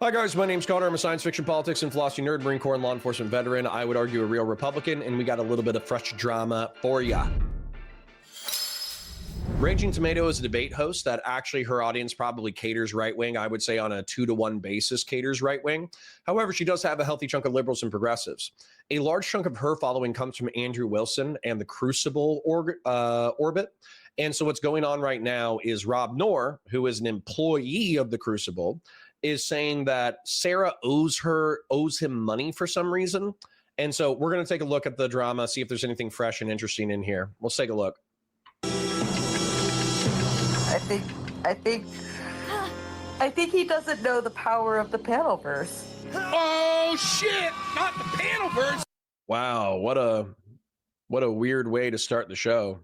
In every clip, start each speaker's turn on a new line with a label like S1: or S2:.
S1: Hi guys, my name's Connor. I'm a science fiction, politics, and philosophy nerd, Marine Corps, and law enforcement veteran. I would argue a real Republican, and we got a little bit of fresh drama for ya. Raging Tomato is a debate host that actually her audience probably caters right-wing. I would say on a 2-to-1 basis caters right-wing. However, she does have a healthy chunk of liberals and progressives. A large chunk of her following comes from Andrew Wilson and the Crucible orbit. And so what's going on right now is Rob Noerr, who is an employee of the Crucible, is saying that Sara owes him money for some reason. And so we're going to take a look at the drama, see if there's anything fresh and interesting in here. Let's take a look.
S2: I think he doesn't know the power of the Panelverse.
S3: Oh shit! Not the Panelverse.
S1: Wow, what a weird way to start the show.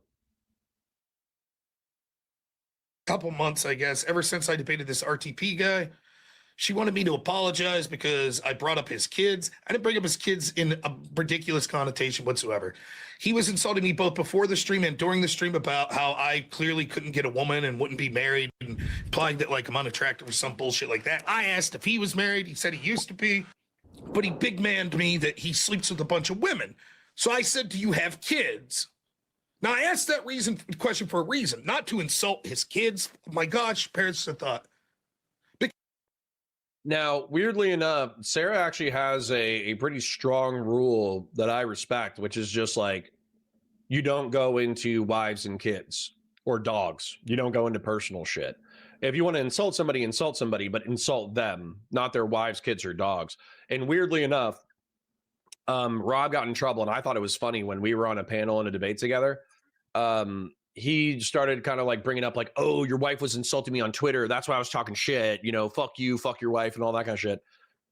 S3: Couple months, I guess, ever since I debated this RTP guy. She wanted me to apologize because I brought up his kids. I didn't bring up his kids in a ridiculous connotation whatsoever. He was insulting me both before the stream and during the stream about how I clearly couldn't get a woman and wouldn't be married, and implying that like I'm unattractive or some bullshit like that. I asked if he was married. He said he used to be, but he big manned me that he sleeps with a bunch of women. So I said, do you have kids? Now I asked that question for a reason, not to insult his kids. Oh my gosh, parents have thought.
S1: Now, weirdly enough, Sara actually has a pretty strong rule that I respect, which is just like, you don't go into wives and kids or dogs. You don't go into personal shit. If you want to insult somebody, but insult them, not their wives, kids, or dogs. And weirdly enough, Rob got in trouble, and I thought it was funny when we were on a panel and a debate together. He started kind of like bringing up like, oh, your wife was insulting me on Twitter. That's why I was talking shit, you know, fuck you, fuck your wife, and all that kind of shit.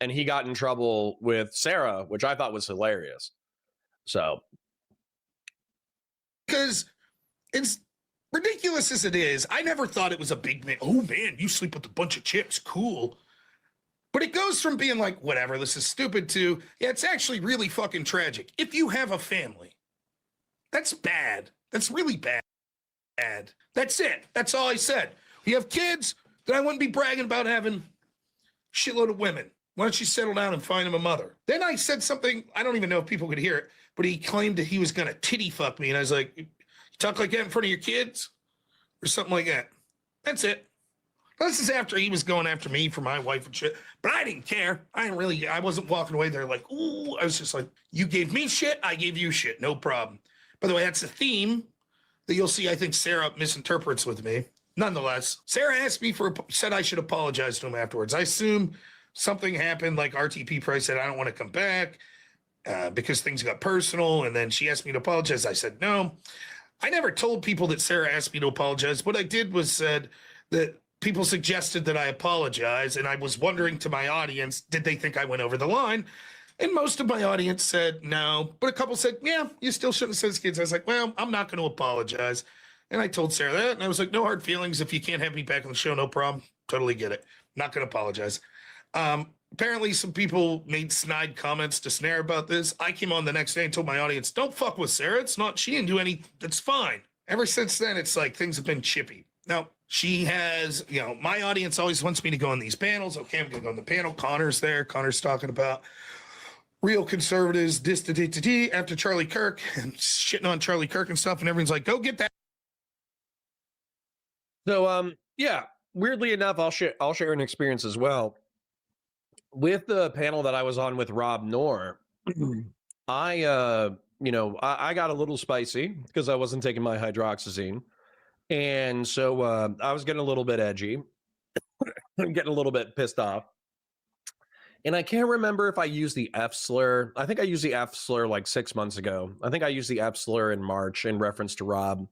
S1: And he got in trouble with Sara, which I thought was hilarious. So.
S3: Because it's ridiculous as it is, I never thought it was a big man. Oh man, you sleep with a bunch of chicks. Cool. But it goes from being like, whatever, this is stupid to, yeah, it's actually really fucking tragic. If you have a family, that's bad. That's really bad. That's it. That's all I said. You have kids, then I wouldn't be bragging about having shitload of women. Why don't you settle down and find him a mother? Then I said something, I don't even know if people could hear it, but he claimed that he was going to titty fuck me. And I was like, you talk like that in front of your kids? Or something like that. That's it. This is after he was going after me for my wife and shit. But I didn't care. I wasn't walking away there like, ooh. I was just like, you gave me shit, I gave you shit. No problem. By the way, that's a theme that you'll see, I think Sara misinterprets with me. Nonetheless, Sara asked me said I should apologize to him afterwards. I assume something happened, like RTP Price said, I don't want to come back because things got personal. And then she asked me to apologize. I said, no. I never told people that Sara asked me to apologize. What I did was said that people suggested that I apologize. And I was wondering to my audience, did they think I went over the line? And most of my audience said no, but a couple said, yeah, you still shouldn't have said his kids. I was like, well, I'm not going to apologize. And I told Sara that, and I was like, no hard feelings. If you can't have me back on the show, no problem. Totally get it. Not going to apologize. Apparently, some people made snide comments to Snare about this. I came on the next day and told my audience, don't fuck with Sara. She didn't do any, that's fine. Ever since then, it's like things have been chippy. Now, she has, my audience always wants me to go on these panels. Okay, I'm going to go on the panel. Connor's there. Connor's talking about real conservatives, after Charlie Kirk and shitting on Charlie Kirk and stuff. And everyone's like, go get that.
S1: So, yeah, weirdly enough, I'll share an experience as well. With the panel that I was on with Rob Noerr, I got a little spicy because I wasn't taking my hydroxyzine. And so I was getting a little bit edgy, getting a little bit pissed off. And I can't remember if I used the F slur. I think I used the F slur like 6 months ago. I think I used the F slur in March in reference to Rob.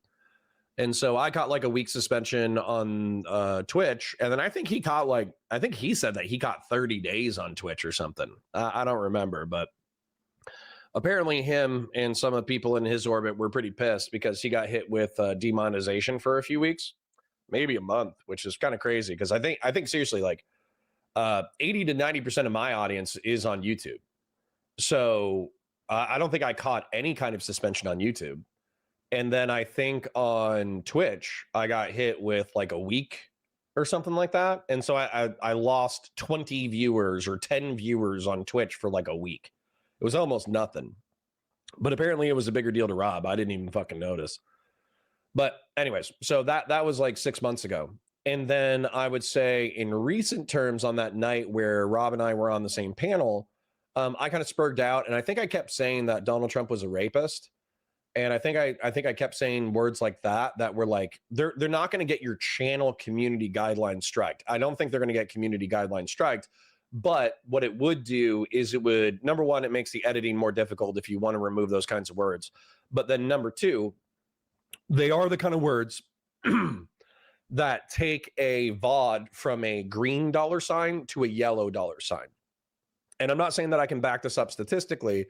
S1: And so I got like a week suspension on Twitch. And then I think he said that he got 30 days on Twitch or something. I don't remember, but apparently him and some of the people in his orbit were pretty pissed because he got hit with demonetization for a few weeks, maybe a month, which is kind of crazy. Because I think seriously, like 80 to 90% of my audience is on YouTube. So I don't think I caught any kind of suspension on YouTube. And then I think on Twitch, I got hit with like a week or something like that. And so I lost 20 viewers or 10 viewers on Twitch for like a week. It was almost nothing. But apparently it was a bigger deal to Rob. I didn't even fucking notice. But anyways, so that was like 6 months ago. And then I would say in recent terms on that night where Rob and I were on the same panel, I kind of spurred out. And I think I kept saying that Donald Trump was a rapist. And I think I kept saying words like that were like, they're not going to get your channel community guidelines striked. I don't think they're going to get community guidelines striked. But what it would do is it would, number one, it makes the editing more difficult if you want to remove those kinds of words. But then number two, they are the kind of words that take a VOD from a green $ to a yellow $. And I'm not saying that I can back this up statistically,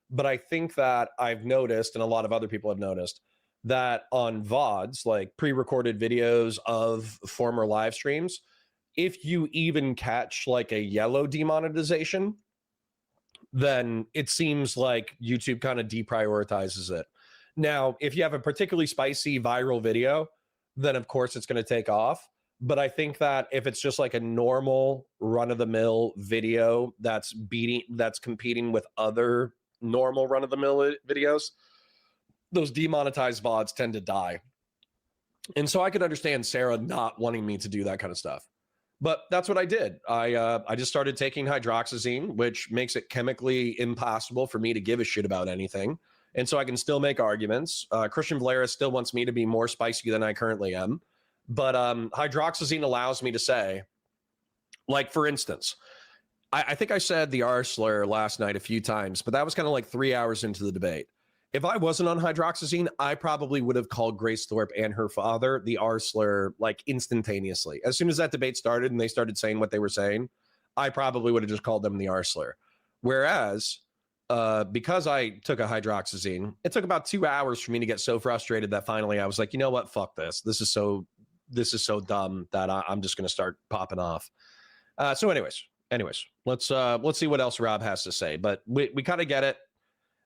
S1: but I think that I've noticed, and a lot of other people have noticed, that on VODs, like pre-recorded videos of former live streams, if you even catch like a yellow demonetization, then it seems like YouTube kind of deprioritizes it. Now, if you have a particularly spicy viral video, then of course it's going to take off. But I think that if it's just like a normal run-of-the-mill video that's competing with other normal run-of-the-mill videos, those demonetized VODs tend to die. And so I could understand Sara not wanting me to do that kind of stuff. But that's what I did. I just started taking hydroxyzine, which makes it chemically impossible for me to give a shit about anything. And so I can still make arguments. Christian Valera still wants me to be more spicy than I currently am. But hydroxyzine allows me to say, like, for instance, I think I said the R slur last night a few times, but that was kind of like 3 hours into the debate. If I wasn't on hydroxyzine, I probably would have called Grace Thorpe and her father the R slur like instantaneously. As soon as that debate started and they started saying what they were saying, I probably would have just called them the R slur. Whereas, because I took a hydroxyzine, it took about 2 hours for me to get so frustrated that finally I was like, you know what, fuck this. This is so dumb that I'm just going to start popping off. So anyways, let's see what else Rob has to say. But we kind of get it.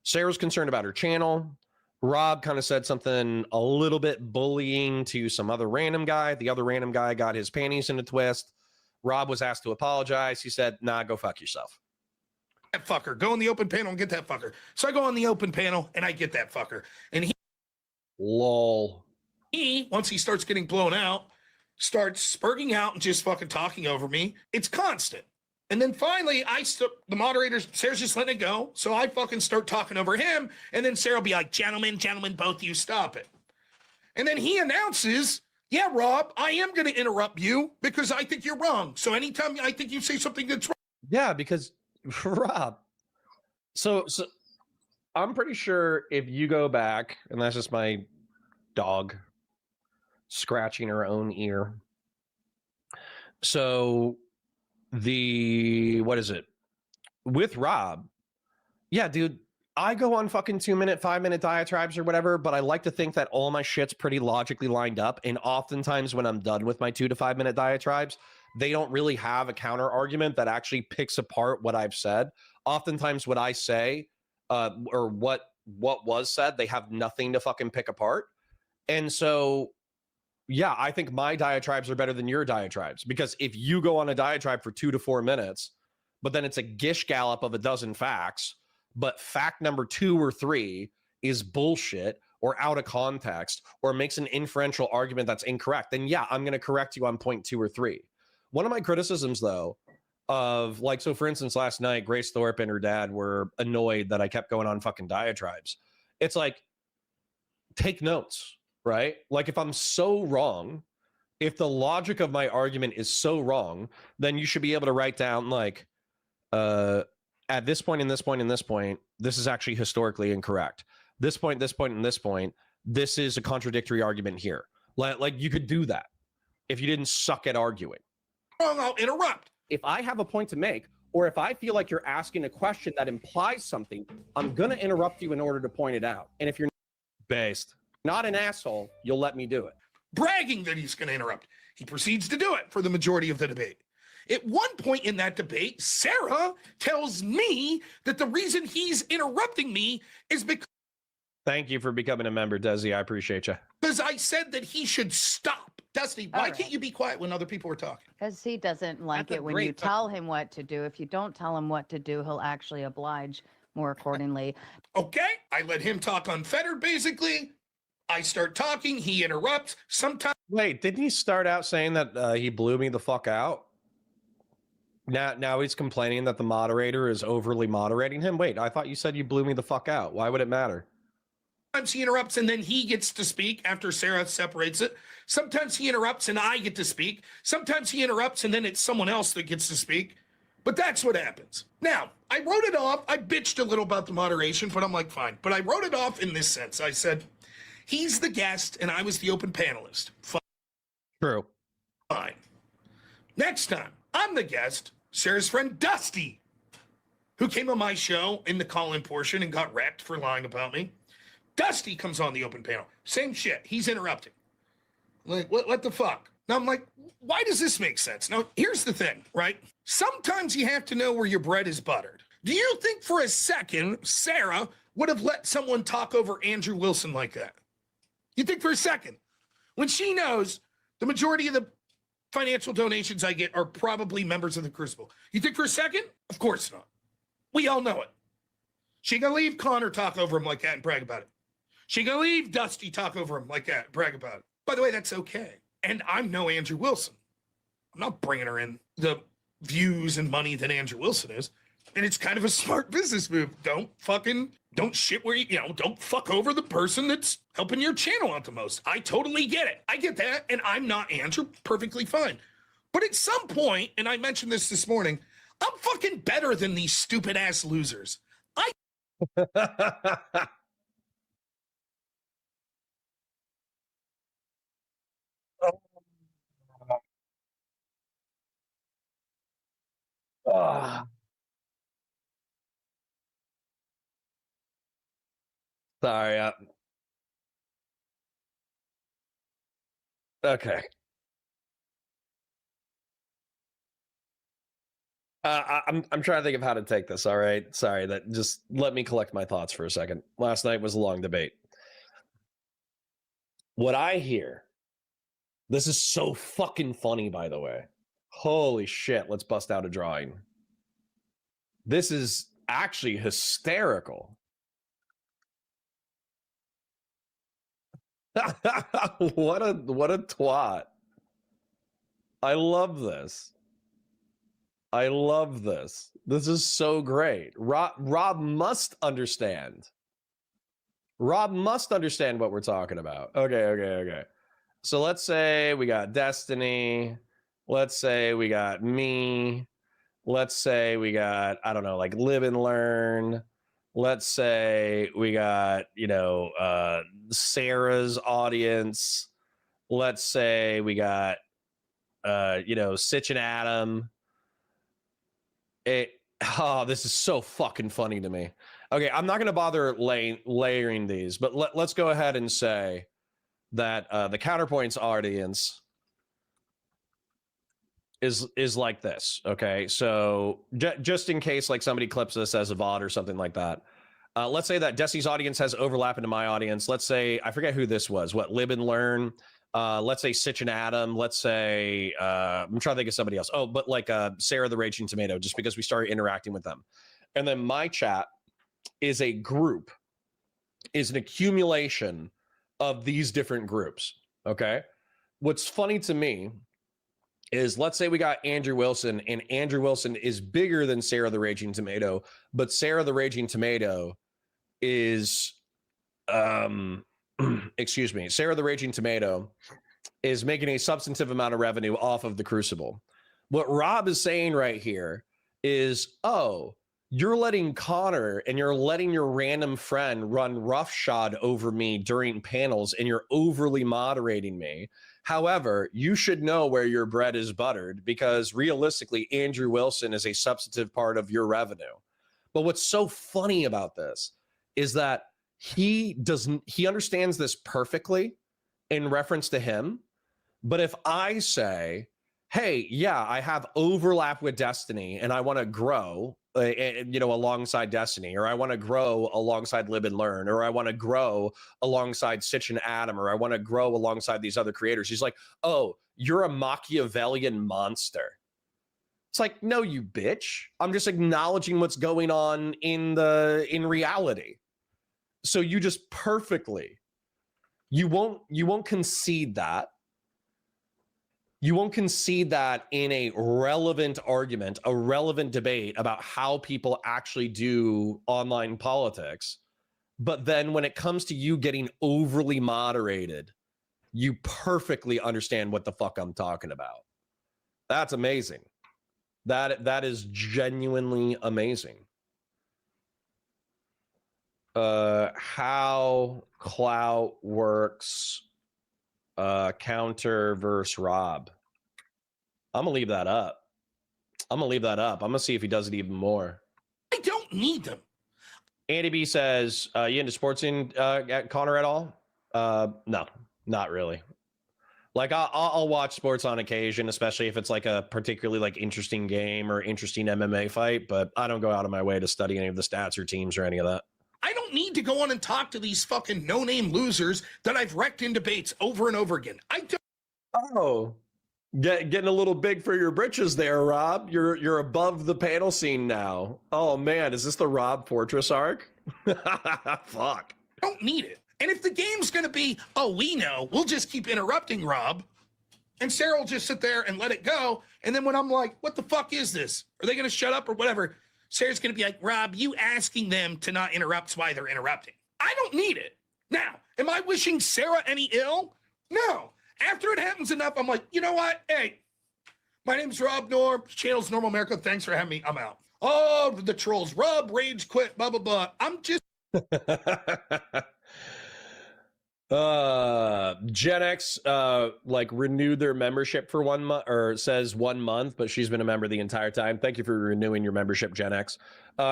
S1: Sarah's concerned about her channel. Rob kind of said something a little bit bullying to some other random guy. The other random guy got his panties in a twist. Rob was asked to apologize. He said, nah, go fuck yourself.
S3: That fucker. Go in the open panel and get that fucker. So I go on the open panel and I get that fucker. And
S1: Lol.
S3: he, once he starts getting blown out, starts spurting out and just fucking talking over me. It's constant. And then finally, the moderators, Sarah's just letting it go. So I fucking start talking over him. And then Sarah will be like, gentlemen, both of you stop it. And then he announces, yeah, Rob, I am going to interrupt you because I think you're wrong. So anytime I think you say something that's wrong.
S1: Yeah, because Rob. So I'm pretty sure if you go back, and that's just my dog scratching her own ear. So what is it? With Rob, yeah, dude, I go on fucking 2-minute, 5-minute diatribes or whatever, but I like to think that all my shit's pretty logically lined up. And oftentimes when I'm done with my 2 to 5 minute diatribes, they don't really have a counter argument that actually picks apart what I've said. Oftentimes what I say, or what was said, they have nothing to fucking pick apart. And so, yeah, I think my diatribes are better than your diatribes, because if you go on a diatribe for 2 to 4 minutes, but then it's a gish gallop of a dozen facts, but fact number 2 or 3 is bullshit or out of context or makes an inferential argument that's incorrect, then yeah, I'm going to correct you on point 2 or 3. One of my criticisms, though, of like, so for instance, last night, Grace Thorpe and her dad were annoyed that I kept going on fucking diatribes. It's like, take notes. Right? Like if I'm so wrong, if the logic of my argument is so wrong, then you should be able to write down like, at this point, and this point, and this point, this is actually historically incorrect. This point, and this point, this is a contradictory argument here. Like you could do that if you didn't suck at arguing.
S3: Wrong, I'll interrupt.
S1: If I have a point to make, or if I feel like you're asking a question that implies something, I'm going to interrupt you in order to point it out. And if you're not an asshole, you'll let me do it.
S3: Bragging that he's going to interrupt. He proceeds to do it for the majority of the debate. At one point in that debate, Sara tells me that the reason he's interrupting me is because
S1: Thank you for becoming a member, Desi. I appreciate you.
S3: Because I said that he should stop. Dusty, why
S4: All
S3: can't
S4: right.
S3: you be quiet when other people are talking?
S4: Because he doesn't like
S1: That's a
S4: it when you
S1: great
S4: tell him what to do. If you don't tell him what to do, he'll actually oblige more accordingly.
S3: Okay, I let him talk unfettered, basically. I start talking, he interrupts. Sometimes
S1: Wait, didn't he start out saying that he blew me the fuck out? Now he's complaining that the moderator is overly moderating him. Wait, I thought you said you blew me the fuck out. Why would it matter?
S3: he interrupts and then he gets to speak after Sarah separates it. Sometimes he interrupts and I get to speak. Sometimes he interrupts and then it's someone else that gets to speak. But that's what happens. Now, I wrote it off. I bitched a little about the moderation, but I'm like, fine. But I wrote it off in this sense. I said, he's the guest and I was the open panelist.
S1: True.
S3: Fine. Next time, I'm the guest, Sarah's friend Dusty, who came on my show in the call-in portion and got wrecked for lying about me. Dusty comes on the open panel. Same shit. He's interrupting. Like, what the fuck? Now I'm like, why does this make sense? Now, here's the thing, right? Sometimes you have to know where your bread is buttered. Do you think for a second Sarah would have let someone talk over Andrew Wilson like that? You think for a second? When she knows the majority of the financial donations I get are probably members of the Crucible. You think for a second? Of course not. We all know it. She gonna leave Connor talk over him like that and brag about it. She gonna leave Dusty talk over him like that and brag about it. By the way, that's okay. And I'm no Andrew Wilson. I'm not bringing her in the views and money that Andrew Wilson is. And it's kind of a smart business move. Don't shit where don't fuck over the person that's helping your channel out the most. I totally get it. I get that. And I'm not Andrew. Perfectly fine. But at some point, and I mentioned this morning, I'm fucking better than these stupid ass losers.
S1: Sorry. Okay. I'm trying to think of how to take this. All right. Sorry. Just let me collect my thoughts for a second. Last night was a long debate. What I hear, this is so fucking funny, by the way. Holy shit. Let's bust out a drawing. This is actually hysterical. What a twat. I love this. I love this. This is so great. Rob must understand. Rob must understand what we're talking about. Okay. So let's say we got Destiny. Let's say we got me. Let's say we got, I don't know, like Live and Learn. Let's say we got, Sarah's audience. Let's say we got, Sitch and Adam. This is so fucking funny to me. Okay, I'm not going to bother layering these, but let's go ahead and say that the Counterpoints audience is like this. Okay, so just in case like somebody clips this as a bot or something like that. Let's say that Desi's audience has overlap into my audience. Let's say, I forget who this was, Live and Learn. Let's say Sitch and Adam. Let's say, I'm trying to think of somebody else. Oh, but like Sarah the Raging Tomato, just because we started interacting with them. And then my chat is a group, is an accumulation of these different groups. Okay. What's funny to me is, let's say we got Andrew Wilson, and Andrew Wilson is bigger than Sarah the Raging Tomato, but Sarah the Raging Tomato is, excuse me, Sarah the Raging Tomato is making a substantive amount of revenue off of the Crucible. What Rob is saying right here is, oh, you're letting Connor and you're letting your random friend run roughshod over me during panels, and you're overly moderating me. However, you should know where your bread is buttered, because realistically, Andrew Wilson is a substantive part of your revenue. But what's so funny about this is that he understands this perfectly in reference to him. But if I say, hey, yeah, I have overlap with Destiny and I want to grow, alongside Destiny, or I want to grow alongside Live and Learn, or I want to grow alongside Sitch and Adam, or I want to grow alongside these other creators. He's like, oh, you're a Machiavellian monster. It's like, no, you bitch. I'm just acknowledging what's going on in reality. So you just perfectly, you won't concede that. You won't concede that in a relevant argument, a relevant debate about how people actually do online politics. But then when it comes to you getting overly moderated, you perfectly understand what the fuck I'm talking about. That's amazing. That is genuinely amazing. How clout works, counter versus Rob. I'm gonna leave that up. I'm gonna see if he does it even more.
S3: I don't need them.
S1: Andy B says, you into sports at Connor at all? No, not really. Like I'll watch sports on occasion, especially if it's like a particularly like interesting game or interesting MMA fight, but I don't go out of my way to study any of the stats or teams or any of that.
S3: I don't need to go on and talk to these fucking no-name losers that I've wrecked in debates over and over again. I don't.
S1: Oh, getting a little big for your britches there, Rob. You're above the panel scene now. Oh man, is this the Rob Fortress arc? Fuck.
S3: Don't need it. And if the game's going to be, oh, we know, we'll just keep interrupting Rob, and Sara will just sit there and let it go. And then when I'm like, what the fuck is this? Are they going to shut up or whatever? Sarah's going to be like, Rob, you asking them to not interrupt why they're interrupting. I don't need it. Now, am I wishing Sara any ill? No. After it happens enough, I'm like, you know what? Hey, my name's Rob Noerr. Channel's Normal America. Thanks for having me. I'm out. Oh, the trolls. Rob, rage quit, blah, blah, blah. I'm just...
S1: Gen X renewed their membership for 1 month, or says 1 month, but she's been a member the entire time. Thank you for renewing your membership, Gen X.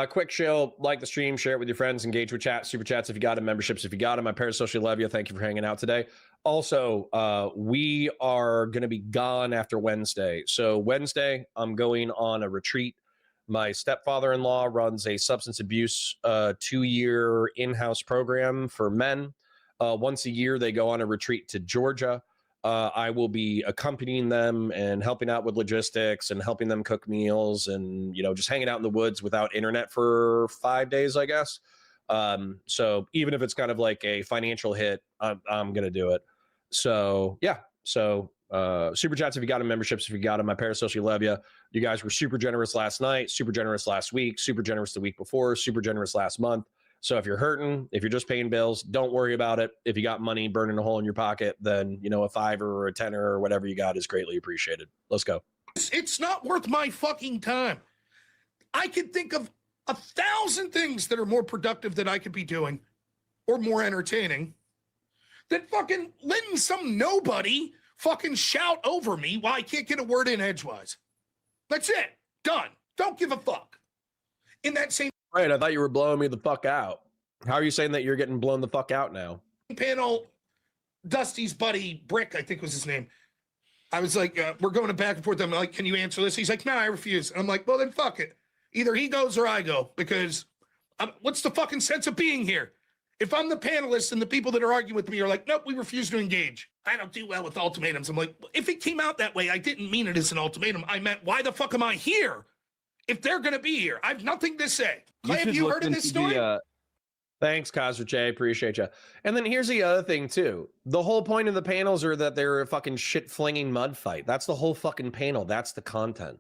S1: Quick show, like the stream, share it with your friends, engage with chat, super chats if you got them, memberships if you got them. My parasocial love you. Thank you for hanging out today. Also, we are going to be gone after Wednesday. So Wednesday, I'm going on a retreat. My stepfather-in-law runs a substance abuse 2-year in-house program for men. Once a year, they go on a retreat to Georgia. I will be accompanying them and helping out with logistics and helping them cook meals and, just hanging out in the woods without internet for 5 days, I guess. So even if it's kind of like a financial hit, I'm going to do it. So, yeah. So super chats if you got them, memberships if you got them. My parasocial love you. You guys were super generous last night, super generous last week, super generous the week before, super generous last month. So if you're hurting, if you're just paying bills, don't worry about it. If you got money burning a hole in your pocket, then, a $5 or a $10 or whatever you got is greatly appreciated. Let's go.
S3: It's not worth my fucking time. I could think of 1,000 things that are more productive that I could be doing or more entertaining than fucking letting some nobody fucking shout over me while I can't get a word in edgewise. That's it. Done. Don't give a fuck. In that same
S1: Right, I thought you were blowing me the fuck out. How are you saying that you're getting blown the fuck out now?
S3: panel, Dusty's buddy, Brick, I think was his name. I was like, we're going back and forth. I'm like, can you answer this? He's like, no, I refuse. And I'm like, well, then fuck it. Either he goes or I go, because what's the fucking sense of being here? If I'm the panelist and the people that are arguing with me are like, nope, we refuse to engage. I don't do well with ultimatums. I'm like, if it came out that way, I didn't mean it as an ultimatum. I meant, why the fuck am I here if they're going to be here? I have nothing to say. Clay, have you heard of this story?
S1: Thanks, Kaiser J. Appreciate you. And then here's the other thing, too. The whole point of the panels are that they're a fucking shit-flinging mud fight. That's the whole fucking panel. That's the content.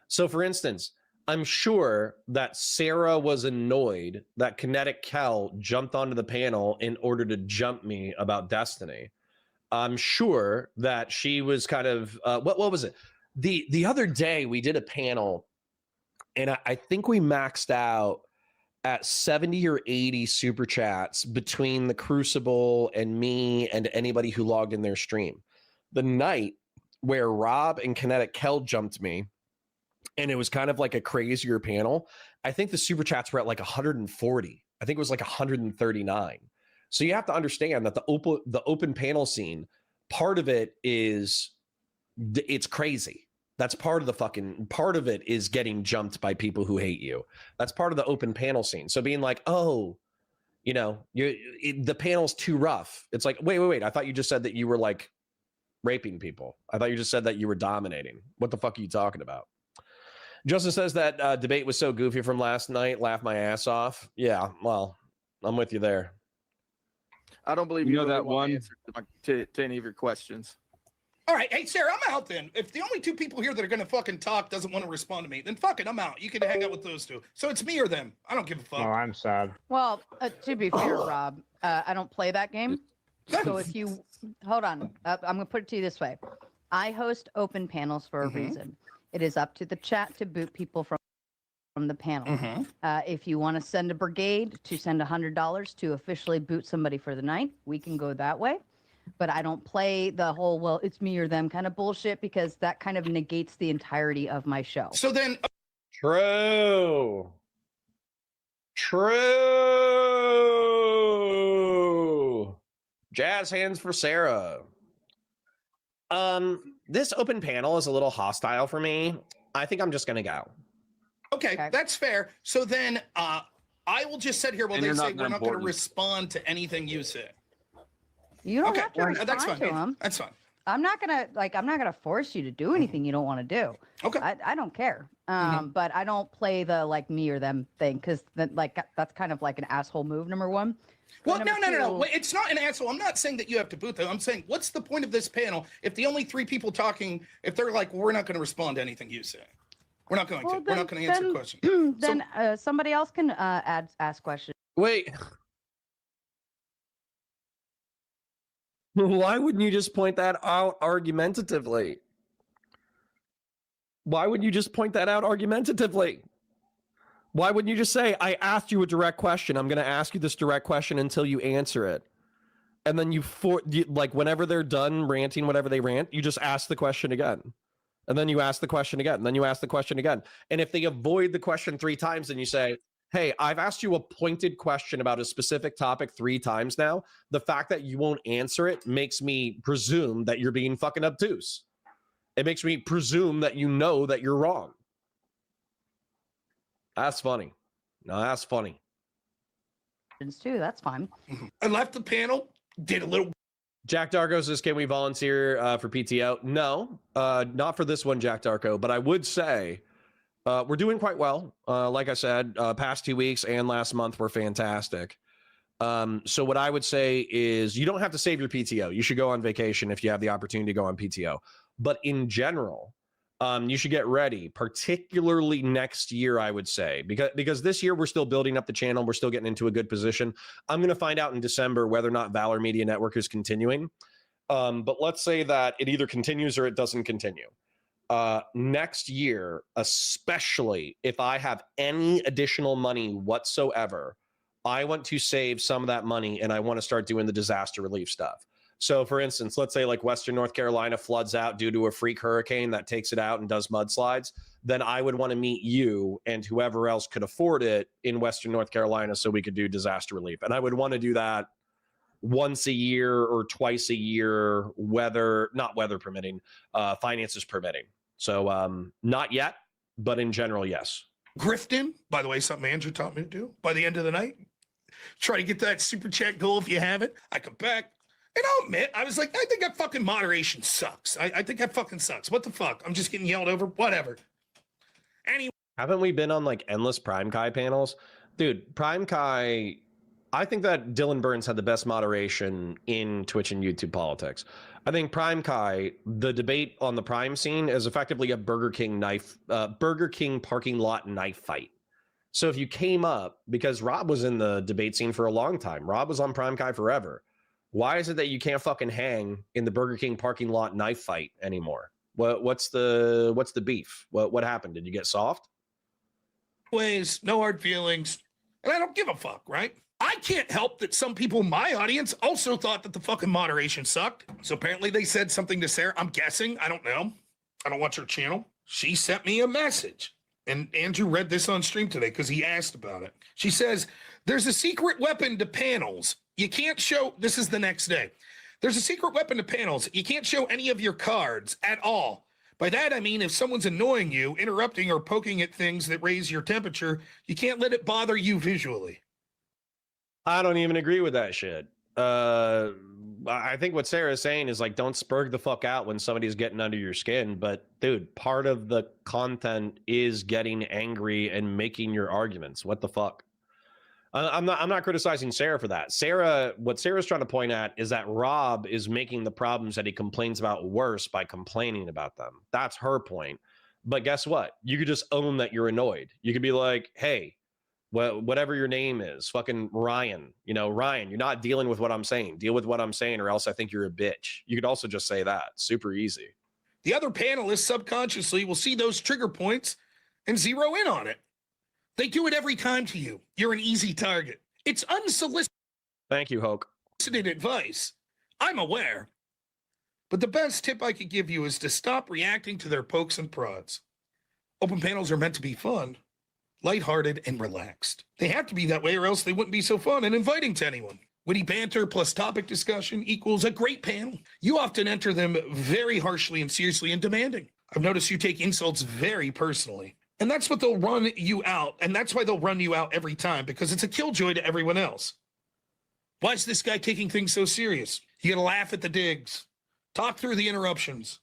S1: So, for instance, I'm sure that Sara was annoyed that Kinetic Kel jumped onto the panel in order to jump me about Destiny. I'm sure that she was kind of, what was it? The other day, we did a panel, and I think we maxed out at 70 or 80 super chats between the Crucible and me and anybody who logged in their stream. The night where Rob and Kinetic Kel jumped me, and it was kind of like a crazier panel, I think the super chats were at like 140. I think it was like 139. So you have to understand that the open panel scene, part of it is it's crazy. That's part of it is getting jumped by people who hate you. That's part of the open panel scene. So being like, oh, the panel's too rough. It's like, wait. I thought you just said that you were like raping people. I thought you just said that you were dominating. What the fuck are you talking about? Justin says that debate was so goofy from last night. Laughed my ass off. Yeah, well, I'm with you there.
S5: I don't believe
S6: You
S5: you
S6: know
S5: really
S6: that
S5: want
S6: one-
S5: answer to any of your questions.
S3: All right, hey Sarah, I'm out then. If the only two people here that are gonna fucking talk doesn't want to respond to me, then fuck it, I'm out. You can hang out with those two. So it's me or them. I don't give a fuck.
S7: Oh, I'm sad.
S4: Well, to be fair, Rob, I don't play that game. So if you hold on, I'm going to put it to you this way: I host open panels for a reason. It is up to the chat to boot people from the panel. If you want to send a brigade to send $100 to officially boot somebody for the night, we can go that way. But I don't play the whole "well, it's me or them" kind of bullshit, because that kind of negates the entirety of my show.
S3: So then
S1: True. Jazz hands for Sarah. This open panel is a little hostile for me. I think I'm just gonna go.
S3: okay, that's fair. So then I will just sit here while
S5: And
S3: they
S5: you're
S3: say
S5: not
S3: we're not gonna
S5: important.
S3: respond to anything you say.
S4: You don't
S3: Okay,
S4: have to respond
S3: that's fine.
S4: to them.
S3: That's fine.
S4: I'm not gonna force you to do anything you don't want to do.
S3: Okay.
S4: I don't care. But I don't play the like me or them thing, because that's kind of like an asshole move, number one.
S3: Well,
S4: But
S3: no.
S4: number two-
S3: Wait, it's not an asshole. I'm not saying that you have to boot them. I'm saying, what's the point of this panel if the only three people talking, if they're like, we're not going to respond to anything you say, we're not going to.
S4: Well,
S3: We're not going to answer questions.
S4: Then somebody else can ask questions.
S1: Wait. Why wouldn't you just point that out argumentatively? Why wouldn't you just point that out argumentatively? Why wouldn't you just say, I asked you a direct question. I'm going to ask you this direct question until you answer it. And then like whenever they're done ranting, whatever they rant, you just ask the question again. And then you ask the question again. And then you ask the question again. And if they avoid the question 3 times, then you say, hey, I've asked you a pointed question about a specific topic 3 times now. The fact that you won't answer it makes me presume that you're being fucking obtuse. It makes me presume that you know that you're wrong. That's funny. No, that's funny.
S4: Too. That's fine.
S3: I left the panel, did a little.
S1: Jack Darko says, can we volunteer for PTO? No, not for this one, Jack Darko. But I would say we're doing quite well. Like I said, past 2 weeks and last month were fantastic. So what I would say is you don't have to save your PTO. You should go on vacation if you have the opportunity to go on PTO. But in general, you should get ready, particularly next year, I would say, because this year we're still building up the channel. We're still getting into a good position. I'm going to find out in December whether or not Valor Media Network is continuing. But let's say that it either continues or it doesn't continue. Next year, especially if I have any additional money whatsoever, I want to save some of that money and I want to start doing the disaster relief stuff. So for instance, let's say like Western North Carolina floods out due to a freak hurricane that takes it out and does mudslides. Then I would want to meet you and whoever else could afford it in Western North Carolina so we could do disaster relief. And I would want to do that once a year or twice a year, not weather permitting, finances permitting. So not yet, but in general, yes.
S3: Grifting, by the way, something Andrew taught me to do by the end of the night. Try to get that super chat goal if you have it. I come back and I'll admit, I was like, I think that fucking moderation sucks. I think that fucking sucks. What the fuck? I'm just getting yelled over. Whatever. Anyway.
S1: Haven't we been on like endless Prime Kai panels? Dude, Prime Kai, I think that Dylan Burns had the best moderation in Twitch and YouTube politics. I think Prime Kai, the debate on the Prime scene is effectively a Burger King parking lot knife fight. So if you came up, because Rob was in the debate scene for a long time, Rob was on Prime Kai forever. Why is it that you can't fucking hang in the Burger King parking lot knife fight anymore? What's the beef? What happened? Did you get soft?
S3: Ways, no hard feelings, and I don't give a fuck, right? I can't help that some people in my audience also thought that the fucking moderation sucked. So apparently they said something to Sarah. I'm guessing. I don't know. I don't watch her channel. She sent me a message. And Andrew read this on stream today because he asked about it. She says, there's a secret weapon to panels. You can't show, this is the next day. There's a secret weapon to panels. You can't show any of your cards at all. By that, I mean if someone's annoying you, interrupting or poking at things that raise your temperature, you can't let it bother you visually.
S1: I don't even agree with that shit. I think what Sarah's saying is like, don't spurg the fuck out when somebody's getting under your skin. But dude, part of the content is getting angry and making your arguments. What the fuck? I'm not criticizing Sarah for that. What Sarah's trying to point at is that Rob is making the problems that he complains about worse by complaining about them. That's her point. But guess what? You could just own that you're annoyed. You could be like, hey, whatever your name is, fucking Ryan, Ryan, you're not dealing with what I'm saying. Deal with what I'm saying, or else I think you're a bitch. You could also just say that. Super easy.
S3: The other panelists subconsciously will see those trigger points and zero in on it. They do it every time to you. You're an easy target. It's unsolicited
S1: Thank you, Hoke.
S3: advice. I'm aware. But the best tip I could give you is to stop reacting to their pokes and prods. Open panels are meant to be fun, lighthearted, and relaxed. They have to be that way or else they wouldn't be so fun and inviting to anyone. Witty banter plus topic discussion equals a great panel. You often enter them very harshly and seriously and demanding. I've noticed you take insults very personally. And that's what they'll run you out. And that's why they'll run you out every time, because it's a killjoy to everyone else. Why is this guy taking things so serious? You gotta laugh at the digs, talk through the interruptions,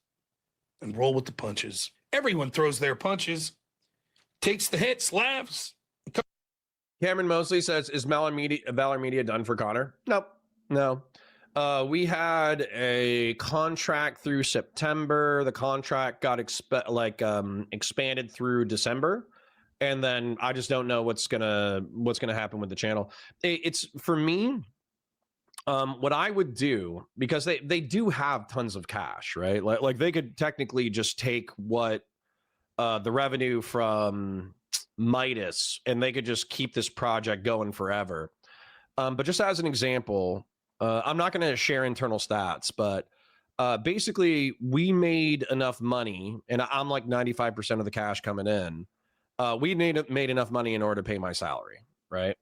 S3: and roll with the punches. Everyone throws their punches, takes the hits, laughs.
S1: Cameron Mosley says, is Valor Media done for Connor? Nope. No. We had a contract through September. The contract got expanded through December, and then I just don't know what's gonna happen with the channel. It's for me. What I would do, because they do have tons of cash, right? Like they could technically just take what the revenue from Midas, and they could just keep this project going forever. But just as an example. I'm not going to share internal stats, but basically we made enough money, and I'm like 95% of the cash coming in. We made enough money in order to pay my salary, right?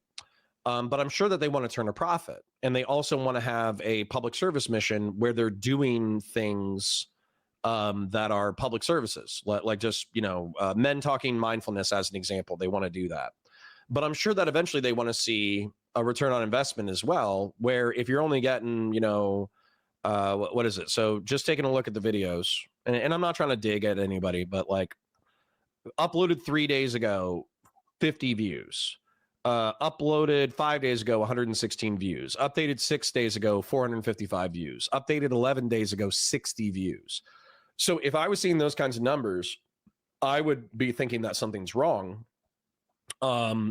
S1: But I'm sure that they want to turn a profit, and they also want to have a public service mission where they're doing things that are public services, like just men talking mindfulness as an example. They want to do that, but I'm sure that eventually they want to see a return on investment as well, where if you're only getting, what is it? So just taking a look at the videos, and I'm not trying to dig at anybody, but like uploaded 3 days ago, 50 views, uploaded 5 days ago, 116 views, updated 6 days ago, 455 views, updated 11 days ago, 60 views. So if I was seeing those kinds of numbers, I would be thinking that something's wrong.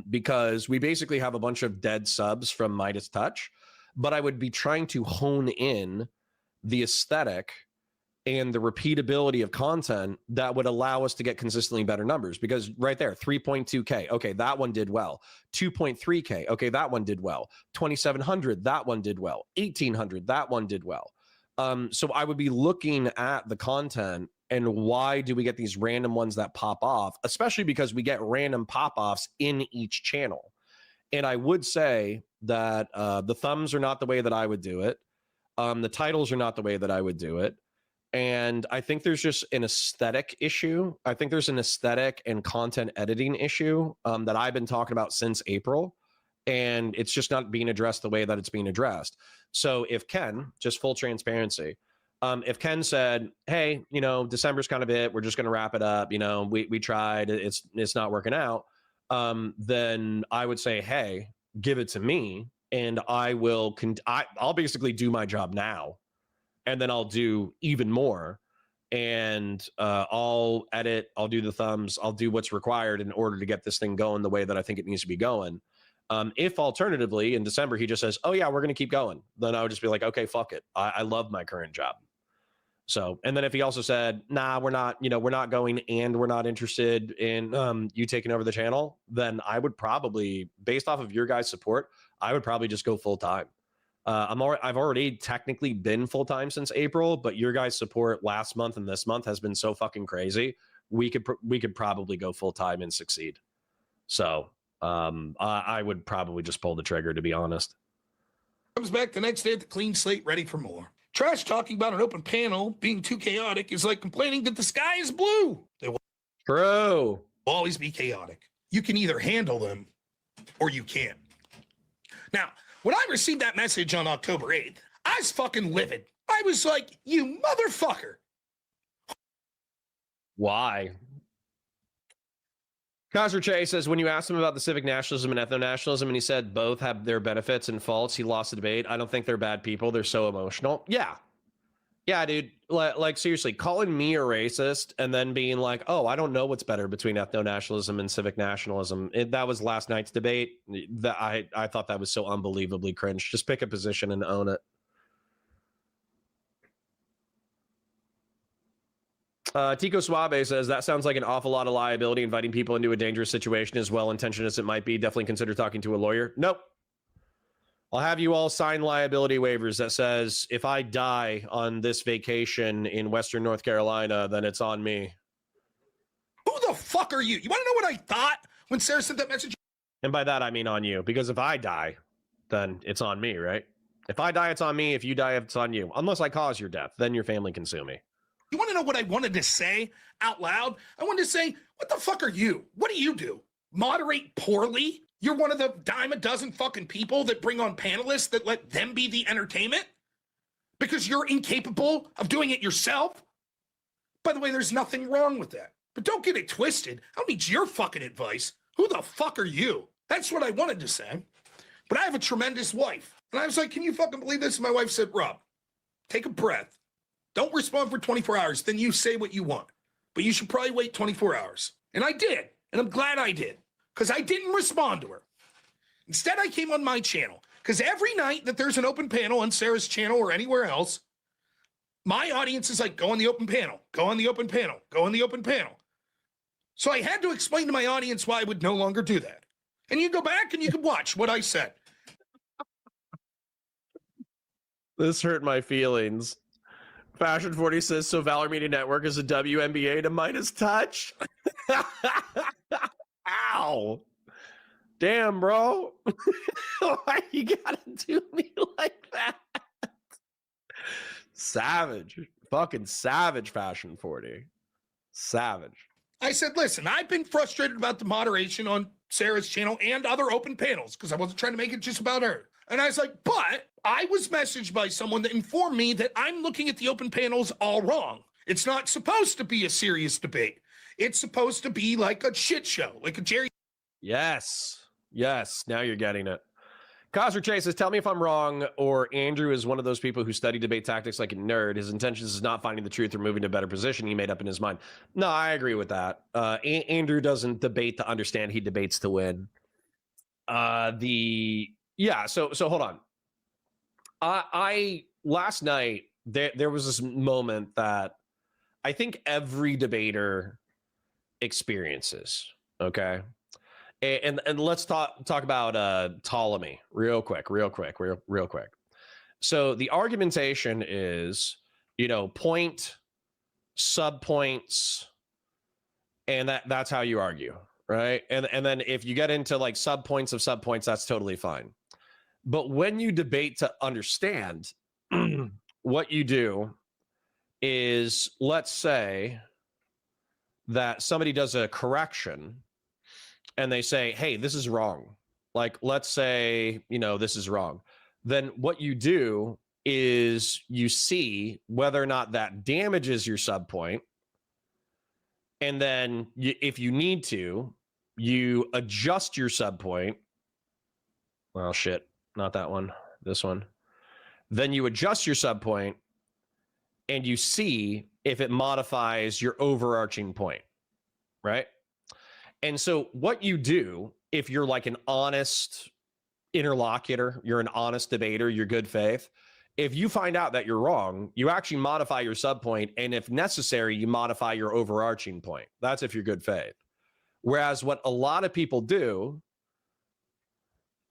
S1: Because we basically have a bunch of dead subs from Midas Touch, but I would be trying to hone in the aesthetic and the repeatability of content that would allow us to get consistently better numbers. Because right there, 3.2K, okay, that one did well. 2.3K, okay, that one did well. 2,700, that one did well. 1,800, that one did well. So I would be looking at the content and why do we get these random ones that pop off, especially because we get random pop-offs in each channel. And I would say that the thumbs are not the way that I would do it. The titles are not the way that I would do it. And I think there's just an aesthetic issue. I think there's an aesthetic and content editing issue that I've been talking about since April. And it's just not being addressed the way that it's being addressed. So if Ken, just full transparency, if Ken said, hey, December's kind of it, we're just going to wrap it up. We tried, it's not working out. Then I would say, hey, give it to me. And I will, I'll basically do my job now. And then I'll do even more. And I'll edit, I'll do the thumbs, I'll do what's required in order to get this thing going the way that I think it needs to be going. If alternatively in December, he just says, oh yeah, we're going to keep going. Then I would just be like, okay, fuck it. I love my current job. So, and then if he also said, nah, we're not going and we're not interested in you taking over the channel, then I would probably, based off of your guys' support, I would probably just go full time. I've already technically been full time since April, but your guys' support last month and this month has been so fucking crazy. We could probably go full time and succeed. So, I would probably just pull the trigger, to be honest.
S3: Comes back the next day with the clean slate, ready for more. Trash talking about an open panel being too chaotic is like complaining that the sky is blue. They will
S1: True.
S3: always be chaotic. You can either handle them or you can't. Now, when I received that message on October 8th, I was fucking livid. I was like, you motherfucker.
S1: Why? Kaiser Che says, when you asked him about the civic nationalism and ethno-nationalism, and he said both have their benefits and faults, he lost the debate. I don't think they're bad people. They're so emotional. Yeah. Yeah, dude. Like seriously, calling me a racist and then being like, oh, I don't know what's better between ethno-nationalism and civic nationalism. That was last night's debate. That I thought that was so unbelievably cringe. Just pick a position and own it. Tico Suave says, that sounds like an awful lot of liability, inviting people into a dangerous situation, as well-intentioned as it might be. Definitely consider talking to a lawyer. Nope. I'll have you all sign liability waivers that says, if I die on this vacation in Western North Carolina, then it's on me.
S3: Who the fuck are you? You want to know what I thought when Sarah sent that message?
S1: And by that, I mean on you. Because if I die, then it's on me, right? If I die, it's on me. If you die, it's on you. Unless I cause your death, then your family can sue me.
S3: You want to know what I wanted to say out loud? I wanted to say, what the fuck are you? What do you do? Moderate poorly? You're one of the dime a dozen fucking people that bring on panelists that let them be the entertainment? Because you're incapable of doing it yourself? By the way, there's nothing wrong with that. But don't get it twisted. I don't need your fucking advice. Who the fuck are you? That's what I wanted to say. But I have a tremendous wife. And I was like, can you fucking believe this? And my wife said, Rob, take a breath. Don't respond for 24 hours. Then you say what you want. But you should probably wait 24 hours. And I did. And I'm glad I did. Because I didn't respond to her. Instead, I came on my channel. Because every night that there's an open panel on Sarah's channel or anywhere else, my audience is like, go on the open panel. Go on the open panel. Go on the open panel. So I had to explain to my audience why I would no longer do that. And you go back and you can watch what I said.
S1: This hurt my feelings. Fashion 40 says, so Valor Media Network is a WNBA to Midas touch? Ow. Damn, bro. Why you gotta do me like that? Savage. Fucking savage, Fashion 40. Savage.
S3: I said, listen, I've been frustrated about the moderation on Sarah's channel and other open panels because I wasn't trying to make it just about her. And I was like, but I was messaged by someone that informed me that I'm looking at the open panels all wrong. It's not supposed to be a serious debate. It's supposed to be like a shit show, like a Jerry.
S1: Yes. Yes. Now you're getting it. Cosser Chase says, tell me if I'm wrong, or Andrew is one of those people who study debate tactics like a nerd. His intentions is not finding the truth or moving to a better position. He made up in his mind. No, I agree with that. Andrew doesn't debate to understand. He debates to win. So hold on. I last night, there was this moment that I think every debater experiences, okay? And let's talk about Ptolemy real quick. So the argumentation is, point, subpoints, and that's how you argue, right? And then if you get into like subpoints of subpoints, that's totally fine. But when you debate to understand, what you do is, let's say that somebody does a correction and they say, hey, this is wrong. Like, let's say, this is wrong. Then what you do is you see whether or not that damages your subpoint. And then if you need to, you adjust your subpoint. Well, shit, not that one, this one. Then you adjust your subpoint and you see if it modifies your overarching point, right? And so what you do, if you're like an honest interlocutor, you're an honest debater, you're good faith, if you find out that you're wrong, you actually modify your subpoint, and if necessary, you modify your overarching point. That's if you're good faith. Whereas what a lot of people do,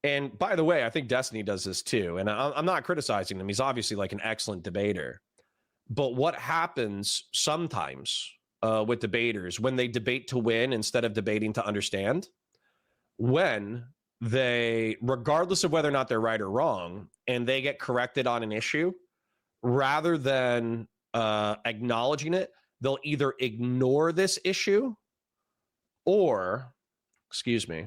S1: and by the way, I think Destiny does this too, and I'm not criticizing him. He's obviously like an excellent debater. But what happens sometimes with debaters when they debate to win instead of debating to understand, when they, regardless of whether or not they're right or wrong, and they get corrected on an issue, rather than acknowledging it, they'll either ignore this issue or, excuse me,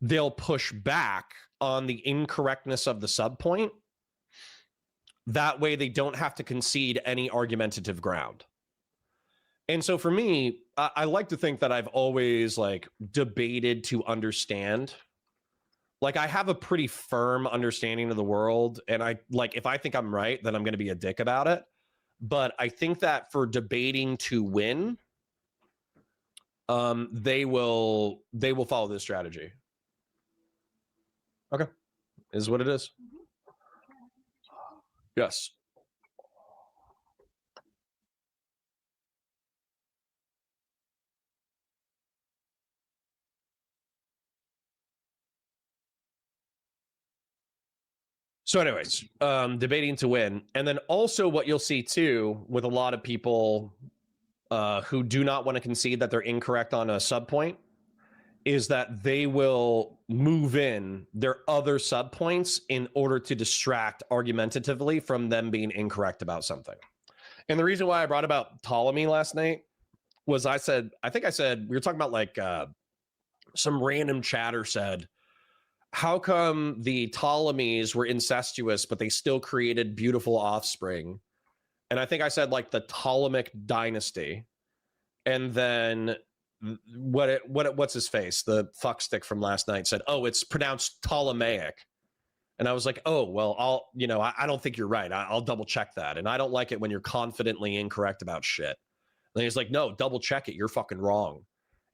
S1: they'll push back on the incorrectness of the sub point. That way they don't have to concede any argumentative ground. And so for me, I like to think that I've always like debated to understand. Like I have a pretty firm understanding of the world, and I like if I think I'm right, then I'm going to be a dick about it. But I think that for debating to win, they will follow this strategy. Okay, is what it is. Yes. So anyways, debating to win. And then also what you'll see too with a lot of people who do not want to concede that they're incorrect on a sub point is that they will move in their other sub points in order to distract argumentatively from them being incorrect about something. And the reason why I brought about Ptolemy last night was I think I said, we were talking about like some random chatter said, how come the Ptolemies were incestuous, but they still created beautiful offspring? And I think I said like the Ptolemaic dynasty. And then what's his face? The fuckstick from last night said, oh, it's pronounced Ptolemaic. And I was like, oh, well, I don't think you're right. I'll double check that. And I don't like it when you're confidently incorrect about shit. And he's like, no, double check it. You're fucking wrong.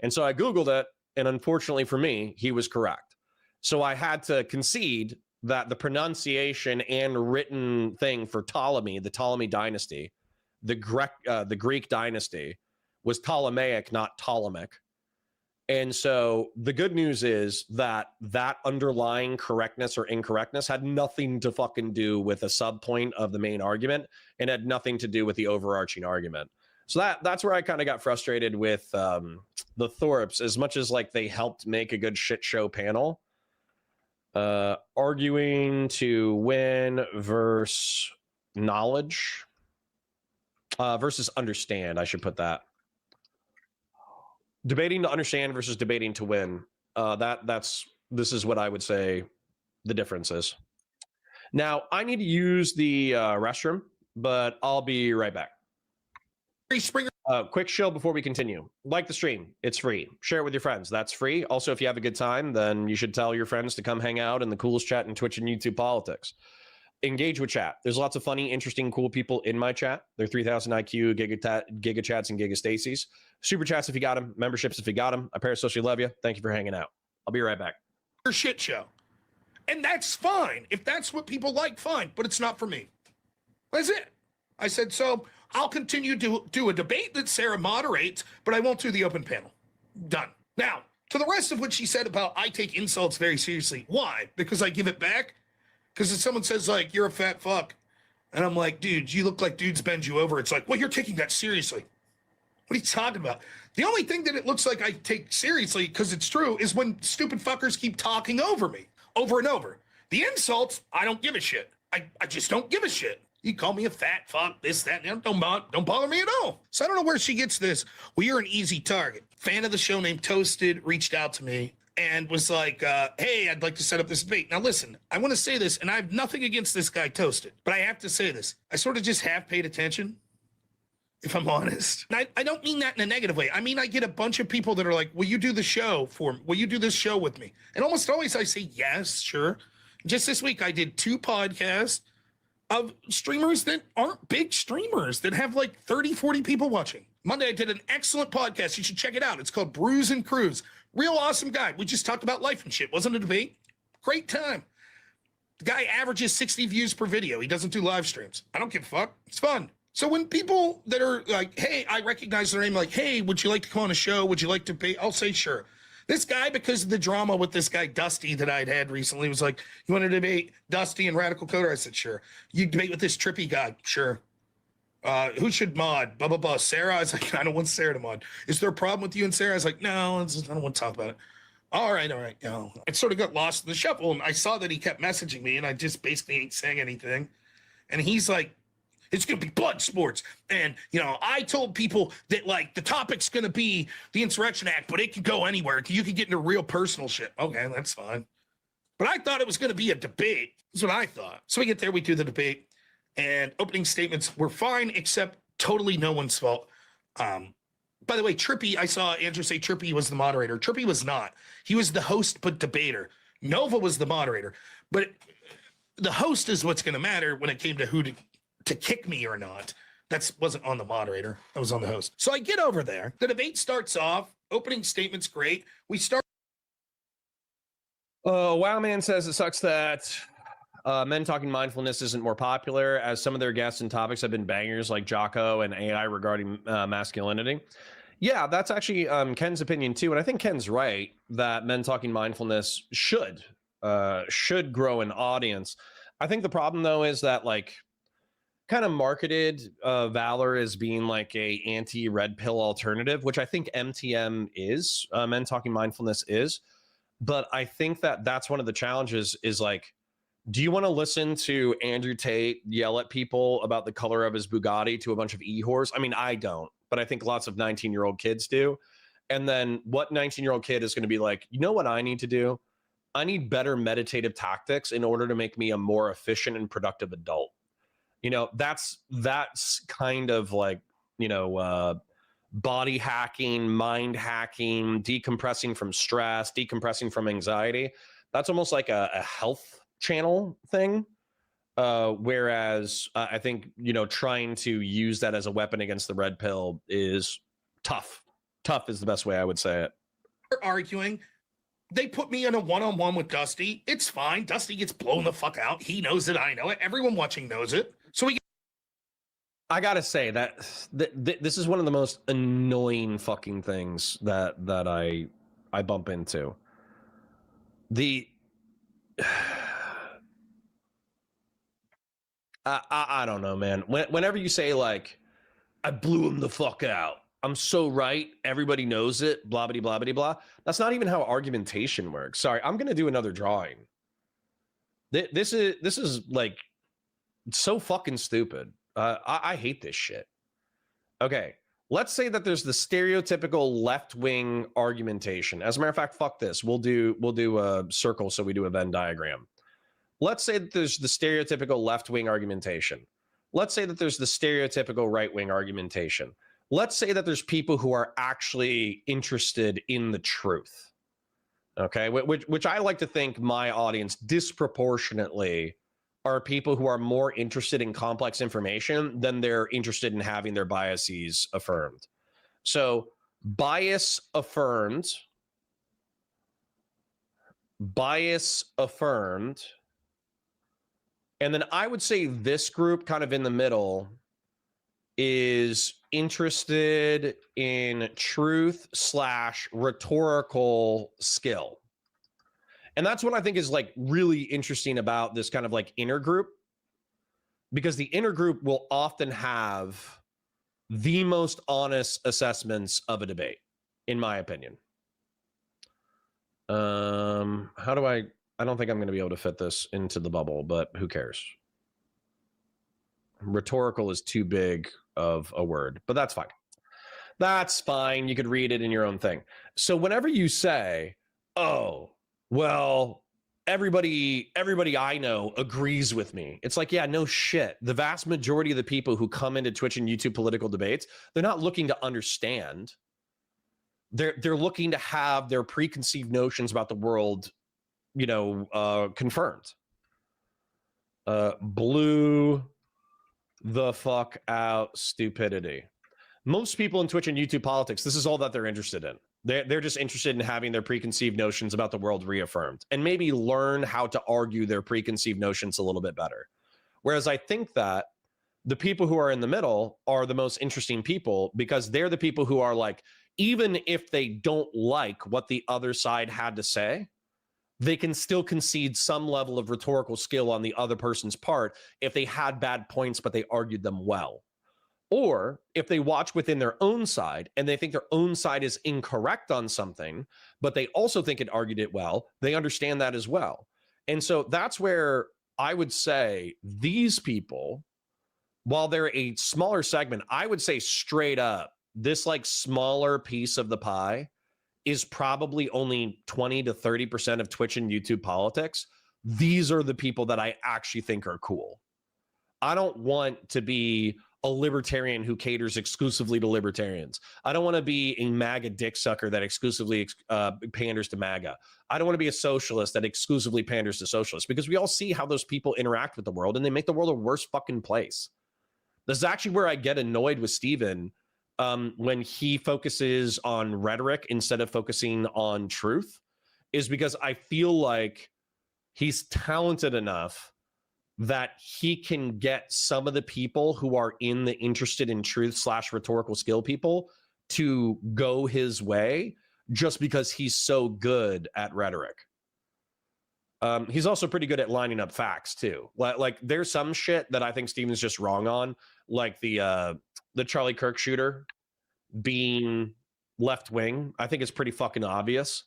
S1: And so I Googled it. And unfortunately for me, he was correct. So I had to concede that the pronunciation and written thing for Ptolemy, the Ptolemy dynasty, the Greek dynasty, was Ptolemaic, not Ptolemaic. And so the good news is that that underlying correctness or incorrectness had nothing to fucking do with a sub point of the main argument and had nothing to do with the overarching argument. So that's where I kind of got frustrated with the Thorpes, as much as like they helped make a good shit show panel. Arguing to win versus knowledge versus understand. I should put that. Debating to understand versus debating to win. This is what I would say the difference is. Now I need to use the restroom, but I'll be right back.
S3: Springer.
S1: Quick shill before we continue. Like the stream, it's free. Share it with your friends, that's free. Also, if you have a good time, then you should tell your friends to come hang out in the coolest chat in Twitch and YouTube politics. Engage with chat. There's lots of funny, interesting, cool people in my chat. They're 3,000 IQ, Giga Chats, and Giga Stacy's. Super chats if you got them. Memberships if you got them. I parasocially love you. Thank you for hanging out. I'll be right back.
S3: Shit show. And that's fine. If that's what people like, fine. But it's not for me. That's it. I said, so I'll continue to do a debate that Sara moderates, but I won't do the open panel. Done. Now, to the rest of what she said about I take insults very seriously. Why? Because I give it back? Because if someone says, like, you're a fat fuck, and I'm like, dude, you look like dudes bend you over. It's like, well, you're taking that seriously. What are you talking about? The only thing that it looks like I take seriously, because it's true, is when stupid fuckers keep talking over me, over and over. The insults, I don't give a shit. I just don't give a shit. You call me a fat fuck, this, that, and don't bother me at all. So I don't know where she gets this. Well, you're an easy target. Fan of the show named Toasted reached out to me and was like, hey, I'd like to set up this debate. Now, listen, I want to say this, and I have nothing against this guy, Toasted, but I have to say this. I sort of just have paid attention, if I'm honest. And I don't mean that in a negative way. I mean, I get a bunch of people that are like, will you do the show for me? Will you do this show with me? And almost always I say, yes, sure. Just this week, I did 2 podcasts of streamers that aren't big streamers that have like 30, 40 people watching. Monday, I did an excellent podcast. You should check it out. It's called Brews and Cruise. Real awesome guy. We just talked about life and shit. Wasn't a debate. Great time. The guy averages 60 views per video. He doesn't do live streams. I don't give a fuck. It's fun. So when people that are like, hey, I recognize their name, like, hey, would you like to come on a show? Would you like to debate? I'll say sure. This guy, because of the drama with this guy, Dusty, that I'd had recently, was like, you want to debate Dusty and Radical Coder? I said, sure. You debate with this trippy guy? Sure. Who should mod? Blah, blah, blah. Sara? I was like, I don't want Sara to mod. Is there a problem with you and Sara? I was like, no, I don't want to talk about it. All right. You know, it sort of got lost in the shuffle, and I saw that he kept messaging me, and I just basically ain't saying anything. And he's like, it's going to be blood sports. And, you know, I told people that, like, the topic's going to be the Insurrection Act, but it could go anywhere. You could get into real personal shit. Okay, that's fine. But I thought it was going to be a debate. That's what I thought. So we get there, we do the debate, and opening statements were fine, except totally no one's fault. By the way, Trippy, I saw Andrew say Trippy was the moderator. Trippy was not. He was the host but debater. Nova was the moderator. But the host is what's going to matter when it came to who to kick me or not. That wasn't on the moderator. That was on the host. So I get over there. The debate starts off. Opening statement's great. We start.
S1: Wow Man says it sucks that Men Talking Mindfulness isn't more popular, as some of their guests and topics have been bangers like Jocko and AI regarding masculinity. Yeah, that's actually Ken's opinion too, and I think Ken's right that Men Talking Mindfulness should grow an audience. I think the problem though is that, like, kind of marketed Valor as being like a anti-red pill alternative, which I think MTM is, Men Talking Mindfulness is. But I think that that's one of the challenges is, like, do you want to listen to Andrew Tate yell at people about the color of his Bugatti to a bunch of e-whores? I mean, I don't, but I think lots of 19-year-old kids do. And then what 19-year-old kid is going to be like, you know what I need to do? I need better meditative tactics in order to make me a more efficient and productive adult. You know, that's kind of like, you know, body hacking, mind hacking, decompressing from stress, decompressing from anxiety. That's almost like a health channel thing. Whereas I think, you know, trying to use that as a weapon against the red pill is tough. Tough is the best way I would say it.
S3: Arguing. They put me in a one-on-one with Dusty. It's fine. Dusty gets blown the fuck out. He knows it. I know it. Everyone watching knows it. So
S1: I gotta say that this is one of the most annoying fucking things that I bump into. I don't know, man. Whenever you say, like, I blew him the fuck out, I'm so right, everybody knows it, blah blah blah blah blah. That's not even how argumentation works. Sorry, I'm gonna do another drawing. This is like so fucking stupid. I hate this shit. Okay, let's say that there's the stereotypical left-wing argumentation. As a matter of fact, fuck this. We'll do a circle, so we do a Venn diagram. Let's say that there's the stereotypical left-wing argumentation. Let's say that there's the stereotypical right-wing argumentation. Let's say that there's people who are actually interested in the truth. Okay, which I like to think my audience disproportionately are people who are more interested in complex information than they're interested in having their biases affirmed. So bias affirmed, and then I would say this group kind of in the middle is interested in truth / rhetorical skill. And that's what I think is, like, really interesting about this kind of, like, inner group, because the inner group will often have the most honest assessments of a debate, in my opinion. How do I don't think I'm going to be able to fit this into the bubble, but who cares? Rhetorical is too big of a word, but that's fine. That's fine. You could read it in your own thing. So whenever you say, oh, well, everybody I know agrees with me, it's like, yeah, no shit. The vast majority of the people who come into Twitch and YouTube political debates, they're not looking to understand. They're looking to have their preconceived notions about the world, you know, confirmed. Blew the fuck out stupidity. Most people in Twitch and YouTube politics, this is all that they're interested in. They're just interested in having their preconceived notions about the world reaffirmed and maybe learn how to argue their preconceived notions a little bit better. Whereas I think that the people who are in the middle are the most interesting people, because they're the people who are like, even if they don't like what the other side had to say, they can still concede some level of rhetorical skill on the other person's part if they had bad points, but they argued them well. Or if they watch within their own side and they think their own side is incorrect on something, but they also think it argued it well, they understand that as well. And so that's where I would say these people, while they're a smaller segment, I would say straight up, this like smaller piece of the pie is probably only 20 to 30% of Twitch and YouTube politics. These are the people that I actually think are cool. I don't want to be a libertarian who caters exclusively to libertarians. I don't want to be a MAGA dick sucker that exclusively panders to MAGA. I don't want to be a socialist that exclusively panders to socialists, because we all see how those people interact with the world and they make the world a worse fucking place. This is actually where I get annoyed with Steven when he focuses on rhetoric instead of focusing on truth, is because I feel like he's talented enough that he can get some of the people who are in the interested in truth / rhetorical skill people to go his way just because he's so good at rhetoric. He's also pretty good at lining up facts too. Like there's some shit that I think Steven's just wrong on, like the Charlie Kirk shooter being left wing. I think it's pretty fucking obvious.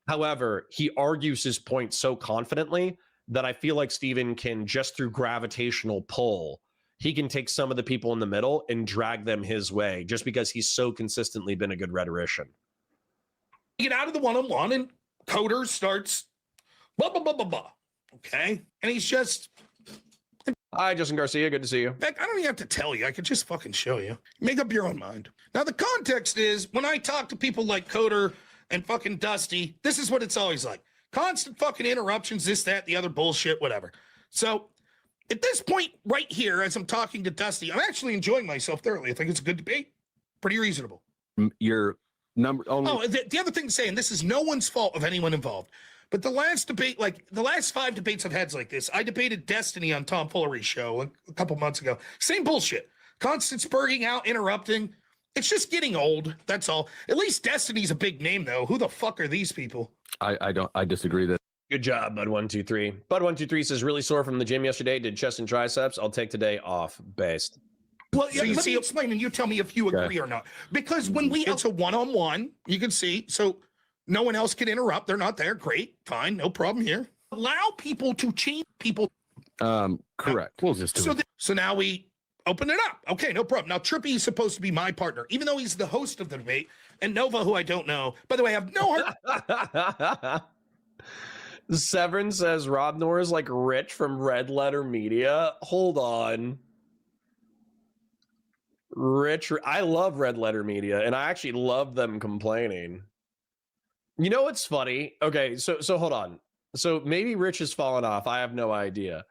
S1: However, he argues his point so confidently that I feel like Steven can, just through gravitational pull, he can take some of the people in the middle and drag them his way just because he's so consistently been a good rhetorician.
S3: Get out of the one-on-one and Coder starts blah, blah, blah, blah, blah. Okay. And he's just,
S1: Hi, Justin Garcia. Good to see you.
S3: heck, I don't even have to tell you. I could just fucking show you. Make up your own mind. Now, the context is when I talk to people like Coder and fucking Dusty, this is what it's always like. Constant fucking interruptions, this, that, the other bullshit, whatever. So at this point right here, as I'm talking to Dusty, I'm actually enjoying myself thoroughly. I think it's a good debate. Pretty reasonable.
S6: Your number only.
S3: Oh, the other thing to say, and this is no one's fault of anyone involved, but the last debate, like the last 5 debates I've had like this, I debated Destiny on Tom Fullery's show a couple months ago. Same bullshit. Constant spurging out, interrupting. It's just getting old. That's all. At least Destiny's a big name, though. Who the fuck are these people?
S6: I disagree that.
S1: Good job, Bud123. Bud123 says, really sore from the gym yesterday. Did chest and triceps. I'll take today off. Based.
S3: Well, so let me explain, and you tell me if you agree or not. Because when it's a one-on-one, you can see, so no one else can interrupt. They're not there. Great. Fine. No problem here. Allow people to change people.
S6: Correct. We'll just do it.
S3: So now we open it up. Okay, no problem. Now, Trippy is supposed to be my partner, even though he's the host of the debate, and Nova, who I don't know. By the way, I have no heart.
S1: Severin says Rob Noerr is like Rich from Red Letter Media. Hold on. Rich, I love Red Letter Media, and I actually love them complaining. You know what's funny? Okay, so hold on. So maybe Rich has fallen off. I have no idea.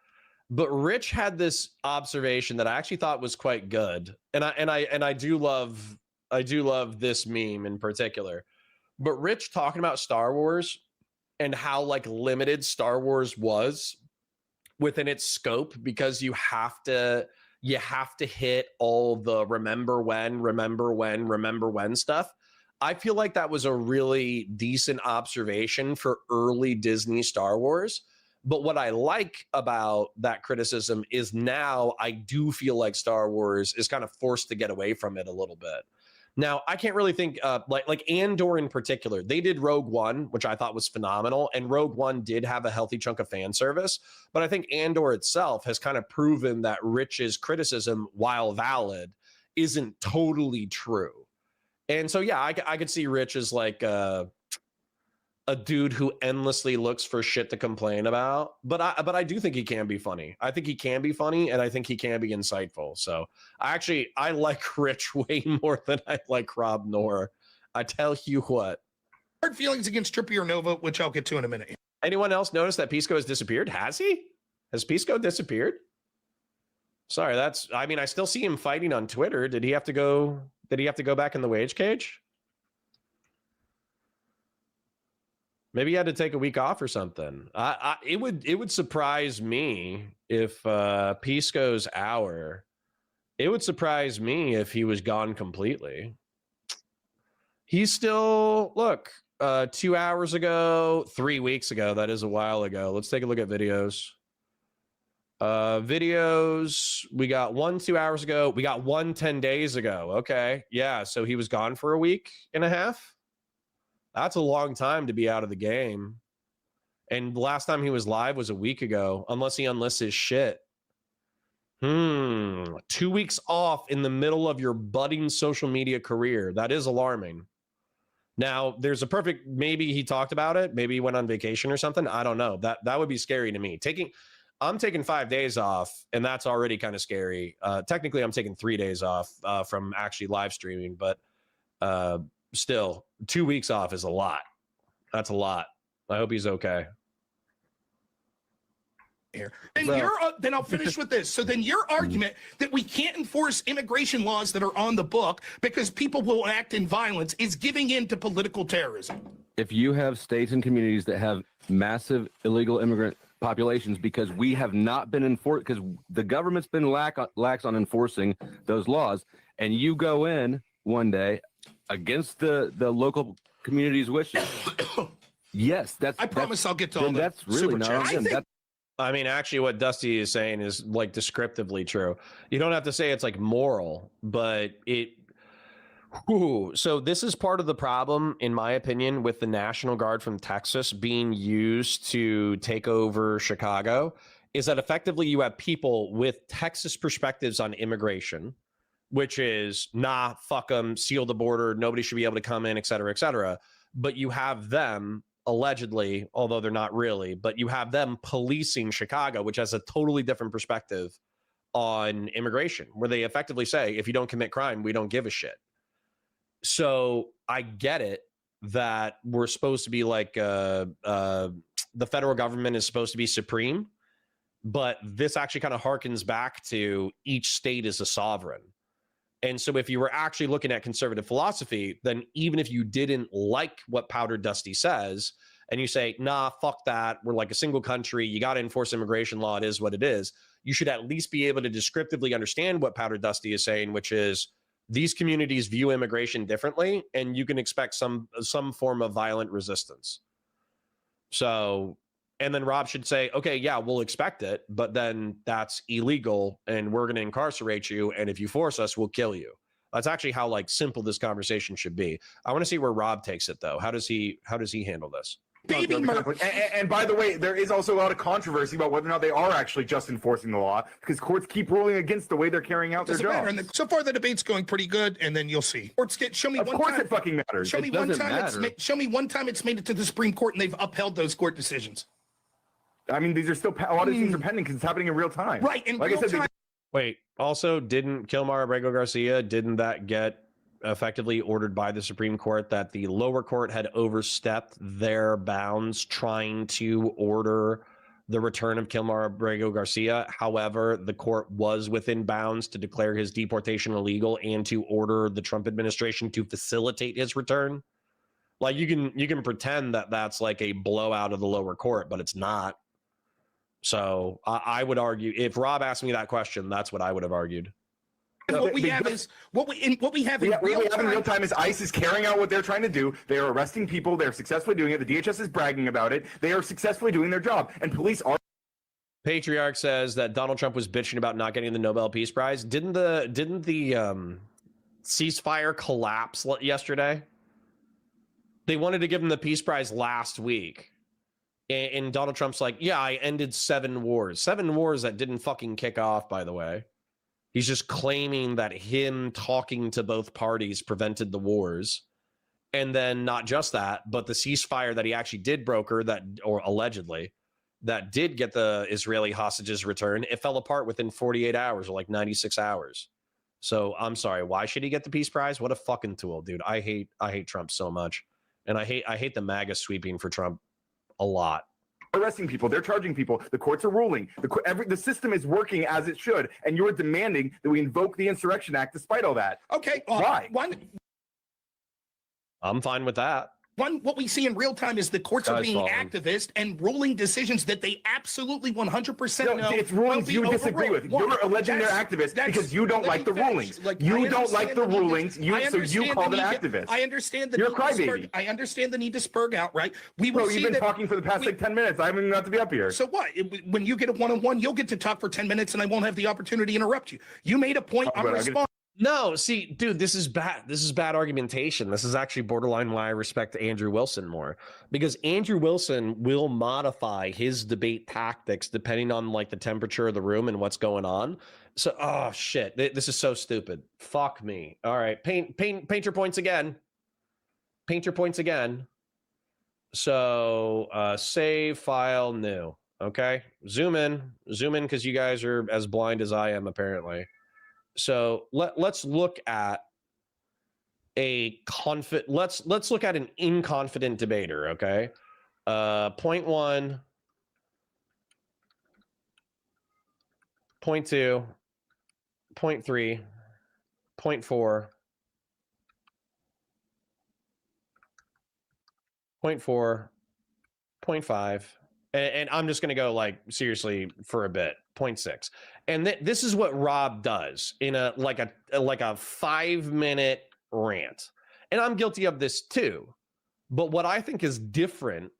S1: But Rich had this observation that I actually thought was quite good. And I do love this meme in particular. But Rich talking about Star Wars and how like limited Star Wars was within its scope, because you have to hit all the remember when stuff. I feel like that was a really decent observation for early Disney Star Wars. But what I like about that criticism is now I do feel like Star Wars is kind of forced to get away from it a little bit. Now, I can't really think like Andor in particular. They did Rogue One, which I thought was phenomenal. And Rogue One did have a healthy chunk of fan service. But I think Andor itself has kind of proven that Rich's criticism, while valid, isn't totally true. And so, yeah, I could see Rich as like a dude who endlessly looks for shit to complain about. But I do think he can be funny. I think he can be funny, and I think he can be insightful. So I like Rich way more than I like Rob Noerr. I tell you what.
S3: Hard feelings against Trippy or Nova, which I'll get to in a minute.
S1: Anyone else notice that Pisco has disappeared? Has he? Has Pisco disappeared? Sorry, I still see him fighting on Twitter. Did he have to go back in the wage cage? Maybe he had to take a week off or something. It would surprise me if Pisco's hour. It would surprise me if he was gone completely. He's still 2 hours ago, 3 weeks ago. That is a while ago. Let's take a look at videos. Videos. We got 1 2 hours ago. We got 1 10 days ago. Okay, yeah. So he was gone for a week and a half. That's a long time to be out of the game. And the last time he was live was a week ago, unless he unlists his shit. 2 weeks off in the middle of your budding social media career. That is alarming. Now, there's a perfect, maybe he talked about it. Maybe he went on vacation or something. I don't know. That would be scary to me. I'm taking 5 days off, and that's already kind of scary. Technically, I'm taking 3 days off from actually live streaming, but still, 2 weeks off is a lot. That's a lot. I hope he's okay.
S3: And then I'll finish with this. So then your argument that we can't enforce immigration laws that are on the book because people will act in violence is giving in to political terrorism.
S6: If you have states and communities that have massive illegal immigrant populations because we have not been enforced, because the government's been lax on enforcing those laws, and you go in one day against the local community's wishes, yes,
S3: I promise I'll get to all that.
S6: That's really not.
S1: I mean, actually, what Dusty is saying is like descriptively true. You don't have to say it's like moral, but so this is part of the problem, in my opinion, with the National Guard from Texas being used to take over Chicago, is that effectively you have people with Texas perspectives on immigration, which is, nah, fuck them, seal the border, nobody should be able to come in, et cetera, et cetera. But you have them allegedly, although they're not really, but you have them policing Chicago, which has a totally different perspective on immigration, where they effectively say, if you don't commit crime, we don't give a shit. So I get it that we're supposed to be like the federal government is supposed to be supreme, but this actually kind of harkens back to each state is a sovereign. And so if you were actually looking at conservative philosophy, then even if you didn't like what Powder Dusty says, and you say, nah, fuck that, we're like a single country, you got to enforce immigration law, it is what it is, you should at least be able to descriptively understand what Powder Dusty is saying, which is these communities view immigration differently, and you can expect some form of violent resistance. So, and then Rob should say, okay, yeah, we'll expect it, but then that's illegal and we're going to incarcerate you. And if you force us, we'll kill you. That's actually how like simple this conversation should be. I want to see where Rob takes it though. How does he handle this?
S7: And by the way, there is also a lot of controversy about whether or not they are actually just enforcing the law, because courts keep ruling against the way they're carrying out their jobs.
S3: And so far, the debate's going pretty good, and then you'll see. Courts show me
S7: of
S3: one
S7: course
S3: time.
S7: It fucking matters.
S3: Show me one time it's made it to the Supreme Court and they've upheld those court decisions.
S7: I mean, these are still a lot of things are pending because it's happening in real time.
S3: Right, in
S7: like
S3: real
S7: I said,
S3: time.
S1: Wait, also, didn't Kilmar Abrego Garcia, didn't that get effectively ordered by the Supreme Court that the lower court had overstepped their bounds trying to order the return of Kilmar Abrego Garcia? However, the court was within bounds to declare his deportation illegal and to order the Trump administration to facilitate his return. Like you can pretend that that's like a blowout of the lower court, but it's not. So I would argue, if Rob asked me that question, that's what I would have argued.
S3: What we have in real time
S7: is ICE is carrying out what they're trying to do. They are arresting people. They're successfully doing it. The DHS is bragging about it. They are successfully doing their job, and police are.
S1: Patriarch says that Donald Trump was bitching about not getting the Nobel Peace Prize. Didn't the ceasefire collapse yesterday? They wanted to give him the Peace Prize last week. And Donald Trump's like, yeah, I ended 7 wars. 7 wars that didn't fucking kick off, by the way. He's just claiming that him talking to both parties prevented the wars. And then not just that, but the ceasefire that he actually did broker, or allegedly, that did get the Israeli hostages returned, it fell apart within 48 hours or like 96 hours. So I'm sorry, why should he get the Peace Prize? What a fucking tool, dude. I hate Trump so much. And I hate the MAGA sweeping for Trump a lot.
S7: Arresting people, they're charging people. The courts are ruling. The system is working as it should, and you're demanding that we invoke the Insurrection Act despite all that.
S3: Okay,
S7: why?
S1: I'm fine with that.
S3: What we see in real time is the courts are being activist and ruling decisions that they absolutely 100% know.
S7: It's rulings you disagree with. You're alleging they're activists because you don't like the rulings. You don't like the rulings, so you call them activists.
S3: I understand the
S7: You're a crybaby.
S3: I understand the need to spurg out, right? You've
S7: been talking for the past 10 minutes. I haven't even got to be up here.
S3: So what? When you get a one-on-one, you'll get to talk for 10 minutes and I won't have the opportunity to interrupt you. You made a point. I'm responding.
S1: No, see, dude, this is bad. This is bad argumentation. This is actually borderline why I respect Andrew Wilson more, because Andrew Wilson will modify his debate tactics depending on like the temperature of the room and what's going on. So, oh shit, this is so stupid. Fuck me. All right, paint your points again. Paint your points again. So, save file new. Okay, zoom in, because you guys are as blind as I am apparently. So let's look at let's look at an inconfident debater, okay? Point 1, point 2, point 3, point 4, point 4, point 5. And I'm just going to go like seriously for a bit. 0.6. And this is what Rob does in a 5-minute rant. And I'm guilty of this too. But what I think is different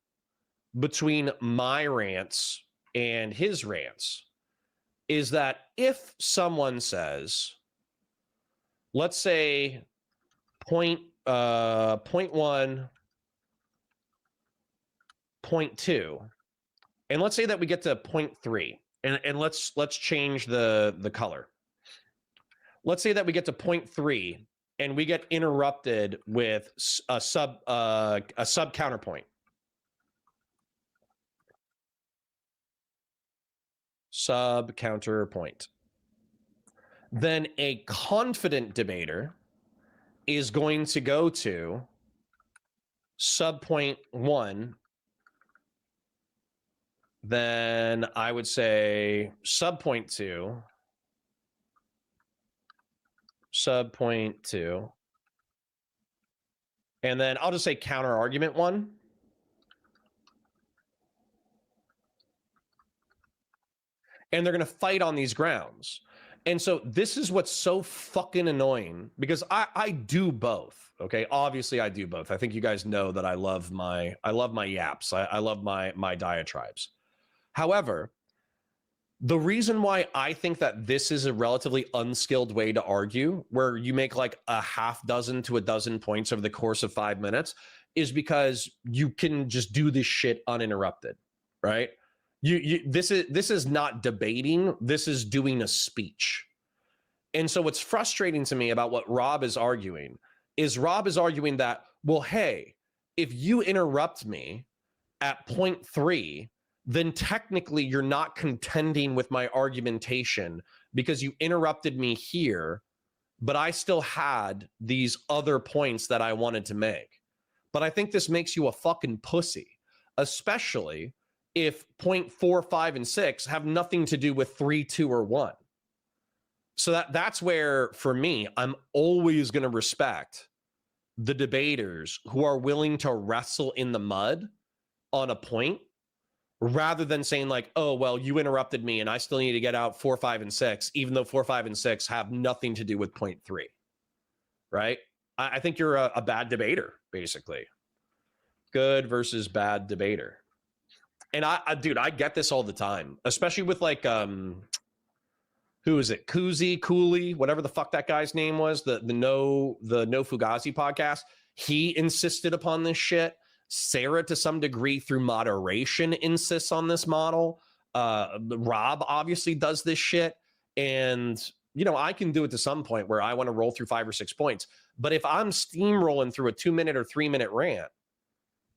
S1: between my rants and his rants is that if someone says, let's say point 1, point 2, and let's say that we get to 0.3, and let's change the color. Let's say that we get to 0.3 and we get interrupted with a sub counterpoint. Sub counterpoint. Then a confident debater is going to go to sub point 1. Then I would say sub point 2, sub point 2, and then I'll just say counter argument 1. And they're going to fight on these grounds. And so this is what's so fucking annoying, because I do both. Okay, obviously I do both. I think you guys know that I love my yaps. I love my diatribes. However, the reason why I think that this is a relatively unskilled way to argue, where you make like a half dozen to a dozen points over the course of 5 minutes, is because you can just do this shit uninterrupted, right? This is not debating. This is doing a speech. And so what's frustrating to me about what Rob is arguing is that, well, hey, if you interrupt me at 0.3, then technically you're not contending with my argumentation because you interrupted me here, but I still had these other points that I wanted to make. But I think this makes you a fucking pussy, especially if 0.4, 5, and 6 have nothing to do with 3, 2, or 1. So that's where, for me, I'm always going to respect the debaters who are willing to wrestle in the mud on a point, rather than saying like, oh, well, you interrupted me and I still need to get out 4, 5, and 6, even though 4, 5, and 6 have nothing to do with 0.3, right? I think you're a bad debater, basically. Good versus bad debater. And dude, I get this all the time, especially with like, who is it? Cooley, whatever the fuck that guy's name was, the No Fugazi podcast. He insisted upon this shit. Sara, to some degree, through moderation, insists on this model. Rob obviously does this shit. And, you know, I can do it to some point where I want to roll through 5 or 6 points. But if I'm steamrolling through a 2-minute or 3-minute rant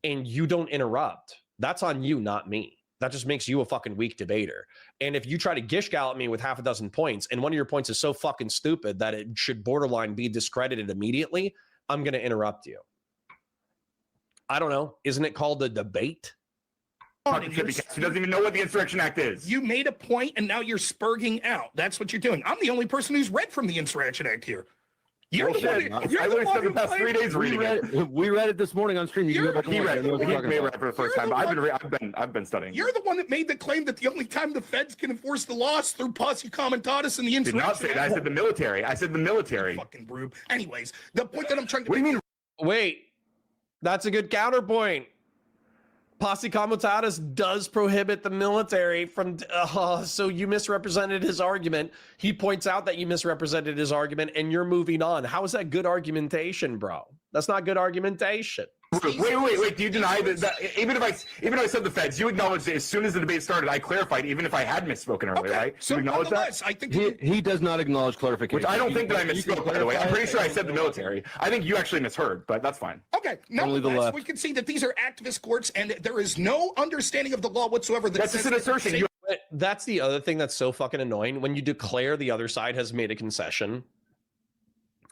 S1: and you don't interrupt, that's on you, not me. That just makes you a fucking weak debater. And if you try to gish gallop me with half a dozen points and one of your points is so fucking stupid that it should borderline be discredited immediately, I'm going to interrupt you. I don't know. Isn't it called a debate?
S7: He doesn't even know what the Insurrection Act is.
S3: You made a point and now you're spurging out. That's what you're doing. I'm the only person who's read from the Insurrection Act here. You're the one.
S7: I learned stuff the past 3 days reading it.
S6: We read it this morning on stream. You can go back and
S7: He
S6: watch
S7: read
S6: it. I know what you're talking
S7: it
S6: about.
S7: for the first time. I've been studying.
S3: You're the one that made the claim that the only time the feds can enforce the laws through posse comitatus and the
S7: I did
S3: Insurrection
S7: not say that. I said the military. I said the military.
S3: Fucking brute. Anyways, the point that I'm trying to
S7: What do you mean?
S1: Wait, that's a good counterpoint. Posse Comitatus does prohibit the military from. So you misrepresented his argument. He points out that you misrepresented his argument, and you're moving on. How is that good argumentation, bro? That's not good argumentation.
S7: Wait. Do you deny that even if I said the feds, you acknowledge that as soon as the debate started, I clarified, even if I had misspoken earlier, right?
S3: So
S7: you acknowledge that?
S3: nonetheless, I think
S6: He does not acknowledge clarification.
S7: Which I don't think that I
S6: You can
S7: misspoke, by the way. I'm
S6: clarify
S7: pretty sure I
S6: it.
S7: said the military. I think you actually misheard, but that's fine.
S3: Okay,
S6: Only the
S3: nonetheless,
S6: left.
S3: we can see that these are activist courts, and there is no understanding of the law whatsoever. That
S7: That's
S3: says
S7: just an
S3: that
S7: assertion.
S3: they-
S7: You
S1: But that's the other thing that's so fucking annoying. When you declare the other side has made a concession,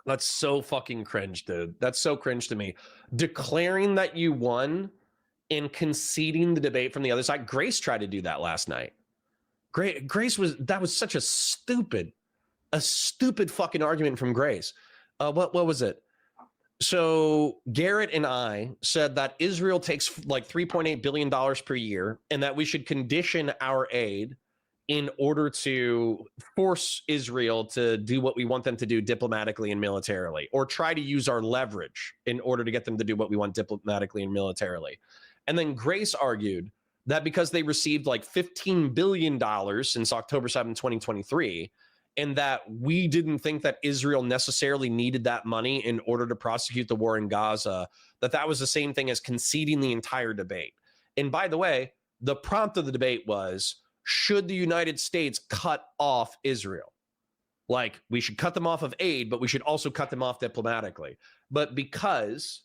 S1: that's so fucking cringe, dude. That's so cringe to me. Declaring that you won and conceding the debate from the other side. Grace tried to do that last night. Grace was such a stupid fucking argument from Grace. What was it? So Garrett and I said that Israel takes like $3.8 billion per year and that we should condition our aid in order to force Israel to do what we want them to do diplomatically and militarily, or try to use our leverage in order to get them to do what we want diplomatically and militarily. And then Grace argued that because they received like $15 billion since October 7, 2023, and that we didn't think that Israel necessarily needed that money in order to prosecute the war in Gaza, that was the same thing as conceding the entire debate. And by the way, the prompt of the debate was, should the United States cut off Israel? Like, we should cut them off of aid, but we should also cut them off diplomatically. But because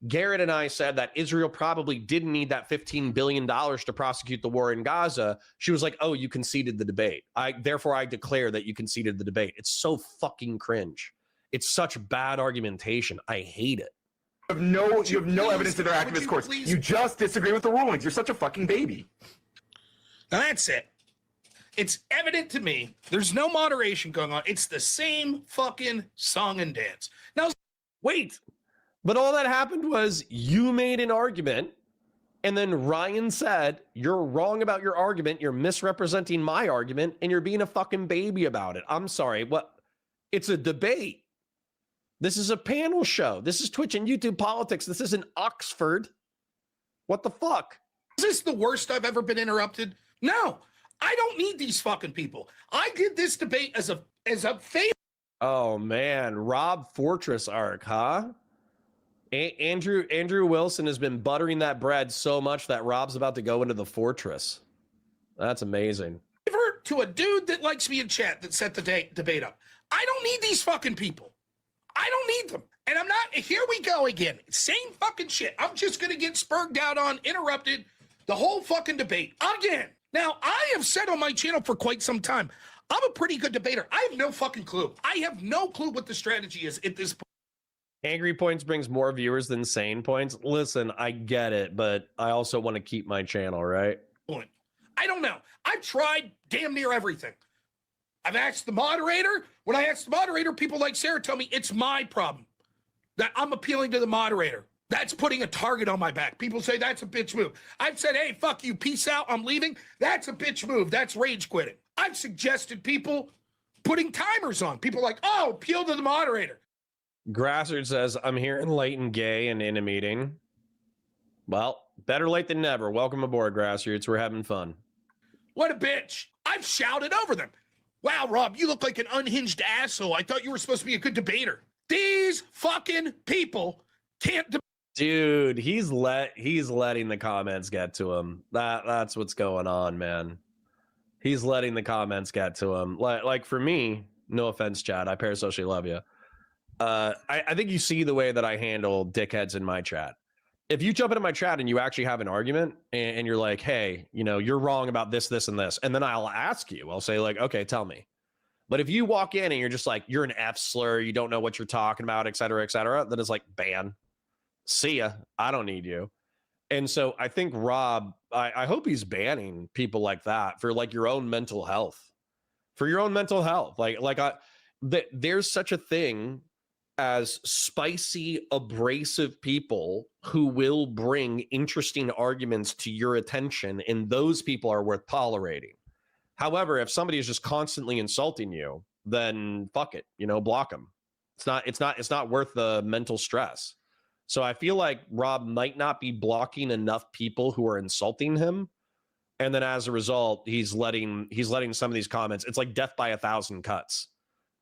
S1: Garrett and I said that Israel probably didn't need that $15 billion to prosecute the war in Gaza, she was like, oh, you conceded the debate. Therefore, I declare that you conceded the debate. It's so fucking cringe. It's such bad argumentation. I hate it.
S7: have no evidence that they're activist courts. You just disagree with the rulings. You're such a fucking baby.
S3: Now that's it. It's evident to me there's no moderation going on. It's the same fucking song and dance. Now,
S1: wait, but all that happened was you made an argument, and then Ryan said, you're wrong about your argument, you're misrepresenting my argument, and you're being a fucking baby about it. I'm sorry, what? It's a debate. This is a panel show. This is Twitch and YouTube politics. This isn't Oxford. What the fuck?
S3: Is this the worst I've ever been interrupted? No, I don't need these fucking people. I did this debate as a favor.
S1: Oh man, Rob Fortress arc, huh? Andrew Wilson has been buttering that bread so much that Rob's about to go into the fortress. That's amazing.
S3: To a dude that likes me in chat that set the debate up. I don't need these fucking people. I don't need them. And I'm not, here we go again. Same fucking shit. I'm just going to get spurred out on, interrupted the whole fucking debate again. Now, I have said on my channel for quite some time, I'm a pretty good debater. I have no fucking clue. I have no clue what the strategy is at this point.
S1: Angry Points brings more viewers than Sane Points. Listen, I get it, but I also want to keep my channel, right?
S3: I don't know. I've tried damn near everything. I've asked the moderator. When I ask the moderator, people like Sara tell me it's my problem that I'm appealing to the moderator. That's putting a target on my back. People say that's a bitch move. I've said, hey, fuck you, peace out, I'm leaving. That's a bitch move. That's rage quitting. I've suggested people putting timers on. People like, oh, appeal to the moderator.
S1: Grassard says, I'm hearing Leighton gay and in a meeting. Well, better late than never. Welcome aboard, Grassroots. We're having fun.
S3: What a bitch. I've shouted over them. Wow, Rob, you look like an unhinged asshole. I thought you were supposed to be a good debater. These fucking people can't
S1: Dude, he's letting the comments get to him. That's what's going on, man. He's letting the comments get to him. Like for me, no offense, Chad, I parasocially love you. I think you see the way that I handle dickheads in my chat. If you jump into my chat and you actually have an argument and you're like, hey, you know, you're wrong about this, this, and this. And then I'll ask you, I'll say like, okay, tell me. But if you walk in and you're just like, you're an F slur, you don't know what you're talking about, et cetera, then it's like, ban. See ya. I don't need you. And so I think Rob, I hope he's banning people like that for like your own mental health. For your own mental health. There's such a thing as spicy, abrasive people who will bring interesting arguments to your attention, and those people are worth tolerating. However, if somebody is just constantly insulting you, then fuck it, block them. It's not worth the mental stress. So I feel like Rob might not be blocking enough people who are insulting him. And then as a result, he's letting some of these comments. It's like death by 1,000 cuts.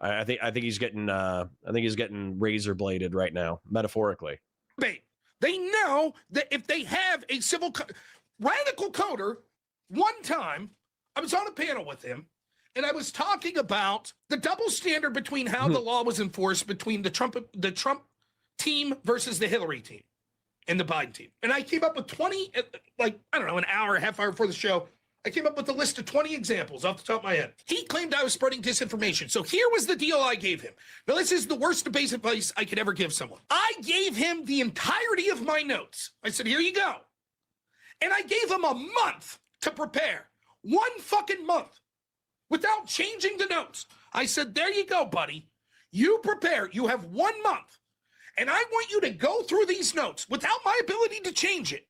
S1: I think he's getting razor bladed right now, metaphorically.
S3: They know that if they have a radical coder, one time I was on a panel with him and I was talking about the double standard between how the law was enforced between the Trump team versus the Hillary team and the Biden team. And I came up with 20, like, I don't know, an hour, a half hour before the show. I came up with a list of 20 examples off the top of my head. He claimed I was spreading disinformation. So here was the deal I gave him. Now, this is the worst debate advice I could ever give someone. I gave him the entirety of my notes. I said, here you go. And I gave him a month to prepare. 1 fucking month without changing the notes. I said, there you go, buddy. You prepare. You have 1 month. And I want you to go through these notes without my ability to change it.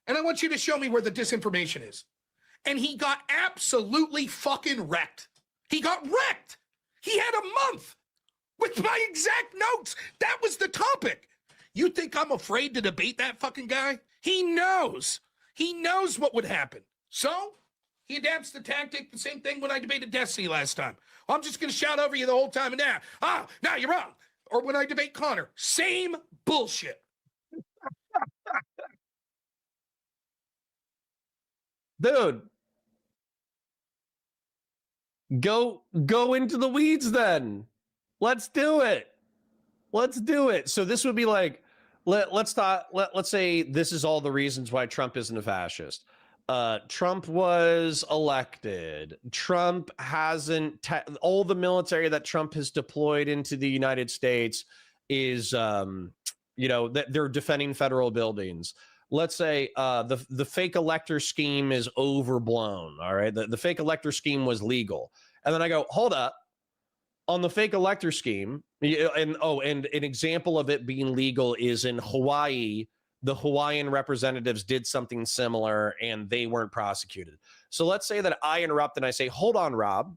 S3: And I want you to show me where the disinformation is. And he got absolutely fucking wrecked. He got wrecked. He had a month with my exact notes. That was the topic. You think I'm afraid to debate that fucking guy? He knows. He knows what would happen. So he adapts the tactic. The same thing when I debated Destiny last time. Well, I'm just going to shout over you the whole time. And now you're wrong. Or when I debate Connor, same bullshit.
S1: Dude, go into the weeds then. Let's do it. So this would be like, let's say this is all the reasons why Trump isn't a fascist. Trump was elected. Trump hasn't all the military that Trump has deployed into the United States is that they're defending federal buildings. Let's say the fake elector scheme is overblown. All right. The fake elector scheme was legal. And then I go, hold up. On the fake elector scheme, and an example of it being legal is in Hawaii. The Hawaiian representatives did something similar and they weren't prosecuted. So let's say that I interrupt and I say, hold on, Rob,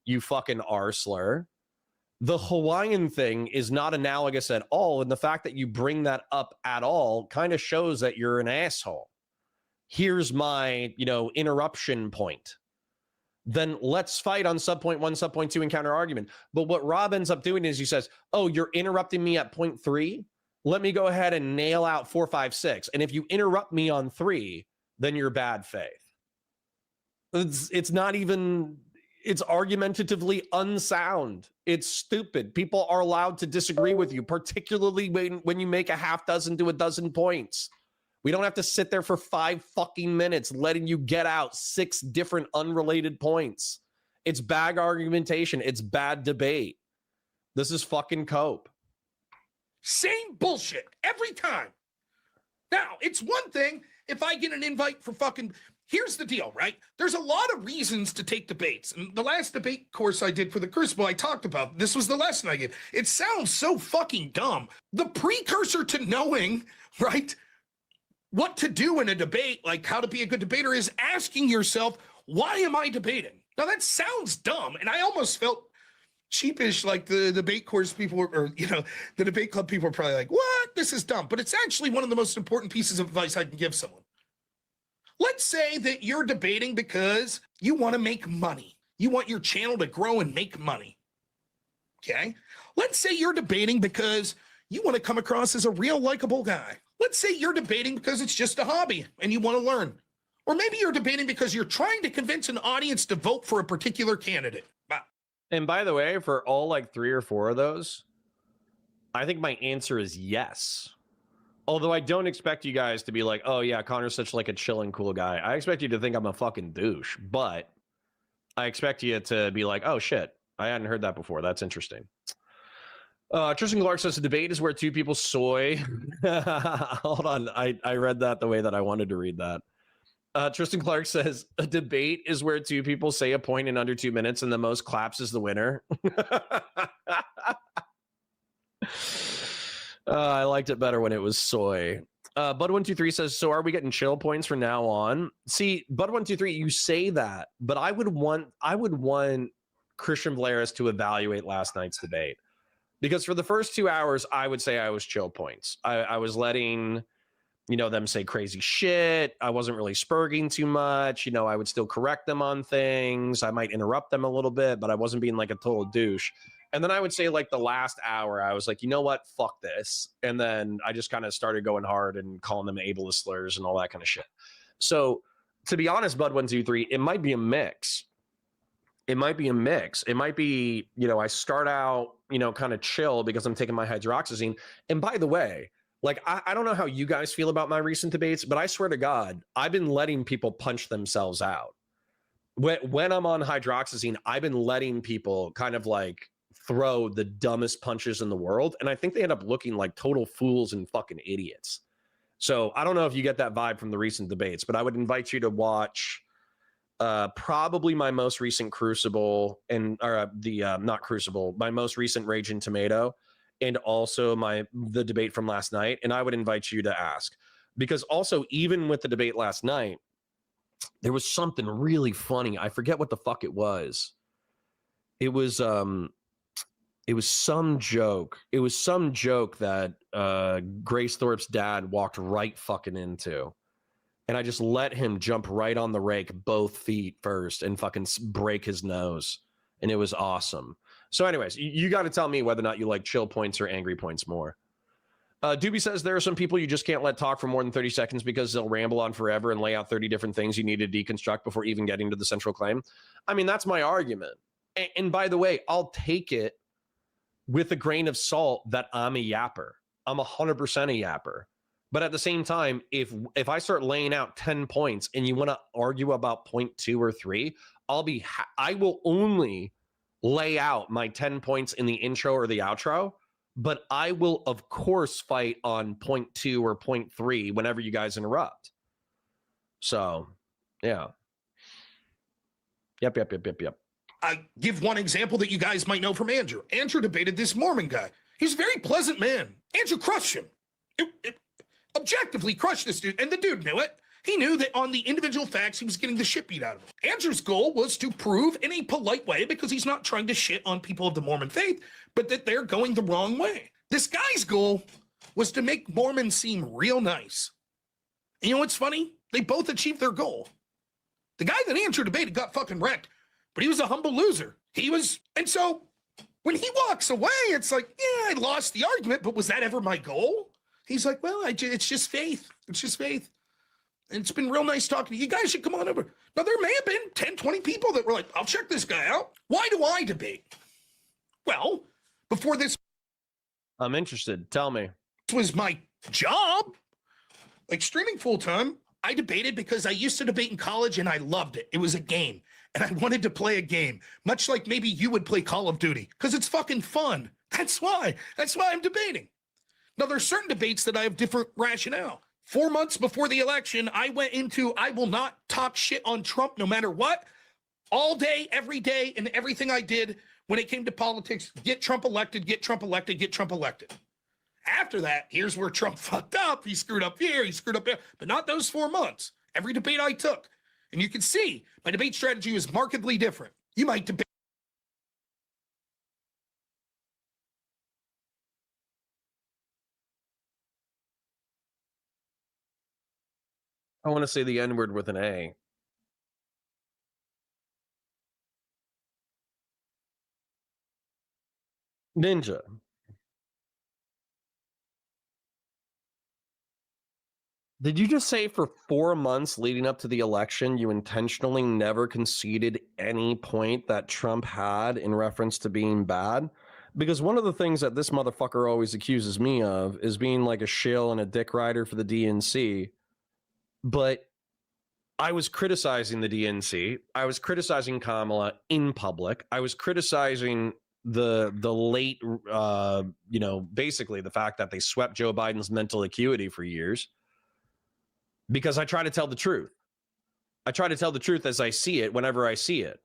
S1: you fucking arsler. The Hawaiian thing is not analogous at all. And the fact that you bring that up at all kind of shows that you're an asshole. Here's my, interruption point. Then let's fight on subpoint 1, subpoint 2 and counter argument. But what Rob ends up doing is he says, oh, you're interrupting me at point 3. Let me go ahead and nail out 4, 5, 6. And if you interrupt me on 3, then you're bad faith. It's not even, it's argumentatively unsound. It's stupid. People are allowed to disagree with you, particularly when you make a half dozen to a dozen points. We don't have to sit there for 5 fucking minutes letting you get out 6 different unrelated points. It's bad argumentation. It's bad debate. This is fucking cope.
S3: Same bullshit every time. Now, it's one thing if I get an invite for fucking... Here's the deal, right? There's a lot of reasons to take debates. And the last debate course I did for the Crucible, I talked about, this was the lesson I gave. It sounds so fucking dumb. The precursor to knowing, right, what to do in a debate, like how to be a good debater, is asking yourself, why am I debating? Now, that sounds dumb. And I almost felt cheapish, like the debate course people or the debate club people are probably like, what? This is dumb. But it's actually one of the most important pieces of advice I can give someone. Let's say that you're debating because you want to make money. You want your channel to grow and make money. Okay? Let's say you're debating because you want to come across as a real likable guy. Let's say you're debating because it's just a hobby and you want to learn. Or maybe you're debating because you're trying to convince an audience to vote for a particular candidate. Wow.
S1: And by the way, for all like 3 or 4 of those, I think my answer is yes. Although I don't expect you guys to be like, oh yeah, Connor's such like a chill and cool guy. I expect you to think I'm a fucking douche, but I expect you to be like, oh shit, I hadn't heard that before. That's interesting. Tristan Clark says a debate is where 2 people soy. Hold on. I read that the way that I wanted to read that. Tristan Clark says a debate is where 2 people say a point in under 2 minutes and the most claps is the winner. I liked it better when it was soy. Bud123 says, so are we getting chill points from now on? See, Bud123, you say that, but I would want Christian Vlaris to evaluate last night's debate. Because for the first 2 hours, I would say I was chill points. I was letting, them say crazy shit. I wasn't really spurging too much. I would still correct them on things. I might interrupt them a little bit, but I wasn't being like a total douche. And then I would say like the last hour, I was like, you know what? Fuck this. And then I just kind of started going hard and calling them ableist slurs and all that kind of shit. So to be honest, Bud123, it might be a mix. It might be, I start out, kind of chill because I'm taking my hydroxyzine. And by the way, like, I don't know how you guys feel about my recent debates, but I swear to God, I've been letting people punch themselves out. When I'm on hydroxyzine, I've been letting people kind of like throw the dumbest punches in the world. And I think they end up looking like total fools and fucking idiots. So I don't know if you get that vibe from the recent debates, but I would invite you to watch probably my most recent Crucible not Crucible, my most recent Rage and Tomato, and also the debate from last night. And I would invite you to ask, because also even with the debate last night, there was something really funny. I forget what the fuck it was. It was some joke. It was some joke that Grace Thorpe's dad walked right fucking into. And I just let him jump right on the rake, both feet first, and fucking break his nose. And it was awesome. So anyways, you got to tell me whether or not you like chill points or angry points more. Doobie says there are some people you just can't let talk for more than 30 seconds because they'll ramble on forever and lay out 30 different things you need to deconstruct before even getting to the central claim. I mean, that's my argument. And by the way, I'll take it with a grain of salt that I'm a yapper. I'm 100% a yapper. But at the same time, if I start laying out 10 points and you want to argue about point 2 or 3, I will only lay out my 10 points in the intro or the outro, but I will of course fight on point 2 or point 3 whenever you guys interrupt. So, yeah. Yep.
S3: I give one example that you guys might know from Andrew. Andrew debated this Mormon guy. He's a very pleasant man. Andrew crushed him. Objectively crushed this dude, and the dude knew it. He knew that on the individual facts, he was getting the shit beat out of him. Andrew's goal was to prove in a polite way, because he's not trying to shit on people of the Mormon faith, but that they're going the wrong way. This guy's goal was to make Mormons seem real nice. And you know what's funny? They both achieved their goal. The guy that Andrew debated got fucking wrecked, but he was a humble loser. And so when he walks away, it's like, yeah, I lost the argument, but was that ever my goal? He's like, well, it's just faith. It's just faith. And it's been real nice talking to you. You guys should come on over. Now, there may have been 10, 20 people that were like, I'll check this guy out. Why do I debate? Well, before this
S1: I'm interested. Tell me.
S3: was my job, like streaming full time, I debated because I used to debate in college and I loved it. It was a game. And I wanted to play a game, much like maybe you would play Call of Duty, because it's fucking fun. That's why I'm debating. Now, there's certain debates that I have different rationale. 4 months before the election, I went into, I will not talk shit on Trump no matter what, all day, every day, and everything I did when it came to politics, get Trump elected, get Trump elected, get Trump elected. After that, here's where Trump fucked up. He screwed up here, he screwed up there, but not those 4 months. Every debate I took. And you can see my debate strategy is markedly different. You might debate.
S1: I want to say the N-word with an A. Ninja. Did you just say for 4 months leading up to the election, you intentionally never conceded any point that Trump had in reference to being bad? Because one of the things that this motherfucker always accuses me of is being like a shill and a dick rider for the DNC. But I was criticizing the DNC. I was criticizing Kamala in public. I was criticizing the late, basically the fact that they swept Joe Biden's mental acuity for years. Because I try to tell the truth. I try to tell the truth as I see it, whenever I see it.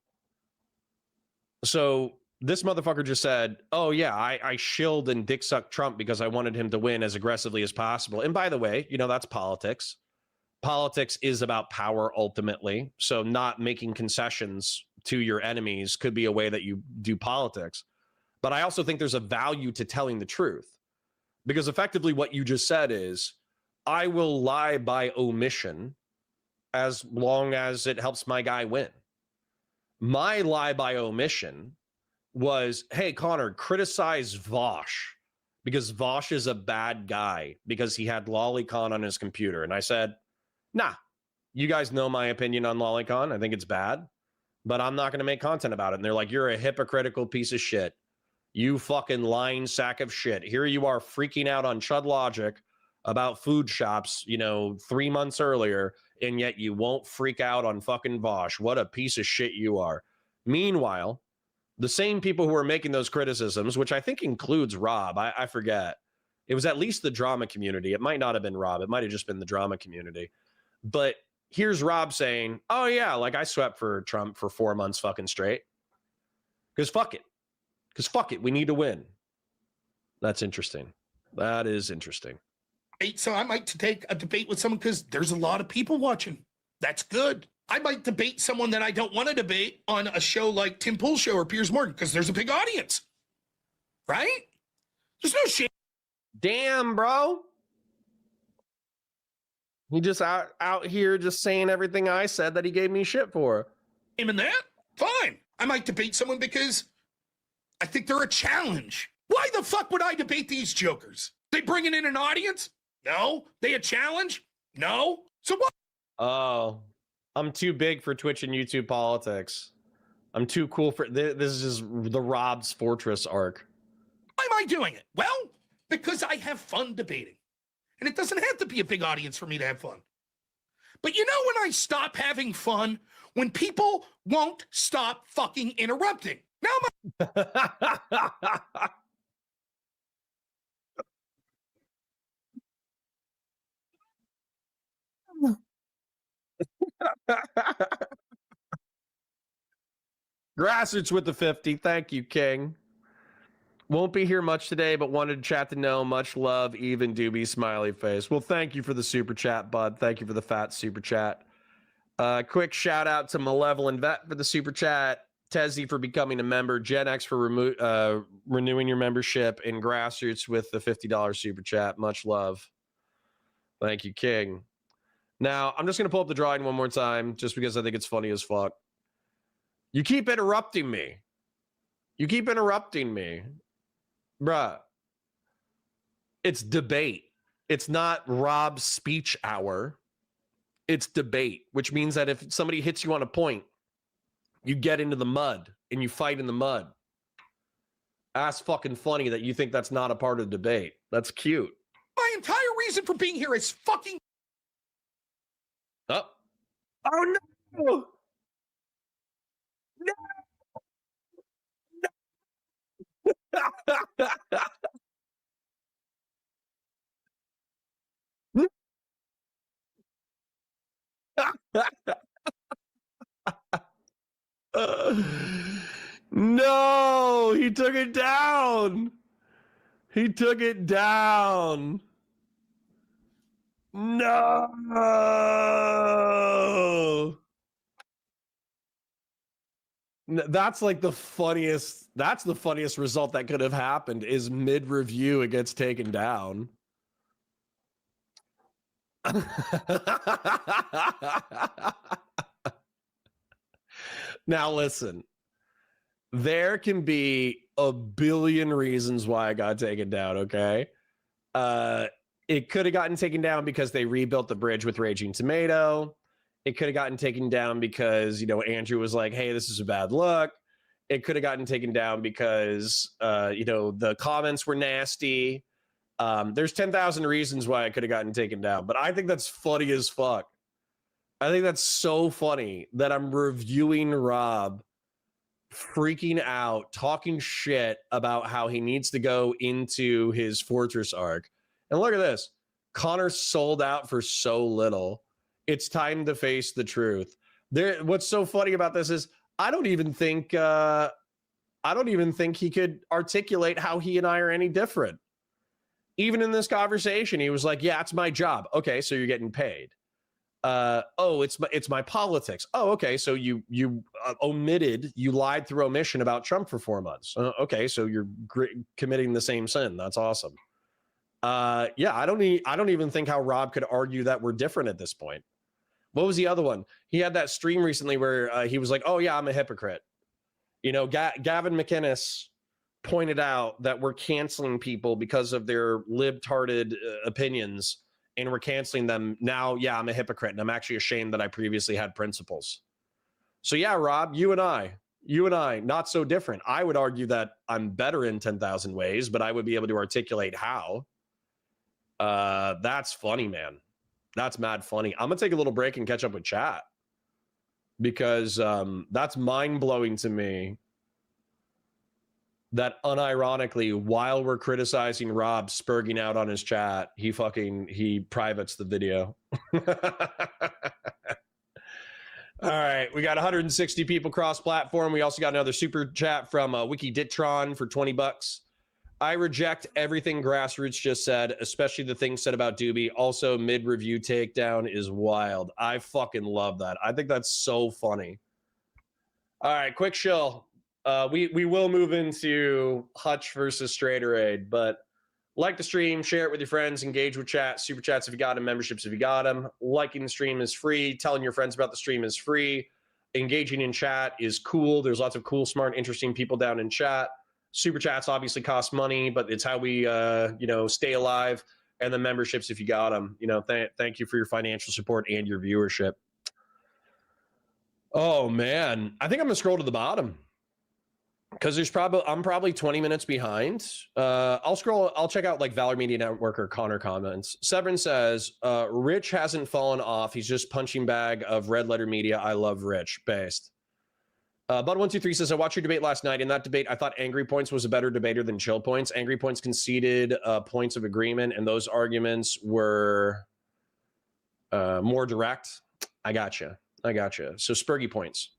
S1: So this motherfucker just said, oh, yeah, I shilled and dick sucked Trump because I wanted him to win as aggressively as possible. And by the way, that's politics. Politics is about power ultimately. So not making concessions to your enemies could be a way that you do politics. But I also think there's a value to telling the truth, because effectively what you just said is, I will lie by omission as long as it helps my guy win. My lie by omission was, hey, Connor, criticize Vosh because Vosh is a bad guy because he had Lolicon on his computer. And I said, nah, you guys know my opinion on Lolicon. I think it's bad, but I'm not going to make content about it. And they're like, you're a hypocritical piece of shit. You fucking lying sack of shit. Here you are freaking out on Chud Logic about food shops, 3 months earlier, and yet you won't freak out on fucking Vosh. What a piece of shit you are. Meanwhile, the same people who are making those criticisms, which I think includes Rob, I forget. It was at least the drama community. It might not have been Rob. It might have just been the drama community. But here's Rob saying, oh yeah, like I swept for Trump for 4 months fucking straight. Because fuck it. We need to win. That's interesting. That is interesting.
S3: So I might take a debate with someone because there's a lot of people watching. That's good. I might debate someone that I don't want to debate on a show like Tim Pool's show or Piers Morgan because there's a big audience. Right? There's no shame.
S1: Damn, bro. He just out here just saying everything I said that he gave me shit for.
S3: In that? Fine. I might debate someone because I think they're a challenge. Why the fuck would I debate these jokers? They bringing in an audience? No. They a challenge? No. So what? Oh,
S1: I'm too big for Twitch and YouTube politics. I'm too cool for this. Is just the Rob's Fortress arc.
S3: Why am I doing it? Well, because I have fun debating. And it doesn't have to be a big audience for me to have fun. But you know when I stop having fun? When people won't stop fucking interrupting. Now
S1: Grassroots with the 50. Thank you, King. Won't be here much today, but wanted to chat to know. Much love, even Doobie smiley face. Well, thank you for the super chat, bud. Thank you for the fat super chat. Quick shout out to Malevolent Vet for the super chat. Tezzy for becoming a member. Gen X for renewing your membership. And Grassroots with the $50 super chat. Much love. Thank you, King. Now, I'm just going to pull up the drawing one more time just because I think it's funny as fuck. You keep interrupting me. Bruh. It's debate. It's not Rob's speech hour. It's debate, which means that if somebody hits you on a point, you get into the mud and you fight in the mud. That's fucking funny that you think that's not a part of the debate. That's cute.
S3: my entire reason for being here is fucking.
S1: Oh. Oh no. No, he took it down. He took it down. No. That's like the funniest. That's the funniest result that could have happened is mid-review it gets taken down. Now listen, there can be a billion reasons why I got taken down, okay? It could have gotten taken down because they rebuilt the bridge with Raging Tomato. It could have gotten taken down because, you know, Andrew was like, hey, this is a bad look. It could have gotten taken down because, you know, the comments were nasty. There's 10,000 reasons why it could have gotten taken down, but I think that's funny as fuck. I think that's so funny that I'm reviewing Rob freaking out, talking shit about how he needs to go into his Fortress arc. And look at this. Connor sold out for so little. It's time to face the truth. What's so funny about this is I don't even think he could articulate how he and I are any different. Even in this conversation, he was like, yeah, it's my job. Okay, so you're getting paid. oh, it's my politics. Oh, okay. So you lied through omission about Trump for 4 months. Okay, so you're committing the same sin. That's awesome. Yeah, I don't even think how Rob could argue that we're different at this point. What was the other one? He had that stream recently where he was like, "Oh yeah, I'm a hypocrite." You know, Gavin McInnes pointed out that we're canceling people because of their libtarded opinions, and we're canceling them now. Yeah, I'm a hypocrite, and I'm actually ashamed that I previously had principles. So yeah, Rob, you and I, not so different. I would argue that I'm better in 10,000 ways, but I would be able to articulate how. That's funny, man. That's mad funny. I'm gonna take a little break and catch up with chat because that's mind-blowing to me that unironically, while we're criticizing Rob spurging out on his chat, he privates the video. All right, we got 160 people cross-platform. We also got another super chat from WikiDitron for $20. I reject everything Grassroots just said, especially the things said about Doobie. Also, mid-review takedown is wild. I fucking love that. I think that's so funny. All right, quick shill. We will move into Hutch versus Straighter Aid, but like the stream, share it with your friends, engage with chat, super chats if you got them, memberships if you got them. Liking the stream is free. Telling your friends about the stream is free. Engaging in chat is cool. There's lots of cool, smart, interesting people down in chat. Super chats obviously cost money, but it's how we, stay alive. And the memberships, if you got them, thank you for your financial support and your viewership. Oh man, I think I'm gonna scroll to the bottom because I'm probably 20 minutes behind. I'll check out like Valor Media Network or Connor comments. Severin says, Rich hasn't fallen off. He's just punching bag of red letter media. I love Rich based. Bud123 says, I watched your debate last night. In that debate, I thought Angry Points was a better debater than Chill Points. Angry Points conceded points of agreement, and those arguments were more direct. I gotcha. So Spurgy Points.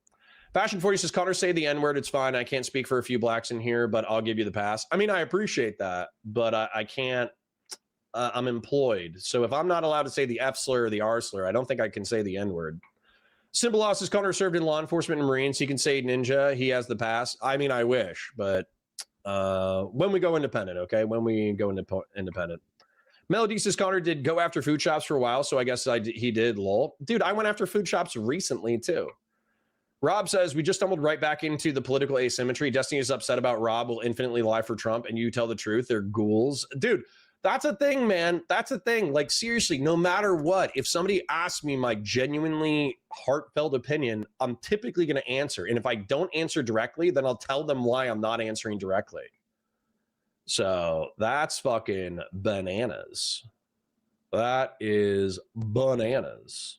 S1: Fashion 40 says, Connor, say the N-word. It's fine. I can't speak for a few blacks in here, but I'll give you the pass. I mean, I appreciate that, but I can't. I'm employed. So if I'm not allowed to say the F slur or the R slur, I don't think I can say the N-word. Simple Loss says, Connor served in law enforcement and Marines. He can say ninja. He has the pass. I mean, I wish, but when we go independent, okay? When we go independent. Melody says, Connor did go after food shops for a while, so I guess he did, lol. Dude, I went after food shops recently, too. Rob says, we just stumbled right back into the political asymmetry. Destiny is upset about Rob will infinitely lie for Trump, and you tell the truth. They're ghouls. Dude, that's a thing, man. That's a thing. Like, seriously, no matter what, if somebody asks me my genuinely heartfelt opinion, I'm typically going to answer. And if I don't answer directly, then I'll tell them why I'm not answering directly. So that's fucking bananas. That is bananas.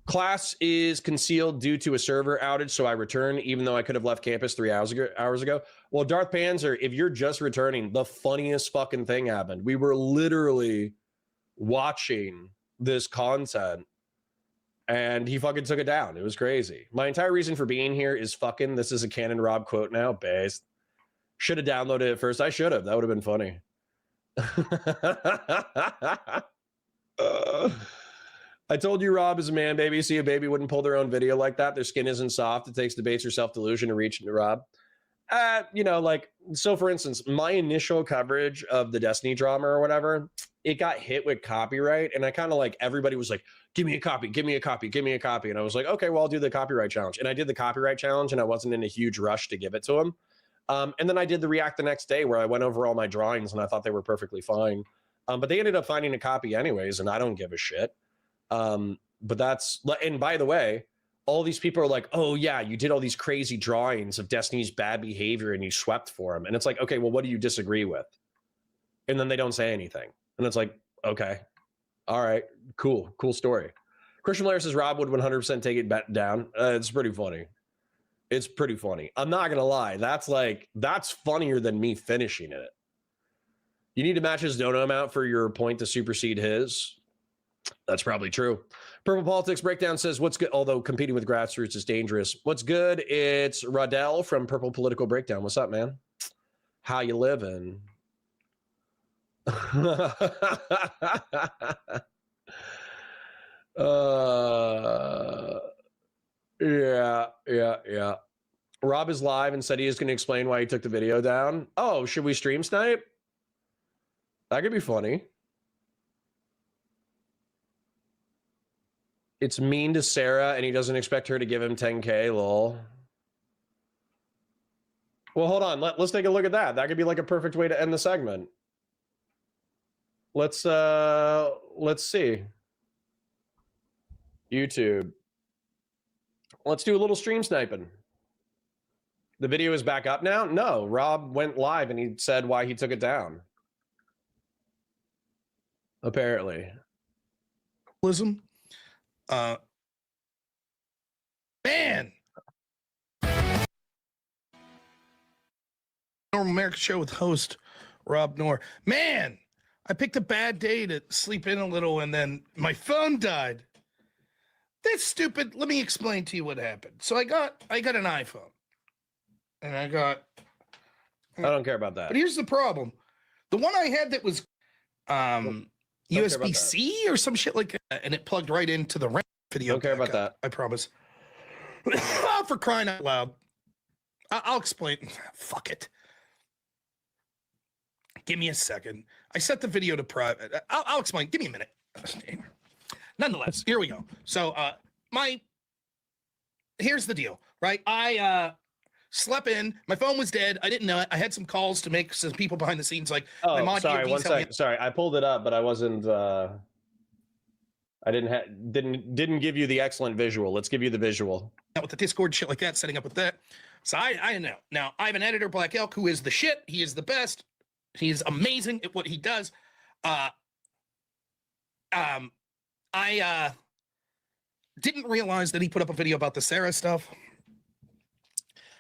S1: Class is concealed due to a server outage, so I return, even though I could have left campus 3 hours ago. Well, Darth Panzer, if you're just returning, the funniest fucking thing happened. We were literally watching this content, and he fucking took it down. It was crazy. My entire reason for being here is fucking, this is a Canon Rob quote now, based. Should have downloaded it first. I should have. That would have been funny. I told you Rob is a man baby. See, a baby wouldn't pull their own video like that. Their skin isn't soft. It takes debates or self-delusion to reach into Rob. So for instance, my initial coverage of the Destiny drama or whatever, it got hit with copyright. And I kind of everybody was like, give me a copy, give me a copy, give me a copy. And I was like, okay, well, I'll do the copyright challenge. And I did the copyright challenge and I wasn't in a huge rush to give it to him. And then I did the react the next day where I went over all my drawings and I thought they were perfectly fine. But they ended up finding a copy anyways, and I don't give a shit. But that's, and by the way, all these people are like, oh yeah, you did all these crazy drawings of Destiny's bad behavior and you swept for him. And it's like, okay, well, what do you disagree with? And then they don't say anything. And it's like, okay, all right, cool story. Christian Blair says Rob would 100% take it down. It's pretty funny. It's pretty funny. I'm not going to lie. That's funnier than me finishing it. You need to match his dono amount for your point to supersede his. That's probably true. Purple Politics Breakdown says, what's good? Although competing with grassroots is dangerous. What's good? It's Radell from Purple Political Breakdown. What's up, man? How you living? Yeah. Rob is live and said he is going to explain why he took the video down. Oh, should we stream snipe? That could be funny. It's mean to Sara and he doesn't expect her to give him 10K, lol. Well, hold on. Let's take a look at that. That could be like a perfect way to end the segment. Let's see. YouTube. Let's do a little stream sniping. The video is back up now? No, Rob went live and he said why he took it down. Apparently.
S3: Man. Normal American Show with host Rob Noerr. Man, I picked a bad day to sleep in a little and then my phone died. That's stupid. Let me explain to you what happened. So I got an iPhone. And I
S1: don't care about that.
S3: But here's the problem. The one I had that was USB-C or some shit like that, and it plugged right into the video.
S1: Don't care about that.
S3: I promise. For crying out loud. I'll explain. Fuck it. Give me a second. I set the video to private. I'll explain. Give me a minute. Nonetheless, here we go. So here's the deal, right? I slept in. My phone was dead. I didn't know it. I had some calls to make some people behind the scenes like,
S1: oh, sorry, one second. Sorry, I pulled it up, but I wasn't. I didn't give you the excellent visual. Let's give you the visual.
S3: With the Discord shit like that, setting up with that. So I know. Now I have an editor, Black Elk, who is the shit. He is the best. He's amazing at what he does. I didn't realize that he put up a video about the Sara stuff. I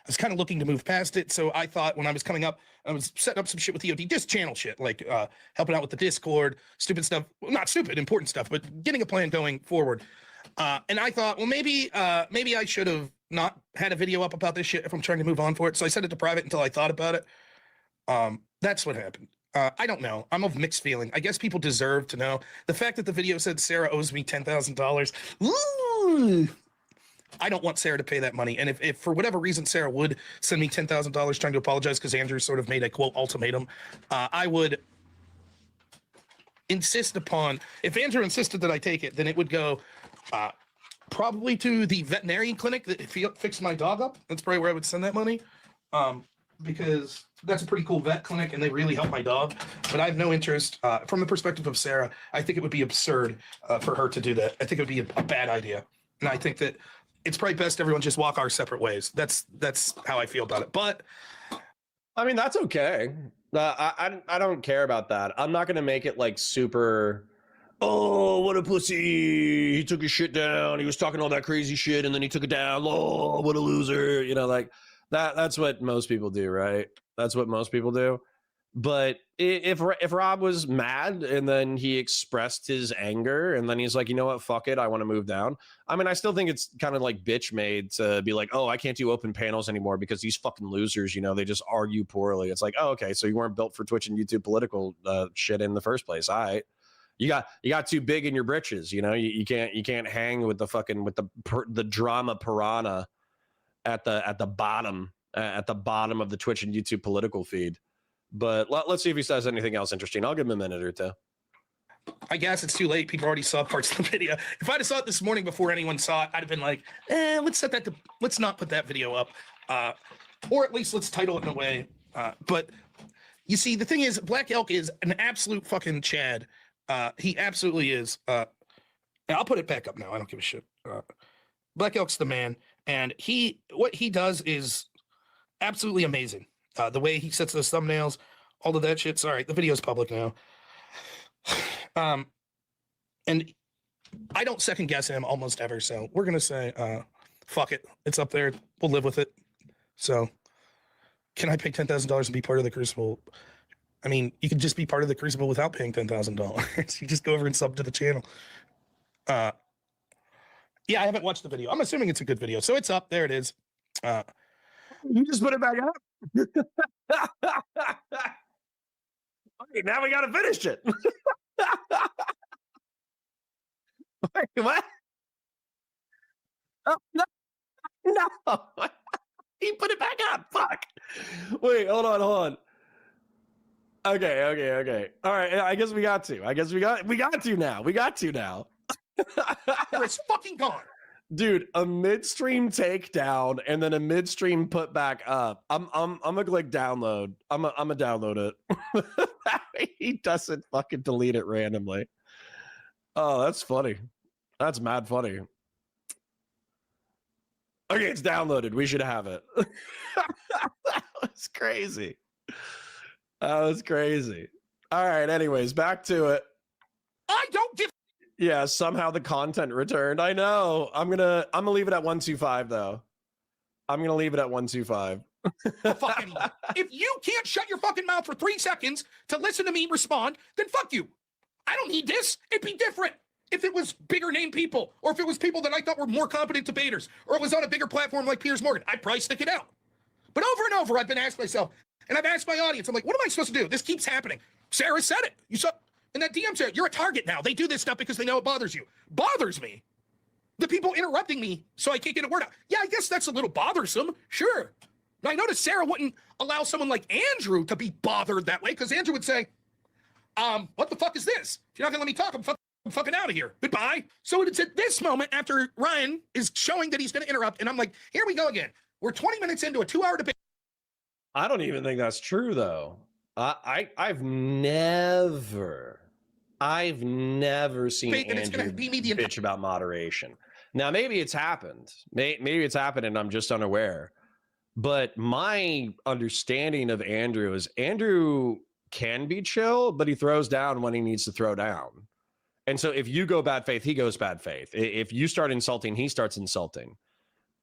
S3: was kind of looking to move past it. So I thought when I was coming up, I was setting up some shit with EOD, just channel shit, like helping out with the Discord, stupid stuff. Well, not stupid, important stuff, but getting a plan going forward. And I thought, well, maybe I should have not had a video up about this shit if I'm trying to move on for it. So I set it to private until I thought about it. That's what happened. I don't know. I'm of mixed feeling. I guess people deserve to know. The fact that the video said Sara owes me $10,000. I don't want Sara to pay that money. And if for whatever reason Sara would send me $10,000 trying to apologize because Andrew sort of made a quote ultimatum, I would insist upon, if Andrew insisted that I take it, then it would go probably to the veterinarian clinic that fixed my dog up. That's probably where I would send that money. Because that's a pretty cool vet clinic and they really help my dog. But I have no interest from the perspective of Sara. I think it would be absurd for her to do that. I think it would be a bad idea. And I think that it's probably best everyone just walk our separate ways. That's how I feel about it. But
S1: I mean, that's okay. I don't care about that. I'm not going to make it like super, oh, what a pussy. He took his shit down. He was talking all that crazy shit and then he took it down. Oh, what a loser. You know, like that's what most people do, right? That's what most people do. But if Rob was mad and then he expressed his anger and then he's like, you know what, fuck it, I want to move down. I mean, I still think it's kind of like bitch made to be like, oh, I can't do open panels anymore because these fucking losers, you know, they just argue poorly. It's like, oh, okay, so you weren't built for Twitch and YouTube political shit in the first place. All right. You got too big in your britches, you know. You can't hang with the fucking the drama piranha at the bottom of the Twitch and YouTube political feed. But let's see if he says anything else interesting. I'll give him a minute or two.
S3: I guess it's too late. People already saw parts of the video. If I'd have saw it this morning before anyone saw it, I'd have been like, let's not put that video up. Or at least let's title it in a way. But you see, the thing is, Black Elk is an absolute fucking Chad. He absolutely is. I'll put it back up now. I don't give a shit. Black Elk's the man. And what he does is absolutely amazing. The way he sets those thumbnails, all of that shit. Sorry, the video's public now. And I don't second guess him almost ever. So we're going to say, fuck it. It's up there. We'll live with it. So can I pay $10,000 and be part of the Crucible? I mean, you can just be part of the Crucible without paying $10,000. You just go over and sub to the channel. Yeah, I haven't watched the video. I'm assuming it's a good video. So it's up. There it is.
S1: You just put it back up. Okay, now we got to finish it. Wait, what? Oh, no, no. He put it back up. Fuck. Wait, hold on. Okay. All right, I guess we got to. We got to now.
S3: It's fucking gone.
S1: Dude, a midstream takedown and then a midstream put back up. I'm gonna click download. I'm gonna download it. He doesn't fucking delete it randomly. Oh, that's funny. That's mad funny. Okay, it's downloaded. We should have it. That was crazy. That was crazy. All right, anyways, back to it.
S3: I don't give
S1: Yeah, somehow the content returned. I know. I'm gonna leave it at 125 though. I'm gonna leave it at 125.
S3: a fuck anyone. If you can't shut your fucking mouth for 3 seconds to listen to me respond, then fuck you. I don't need this. It'd be different if it was bigger name people, or if it was people that I thought were more competent debaters, or it was on a bigger platform like Piers Morgan. I'd probably stick it out. But over and over, I've been asked myself, and I've asked my audience, I'm like, what am I supposed to do? This keeps happening. Sarah said it. You saw, and that DM said, you're a target now. They do this stuff because they know it bothers you. Bothers me. The people interrupting me so I can't get a word out. Yeah, I guess that's a little bothersome. Sure. But I noticed Sarah wouldn't allow someone like Andrew to be bothered that way, because Andrew would say, what the fuck is this? If you're not gonna let me talk, I'm fucking out of here. Goodbye. So it's at this moment after Ryan is showing that he's gonna interrupt, and I'm like, here we go again. We're 20 minutes into a 2-hour debate.
S1: I don't even think that's true though. I've never seen
S3: And it's gonna
S1: Andrew
S3: be me the
S1: bitch about moderation. Now maybe it's happened. Maybe it's happened and I'm just unaware. But my understanding of Andrew is Andrew can be chill, but he throws down when he needs to throw down. And so if you go bad faith, he goes bad faith. If you start insulting, he starts insulting.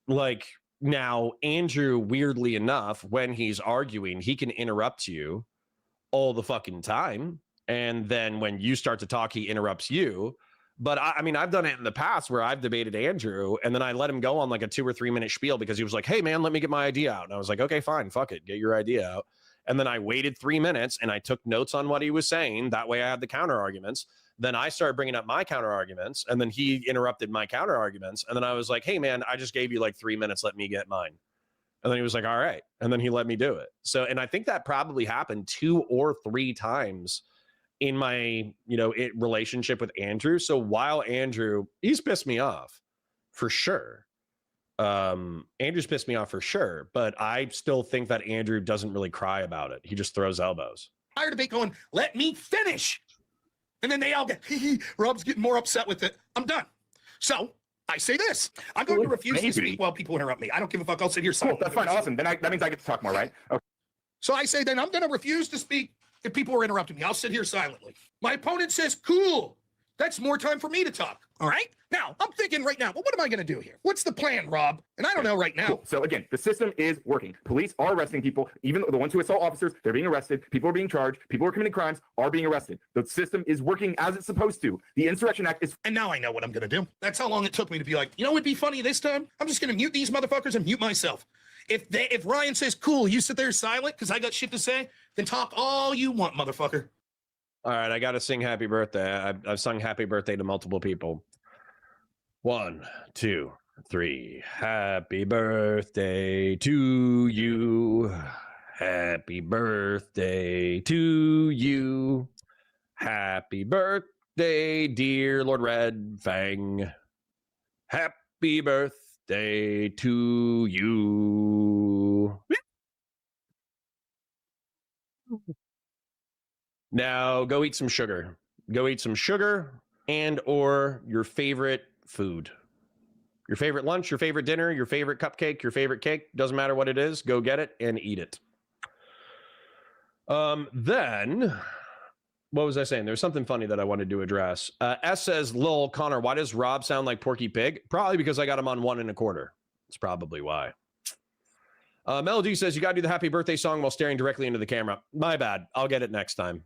S1: Like now, Andrew, weirdly enough, when he's arguing, he can interrupt you all the fucking time. And then when you start to talk, he interrupts you. But I mean, I've done it in the past where I've debated Andrew and then I let him go on like a 2 or 3 minute spiel because he was like, hey man, let me get my idea out. And I was like, okay, fine, fuck it, get your idea out. And then I waited 3 minutes and I took notes on what he was saying. That way I had the counter arguments. Then I started bringing up my counter arguments and then he interrupted my counter arguments. And then I was like, hey man, I just gave you like 3 minutes. Let me get mine. And then he was like, all right. And then he let me do it. So, and I think that probably happened 2 or 3 times in my, relationship with Andrew. So while Andrew, he's pissed me off for sure. Andrew's pissed me off for sure, but I still think that Andrew doesn't really cry about it. He just throws elbows.
S3: Entire debate going, let me finish. And then they all get, Rob's getting more upset with it. I'm done. So I say this. I'm going to refuse to speak while people interrupt me. I don't give a fuck. I'll sit here
S7: Cool,
S3: silently.
S7: that's fine. Awesome. Then that means I get to talk more, right? Okay.
S3: So I say then I'm going to refuse to speak if people are interrupting me. I'll sit here silently. My opponent says, cool. That's more time for me to talk. All right. Now I'm thinking right now, well, what am I going to do here? What's the plan, Rob? And I don't know right now.
S7: Cool. So again, the system is working. Police are arresting people. Even the ones who assault officers, they're being arrested. People are being charged. People who are committing crimes are being arrested. The system is working as it's supposed to. The Insurrection Act is.
S3: And now I know what I'm going to do. That's how long it took me to be like, you know, it'd be funny this time. I'm just going to mute these motherfuckers and mute myself. If Ryan says, cool, you sit there silent because I got shit to say, then talk all you want, motherfucker.
S1: All right, I got to sing happy birthday. I've sung happy birthday to multiple people. 1, 2, 3. Happy birthday to you. Happy birthday to you. Happy birthday, dear Lord Red Fang. Happy birthday to you. Now go eat some sugar. Go eat some sugar and or your favorite food. Your favorite lunch, your favorite dinner, your favorite cupcake, your favorite cake. Doesn't matter what it is. Go get it and eat it. Then, what was I saying? There's something funny that I wanted to address. S says, lol, Connor, why does Rob sound like Porky Pig? Probably because I got him on 1 1/4. That's probably why. Melody says, you got to do the happy birthday song while staring directly into the camera. My bad. I'll get it next time.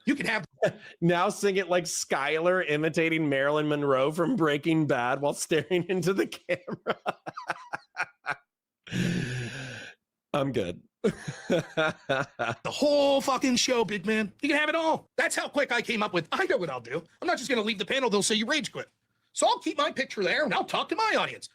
S3: You can have.
S1: Now sing it like Skylar imitating Marilyn Monroe from Breaking Bad while staring into the camera. I'm good.
S3: The whole fucking show, big man. You can have it all. That's how quick I came up with, I know what I'll do. I'm not just going to leave the panel. They'll say you rage quit. So I'll keep my picture there and I'll talk to my audience.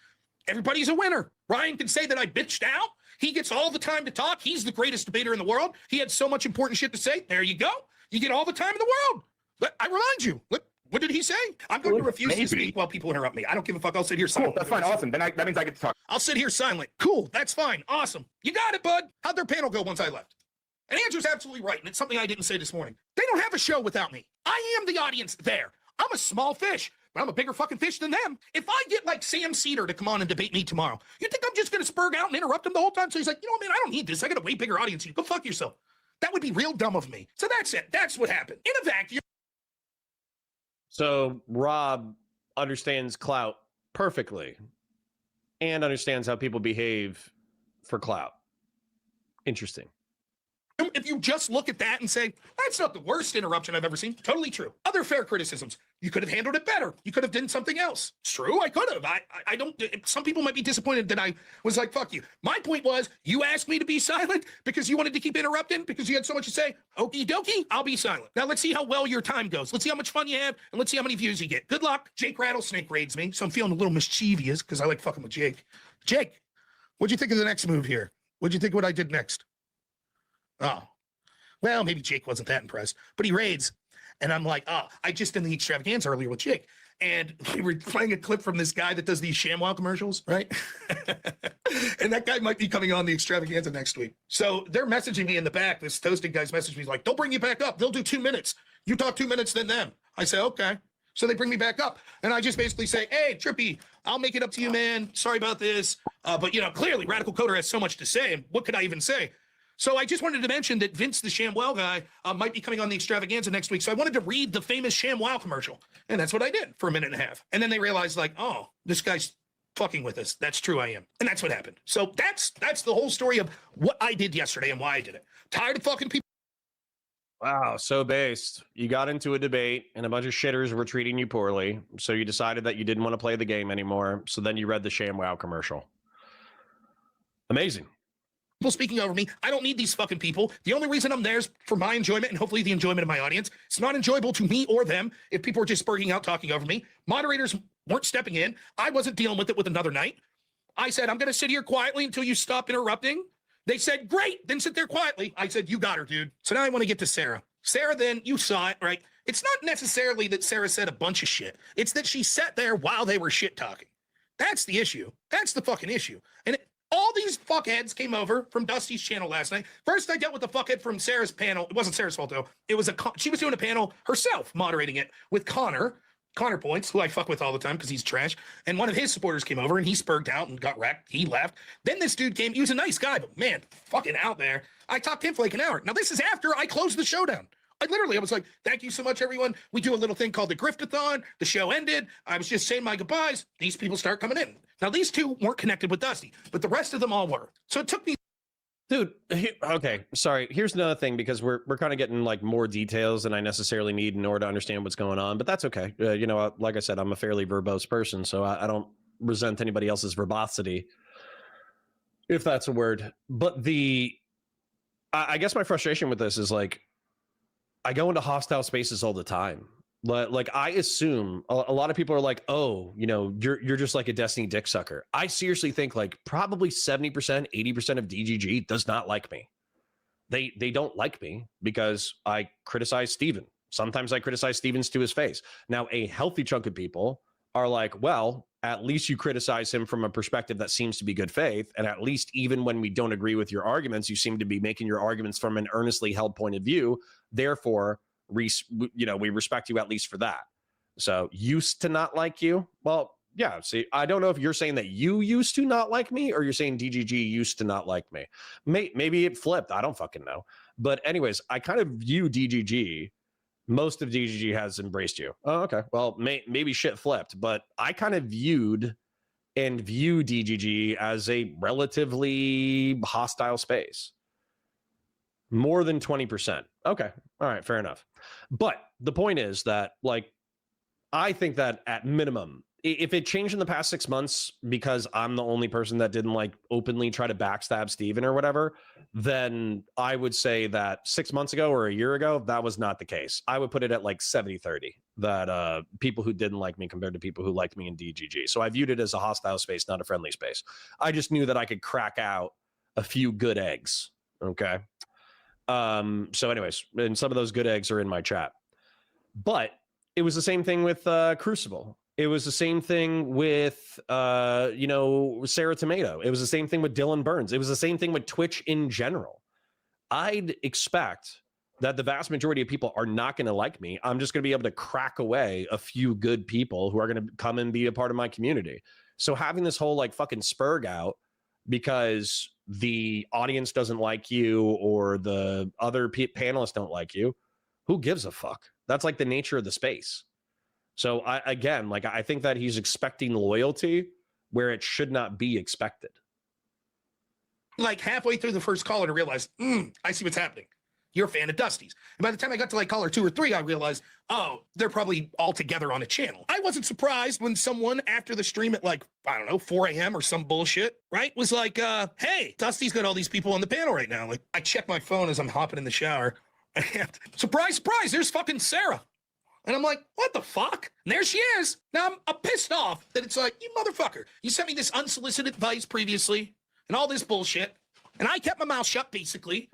S3: Everybody's a winner. Ryan can say that I bitched out. He gets all the time to talk. He's the greatest debater in the world. He had so much important shit to say. There you go. You get all the time in the world. But I remind you, what did he say? I'm going to refuse to speak while people interrupt me. I don't give a fuck. I'll sit here silent.
S7: Cool. That's fine. Awesome. Then that means I get to talk.
S3: I'll sit here silent. Cool. That's fine. Awesome. You got it, bud. How'd their panel go once I left? And Andrew's absolutely right. And it's something I didn't say this morning. They don't have a show without me. I am the audience there. I'm a small fish, but I'm a bigger fucking fish than them. If I get like Sam Cedar to come on and debate me tomorrow, you think I'm just going to spurg out and interrupt him the whole time? So he's like, you know what, man, I don't need this. I got a way bigger audience. You go fuck yourself. That would be real dumb of me. So that's it. That's what happened. In a vacuum.
S1: So Rob understands clout perfectly and understands how people behave for clout. Interesting.
S3: If you just look at that and say, that's not the worst interruption I've ever seen, totally true. Other fair criticisms, you could have handled it better. You could have done something else. It's true, I could have. I don't, some people might be disappointed that I was like, fuck you. My point was, you asked me to be silent because you wanted to keep interrupting because you had so much to say. Okie dokie, I'll be silent. Now let's see how well your time goes. Let's see how much fun you have, and let's see how many views you get. Good luck. Jake Rattlesnake raids me, so I'm feeling a little mischievous because I like fucking with Jake. Jake, what'd you think of the next move here? What'd you think of what I did next? Oh. Well, maybe Jake wasn't that impressed, but he raids. And I'm like, oh, I just did the extravaganza earlier with Jake. And we were playing a clip from this guy that does these ShamWow commercials, right? And that guy might be coming on the extravaganza next week. So they're messaging me in the back. This toasted guy's messaging me. He's like, they'll bring you back up. They'll do 2 minutes. You talk 2 minutes, then them. I say, okay. So they bring me back up. And I just basically say, hey, Trippy, I'll make it up to you, man. Sorry about this. But, you know, clearly Radical Coder has so much to say. And what could I even say? So I just wanted to mention that Vince, the ShamWow guy, might be coming on the extravaganza next week. So I wanted to read the famous ShamWow commercial. And that's what I did for a minute and a half. And then they realized, like, oh, this guy's fucking with us. That's true, I am. And that's what happened. So that's the whole story of what I did yesterday and why I did it. Tired of fucking people.
S1: Wow, so based. You got into a debate and a bunch of shitters were treating you poorly. So you decided that you didn't want to play the game anymore. So then you read the ShamWow commercial. Amazing.
S3: People speaking over me. I don't need these fucking people. The only reason I'm there is for my enjoyment and hopefully the enjoyment of my audience. It's not enjoyable to me or them if people are just spurging out talking over me. Moderators weren't stepping in. I wasn't dealing with it with another night. I said, I'm going to sit here quietly until you stop interrupting. They said, great, then sit there quietly. I said, you got her, dude. So now I want to get to Sara. Sara, then, you saw it, right? It's not necessarily that Sara said a bunch of shit. It's that she sat there while they were shit talking. That's the issue. That's the fucking issue. And all these fuckheads came over from Dusty's channel last night. First, I dealt with the fuckhead from Sarah's panel. It wasn't Sarah's fault, though. It was she was doing a panel herself, moderating it with Counterpoints, who I fuck with all the time because he's trash. And one of his supporters came over and he spurged out and got wrecked. He left. Then this dude came. He was a nice guy, but man, fucking out there. I talked to him for like an hour. Now, this is after I closed the showdown. I was like, thank you so much, everyone. We do a little thing called the Griftathon. The show ended. I was just saying my goodbyes. These people start coming in. Now, these two weren't connected with Dusty, but the rest of them all were. So it took me.
S1: Dude, okay, sorry. Here's another thing because we're kind of getting like more details than I necessarily need in order to understand what's going on, but that's okay. You know, like I said, I'm a fairly verbose person, so I don't resent anybody else's verbosity, if that's a word. But I guess my frustration with this is like, I go into hostile spaces all the time. Like I assume a lot of people are like, oh, you know, you're just like a Destiny dick sucker. I seriously think like probably 70%, 80% of DGG does not like me. They don't like me because I criticize Steven. Sometimes I criticize Stevens to his face. Now, a healthy chunk of people are like, well, at least you criticize him from a perspective that seems to be good faith. And at least even when we don't agree with your arguments, you seem to be making your arguments from an earnestly held point of view. Therefore, we respect you at least for that. So used to not like you. Well, yeah. See, I don't know if you're saying that you used to not like me or you're saying DGG used to not like me. Maybe it flipped. I don't fucking know. But anyways, I kind of view DGG. Most of DGG has embraced you. Oh, okay. Well, maybe shit flipped, but I kind of view DGG as a relatively hostile space. More than 20%. Okay. All right. Fair enough. But the point is that, like, I think that at minimum, if it changed in the past 6 months because I'm the only person that didn't like openly try to backstab Steven or whatever, then I would say that 6 months ago or a year ago, that was not the case. I would put it at like 70-30 that people who didn't like me compared to people who liked me in DGG. So I viewed it as a hostile space, not a friendly space. I just knew that I could crack out a few good eggs. Okay. So anyways, and some of those good eggs are in my chat. But it was the same thing with Crucible. It was the same thing with, Sarah Tomato. It was the same thing with Dylan Burns. It was the same thing with Twitch in general. I'd expect that the vast majority of people are not going to like me. I'm just going to be able to crack away a few good people who are going to come and be a part of my community. So having this whole like fucking spurg out because the audience doesn't like you or the other panelists don't like you, who gives a fuck? That's like the nature of the space. So I think that he's expecting loyalty where it should not be expected.
S3: Like halfway through the first caller to realize, I see what's happening. You're a fan of Dusty's. And by the time I got to like caller 2 or 3, I realized, oh, they're probably all together on a channel. I wasn't surprised when someone after the stream at like, I don't know, 4 a.m. or some bullshit, right? Was like, hey, Dusty's got all these people on the panel right now. Like, I check my phone as I'm hopping in the shower. And surprise, surprise, there's fucking Sara. And I'm like, what the fuck? And there she is. Now I'm pissed off that it's like, you motherfucker. You sent me this unsolicited advice previously and all this bullshit. And I kept my mouth shut, basically.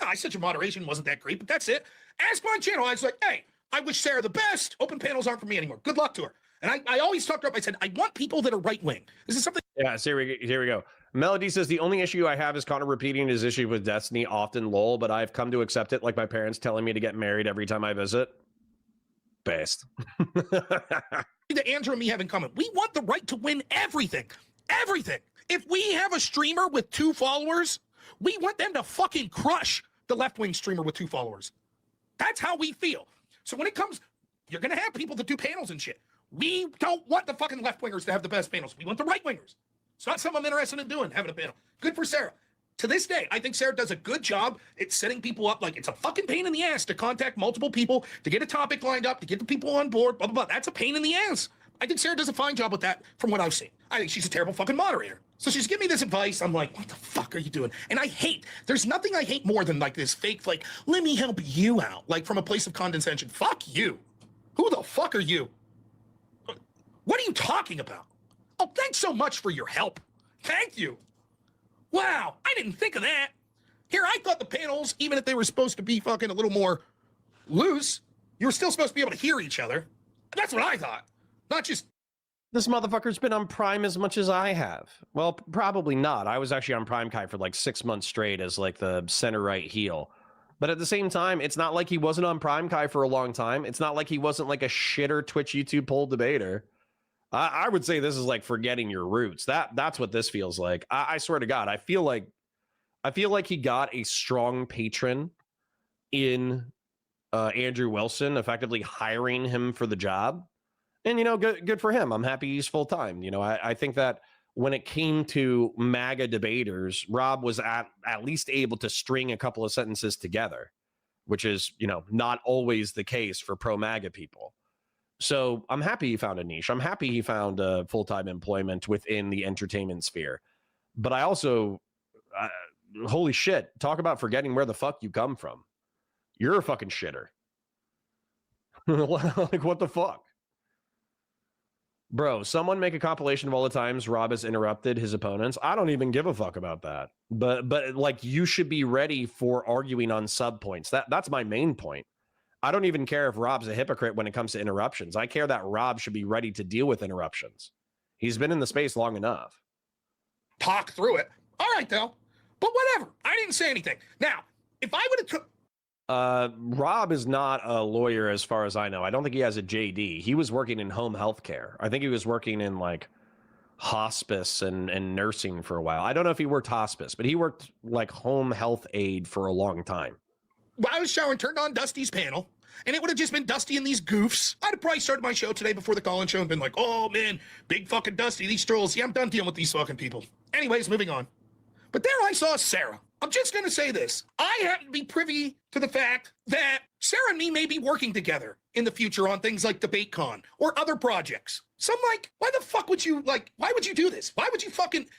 S3: I said your moderation wasn't that great, but that's it. Ask my channel. I was like, hey, I wish Sara the best. Open panels aren't for me anymore. Good luck to her. And I always talked her up. I said, I want people that are right-wing. This is something.
S1: Yeah, so here we go. Melody says, the only issue I have is Connor repeating his issue with Destiny, often lol, but I've come to accept it like my parents telling me to get married every time I visit. Best.
S3: That Andrew and me have in common. We want the right to win everything. Everything. If we have a streamer with 2 followers, we want them to fucking crush the left-wing streamer with 2 followers. That's how we feel. So when it comes, you're going to have people that do panels and shit. We don't want the fucking left-wingers to have the best panels. We want the right-wingers. It's not something I'm interested in doing, having a panel. Good for Sara. To this day, I think Sara does a good job at setting people up. Like, it's a fucking pain in the ass to contact multiple people, to get a topic lined up, to get the people on board, blah, blah, blah. That's a pain in the ass. I think Sara does a fine job with that from what I've seen. I think she's a terrible fucking moderator. So she's giving me this advice. I'm like, what the fuck are you doing? And there's nothing I hate more than like this fake, like, let me help you out. Like from a place of condescension. Fuck you. Who the fuck are you? What are you talking about? Oh, thanks so much for your help. Thank you. Wow, I didn't think of that. Here, I thought the panels, even if they were supposed to be fucking a little more loose, you were still supposed to be able to hear each other. That's what I thought. Not just...
S1: This motherfucker's been on Prime as much as I have. Well, probably not. I was actually on Prime Kai for like 6 months straight as like the center right heel. But at the same time, it's not like he wasn't on Prime Kai for a long time. It's not like he wasn't like a shitter Twitch YouTube poll debater. I would say this is like forgetting your roots. That's what this feels like. I swear to God, I feel like he got a strong patron in Andrew Wilson, effectively hiring him for the job. And, good for him. I'm happy he's full time. I think that when it came to MAGA debaters, Rob was at least able to string a couple of sentences together, which is, not always the case for pro MAGA people. So I'm happy he found a niche. I'm happy he found full-time employment within the entertainment sphere. But I also, holy shit, talk about forgetting where the fuck you come from. You're a fucking shitter. Like, what the fuck? Bro, someone make a compilation of all the times Rob has interrupted his opponents. I don't even give a fuck about that. But like, you should be ready for arguing on sub points. That's my main point. I don't even care if Rob's a hypocrite when it comes to interruptions. I care that Rob should be ready to deal with interruptions. He's been in the space long enough.
S3: Talk through it. All right, though. But whatever. I didn't say anything. Now, if I would have
S1: Rob is not a lawyer as far as I know. I don't think he has a JD. He was working in home health care. I think he was working in like hospice and nursing for a while. I don't know if he worked hospice, but he worked like home health aid for a long time.
S3: While I was showering, turned on Dusty's panel, and it would have just been Dusty and these goofs. I'd have probably started my show today before the call-in show and been like, oh, man, big fucking Dusty, these trolls. Yeah, I'm done dealing with these fucking people. Anyways, moving on. But there I saw Sara. I'm just going to say this. I happen to be privy to the fact that Sara and me may be working together in the future on things like DebateCon or other projects. So I'm like, why the fuck would you why would you do this? Why would you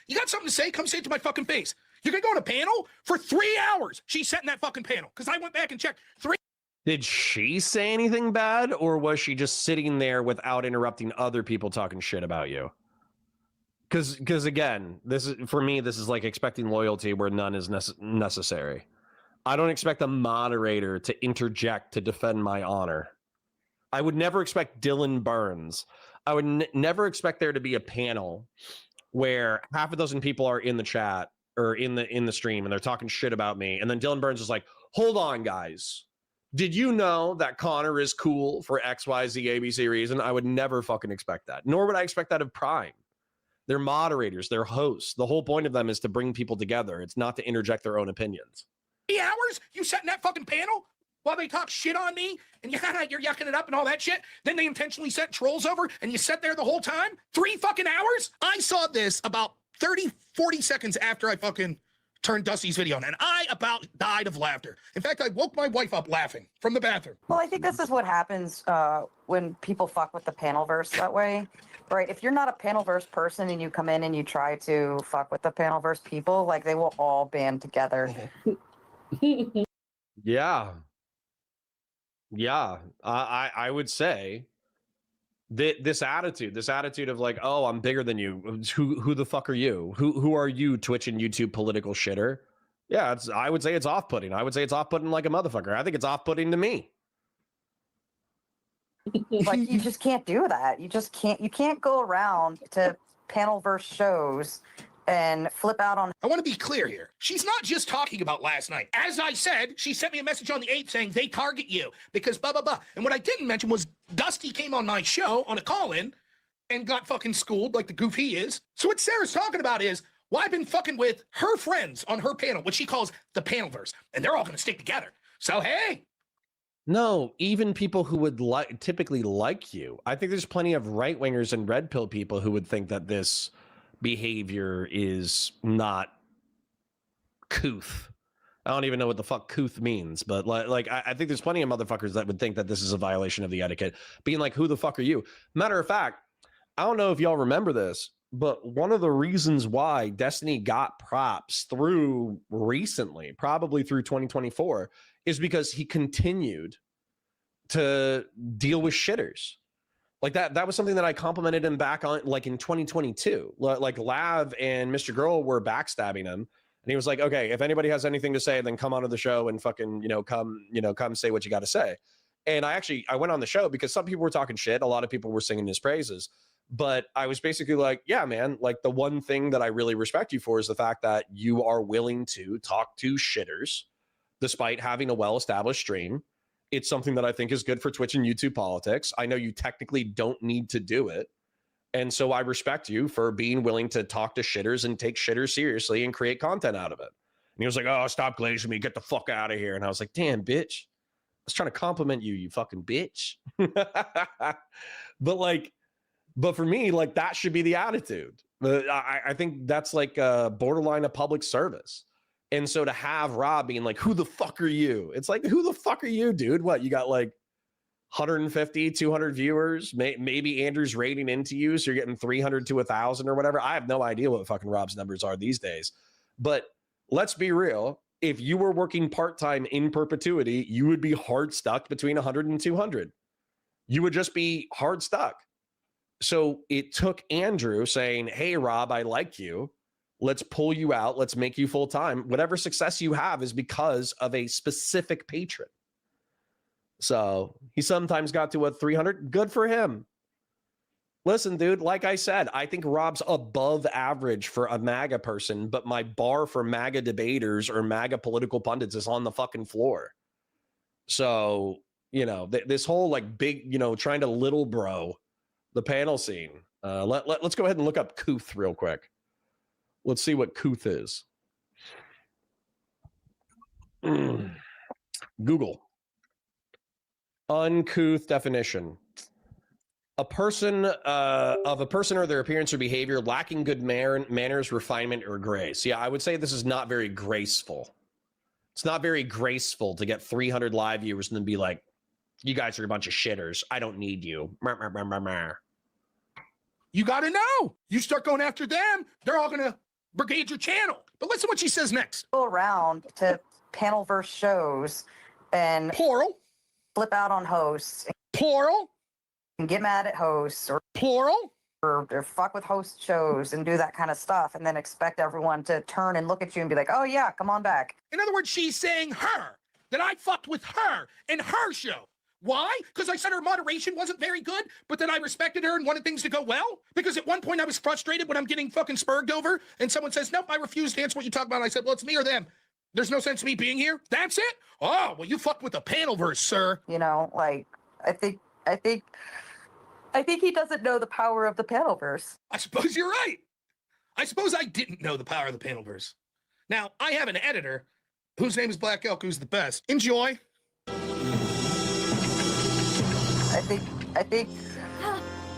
S3: you got something to say? Come say it to my fucking face. You're gonna go on a panel for 3 hours. She sat in that fucking panel because I went back and checked.
S1: Did she say anything bad, or was she just sitting there without interrupting other people talking shit about you? Because again, this is for me. This is like expecting loyalty where none is necessary. I don't expect a moderator to interject to defend my honor. I would never expect Dylan Burns. I would never expect there to be a panel where half a dozen people are in the chat or in the stream and they're talking shit about me, and then Dylan Burns is like, "Hold on, guys. Did you know that Connor is cool for XYZ ABC reason?" I would never fucking expect that. Nor would I expect that of Prime. They're moderators, they're hosts. The whole point of them is to bring people together. It's not to interject their own opinions.
S3: 3 hours? You sat in that fucking panel while they talk shit on me and you're yucking it up and all that shit? Then they intentionally sent trolls over and you sat there the whole time? 3 fucking hours? I saw this about 30, 40 seconds after I fucking turned Dusty's video on, and I about died of laughter. In fact, I woke my wife up laughing from the bathroom.
S2: Well, I think this is what happens when people fuck with the panelverse that way, right? If you're not a panelverse person and you come in and you try to fuck with the panelverse people, like they will all band together.
S1: Yeah. I would say this attitude of like, oh, I'm bigger than you. Who the fuck are you? Who are you, Twitch and YouTube political shitter? Yeah, I would say it's off-putting. I would say it's off-putting like a motherfucker. I think it's off-putting to me.
S2: Like you just can't do that. You can't go around to panelverse shows and flip out on.
S3: I want to be clear here. She's not just talking about last night. As I said, she sent me a message on the 8th saying they target you because blah, blah, blah. And what I didn't mention was Dusty came on my show on a call-in and got fucking schooled like the goof he is. So what Sarah's talking about is, well, I've been fucking with her friends on her panel, what she calls the panelverse, and they're all going to stick together. So, hey.
S1: No, even people who would typically like you. I think there's plenty of right-wingers and red pill people who would think that this behavior is not couth. I don't even know what the fuck couth means, but I think there's plenty of motherfuckers that would think that this is a violation of the etiquette. Being like, who the fuck are you? Matter of fact, I don't know if y'all remember this, but one of the reasons why Destiny got props through recently, probably through 2024, is because he continued to deal with shitters. Like that was something that I complimented him back on, like in 2022. Like Lav and Mr. Girl were backstabbing him, and he was like, "Okay, if anybody has anything to say, then come onto the show and fucking come say what you got to say." And I went on the show because some people were talking shit, a lot of people were singing his praises, but I was basically like, "Yeah, man, like the one thing that I really respect you for is the fact that you are willing to talk to shitters, despite having a well-established stream. It's something that I think is good for Twitch and YouTube politics. I know you technically don't need to do it. And so I respect you for being willing to talk to shitters and take shitters seriously and create content out of it." And he was like, "Oh, stop glazing me. Get the fuck out of here." And I was like, "Damn, bitch. I was trying to compliment you, you fucking bitch." But for me, like that should be the attitude. I think that's like a borderline of public service. And so to have Rob being like, "Who the fuck are you?" It's like, who the fuck are you, dude? What, you got like 150, 200 viewers? Maybe Andrew's rating into you, so you're getting 300 to 1,000 or whatever. I have no idea what fucking Rob's numbers are these days. But let's be real. If you were working part-time in perpetuity, you would be hard stuck between 100 and 200. You would just be hard stuck. So it took Andrew saying, "Hey, Rob, I like you. Let's pull you out. Let's make you full time." Whatever success you have is because of a specific patron. So he sometimes got to a 300. Good for him. Listen, dude, like I said, I think Rob's above average for a MAGA person, but my bar for MAGA debaters or MAGA political pundits is on the fucking floor. So, this whole like big, trying to little bro the panel scene. Let's go ahead and look up couth real quick. Let's see what couth is. Google. Uncouth definition. A person or their appearance or behavior lacking good manners, refinement, or grace. Yeah, I would say this is not very graceful. It's not very graceful to get 300 live viewers and then be like, "You guys are a bunch of shitters. I don't need you."
S3: You got to know. You start going after them, they're all going to brigade your channel. But listen what she says next.
S2: Go around to panelverse shows and
S3: Plural,
S2: flip out on hosts
S3: plural,
S2: and get mad at hosts
S3: plural.
S2: or fuck with host shows and do that kind of stuff, and then expect everyone to turn and look at you and be like, oh yeah, come on back.
S3: In other words, she's saying her, that I fucked with her in her show. Why? Because I said her moderation wasn't very good, but then I respected her and wanted things to go well? Because at one point I was frustrated when I'm getting fucking spurged over and someone says, nope, I refuse to answer what you talk about. And I said, well, it's me or them. There's no sense in me being here. That's it? Oh, well, you fucked with the panelverse, sir.
S2: You know, like I think he doesn't know the power of the panelverse.
S3: I suppose you're right. I suppose I didn't know the power of the panelverse. Now, I have an editor whose name is Black Elk, who's the best. Enjoy.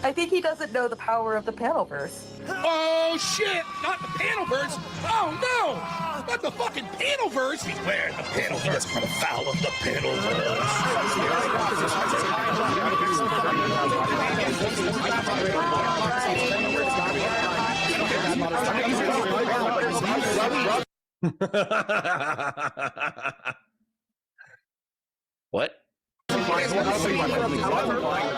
S2: I think he doesn't know the power of the panelverse.
S3: Oh, shit! Not the panelverse! Oh, no! Not the fucking panelverse! Beware the panelverse, the foul of the panelverse!
S1: What?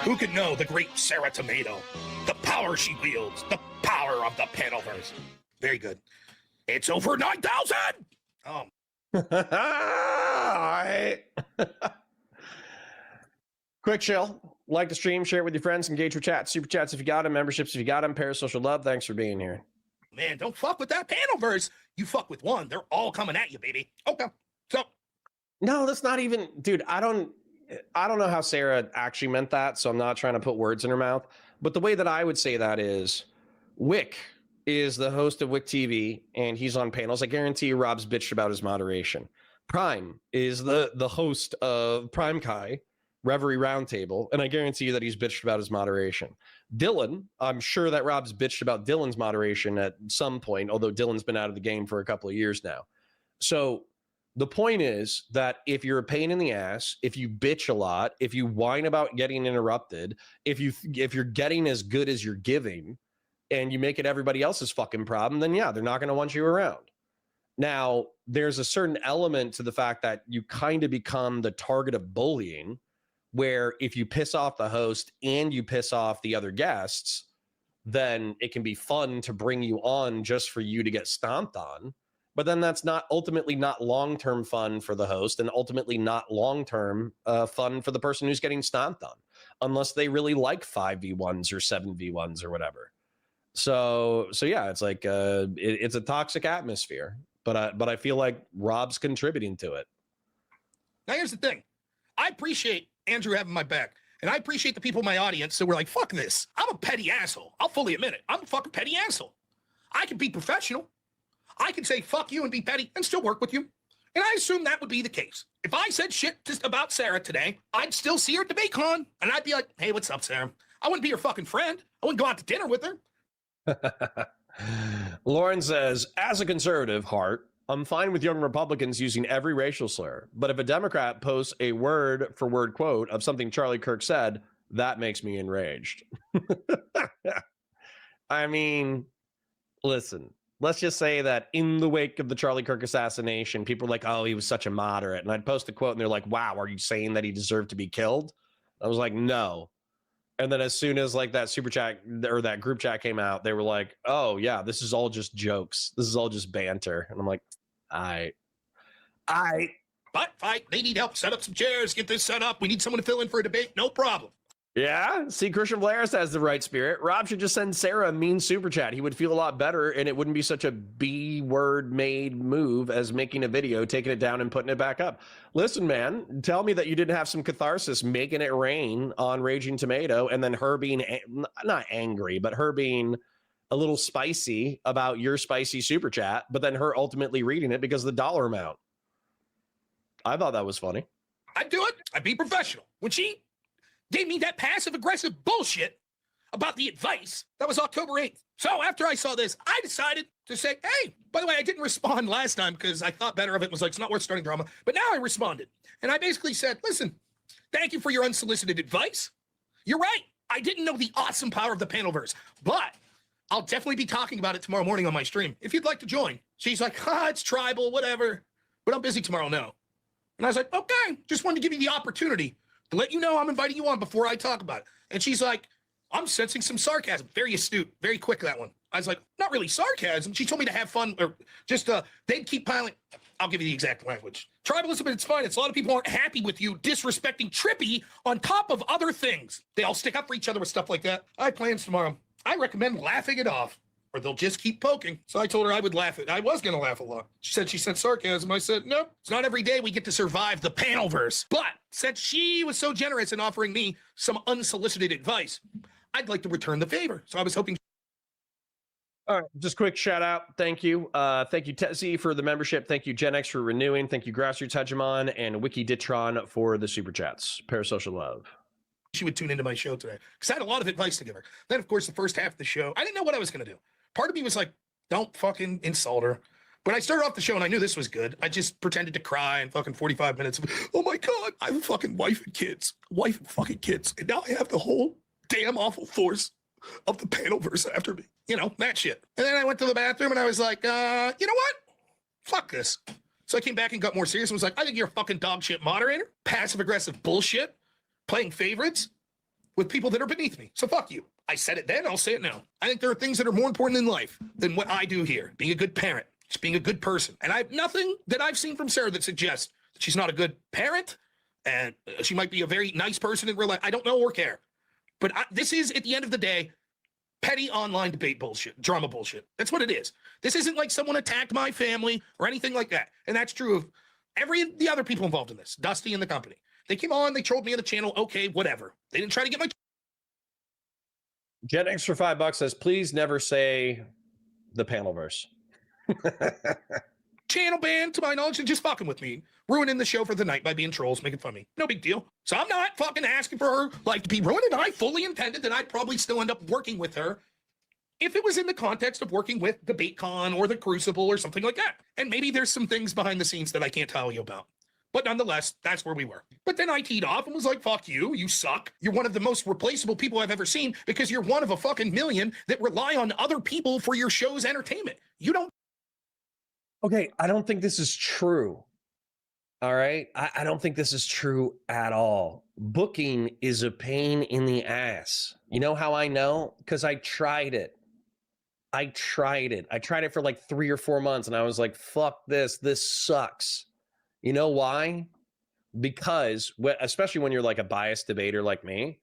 S3: Who could know the great Sara Tomato? The power she wields, the power of the panelverse. Very good. It's over 9,000! Oh.
S1: All right. Quick chill. Like the stream, share it with your friends, engage with chat. Super chats if you got them, memberships if you got them, parasocial love. Thanks for being here.
S3: Man, don't fuck with that panelverse. You fuck with one, they're all coming at you, baby. Okay. So.
S1: No, that's not even, dude, I don't know how Sara actually meant that, so I'm not trying to put words in her mouth. But the way that I would say that is, Wick is the host of Wick TV, and he's on panels. I guarantee you Rob's bitched about his moderation. Prime is the host of Prime Kai, Reverie Roundtable, and I guarantee you that he's bitched about his moderation. Dylan, I'm sure that Rob's bitched about Dylan's moderation at some point, although Dylan's been out of the game for a couple of years now. So the point is that if you're a pain in the ass, if you bitch a lot, if you whine about getting interrupted, if you're getting as good as you're giving, and you make it everybody else's fucking problem, then yeah, they're not going to want you around. Now, there's a certain element to the fact that you kind of become the target of bullying, where if you piss off the host and you piss off the other guests, then it can be fun to bring you on just for you to get stomped on. But then that's not ultimately not long-term fun for the host, and ultimately not long-term fun for the person who's getting stomped on, unless they really like 5v1s or 7v1s or whatever. So yeah, it's like it's a toxic atmosphere, but I feel like Rob's contributing to it.
S3: Now here's the thing. I appreciate Andrew having my back, and I appreciate the people in my audience that were like, fuck this. I'm a petty asshole. I'll fully admit it. I'm a fucking petty asshole. I can be professional. I can say fuck you and be petty and still work with you. And I assume that would be the case. If I said shit just about Sara today, I'd still see her at DebateCon, and I'd be like, hey, what's up, Sara? I wouldn't be her fucking friend. I wouldn't go out to dinner with her.
S1: Lauren says, as a conservative, Hart, I'm fine with young Republicans using every racial slur, but if a Democrat posts a word for word quote of something Charlie Kirk said, that makes me enraged. I mean, listen, let's just say that in the wake of the Charlie Kirk assassination, people were like, oh, he was such a moderate. And I'd post a quote and they're like, wow, are you saying that he deserved to be killed? I was like, no. And then as soon as like that super chat or that group chat came out, they were like, oh yeah, this is all just jokes. This is all just banter. And I'm like, I.
S3: But fight, they need help. Set up some chairs, get this set up. We need someone to fill in for a debate. No problem.
S1: Yeah. See, Christian Blair's has the right spirit. Rob should just send Sara a mean super chat. He would feel a lot better, and it wouldn't be such a B word made move as making a video, taking it down and putting it back up. Listen, man, tell me that you didn't have some catharsis making it rain on Raging Tomato, and then her being not angry, but her being a little spicy about your spicy super chat, but then her ultimately reading it because of the dollar amount. I thought that was funny.
S3: I'd do it. I'd be professional. When she gave me that passive-aggressive bullshit about the advice, that was October 8th. So after I saw this, I decided to say, hey, by the way, I didn't respond last time because I thought better of it, was like, it's not worth starting drama. But now I responded. And I basically said, listen, thank you for your unsolicited advice. You're right. I didn't know the awesome power of the panelverse, but I'll definitely be talking about it tomorrow morning on my stream if you'd like to join. She's like, it's tribal, whatever, but I'm busy tomorrow now. And I was like, okay, just wanted to give you the opportunity to let you know I'm inviting you on before I talk about it. And she's like, I'm sensing some sarcasm. Very astute, very quick, that one. I was like, not really sarcasm. She told me to have fun, or just, they'd keep piling. I'll give you the exact language. Tribalism at its finest. A lot of people aren't happy with you disrespecting Trippy on top of other things. They all stick up for each other with stuff like that. I have plans tomorrow. I recommend laughing it off, or they'll just keep poking. So I told her I would laugh it. I was going to laugh a lot. She said she sensed sarcasm. I said, no, it's not every day we get to survive the panelverse. But since she was so generous in offering me some unsolicited advice, I'd like to return the favor. So I was hoping.
S1: All right, just quick shout out. Thank you. Thank you, Tessie, for the membership. Thank you, Gen X, for renewing. Thank you, Grassroots Hegemon, and Wiki Ditron for the super chats. Parasocial love.
S3: She would tune into my show today because I had a lot of advice to give her. Then, of course, the first half of the show, I didn't know what I was going to do. Part of me was like, don't fucking insult her. But I started off the show and I knew this was good. I just pretended to cry and fucking 45 minutes of, oh my God, I have a fucking wife and kids. Wife and fucking kids. And now I have the whole damn awful force of the panelverse after me. You know, that shit. And then I went to the bathroom and I was like, you know what? Fuck this. So I came back and got more serious and was like, I think you're a fucking dog shit moderator. Passive aggressive bullshit. Playing favorites with people that are beneath me. So fuck you. I said it then, I'll say it now. I think there are things that are more important in life than what I do here. Being a good parent, just being a good person. And I have nothing that I've seen from Sarah that suggests that she's not a good parent and she might be a very nice person in real life. I don't know or care. But this is, at the end of the day, petty online debate bullshit, drama bullshit. That's what it is. This isn't like someone attacked my family or anything like that. And that's true of the other people involved in this, Dusty and the company. They came on, they trolled me on the channel. Okay, whatever. They didn't try to get my
S1: Gen X for $5 says, please never say the panelverse.
S3: channel banned, to my knowledge, and just fucking with me, ruining the show for the night by being trolls, making fun of me. No big deal. So I'm not fucking asking for her like to be ruined, and I fully intended that I'd probably still end up working with her if it was in the context of working with DebateCon or the Crucible or something like that. And maybe there's some things behind the scenes that I can't tell you about. But nonetheless, that's where we were. But then I teed off and was like, fuck you, you suck. You're one of the most replaceable people I've ever seen because you're one of a fucking million that rely on other people for your show's entertainment. You don't.
S1: Okay, I don't think this is true. All right? I don't think this is true at all. Booking is a pain in the ass. You know how I know? Because I tried it. I tried it for like 3 or 4 months and I was like, fuck this. This sucks. You know why? Because, especially when you're like a biased debater like me,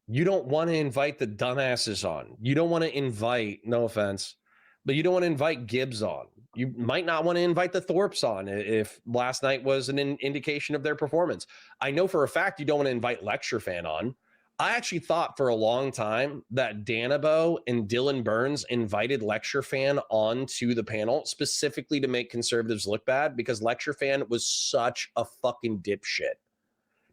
S1: you don't want to invite the dumbasses on. You don't want to invite, no offense, but you don't want to invite Gibbs on. You might not want to invite the Thorpes on if last night was an indication of their performance. I know for a fact you don't want to invite Lecture Fan on. I actually thought for a long time that Danabo and Dylan Burns invited Lecture Fan onto the panel specifically to make conservatives look bad because Lecture Fan was such a fucking dipshit.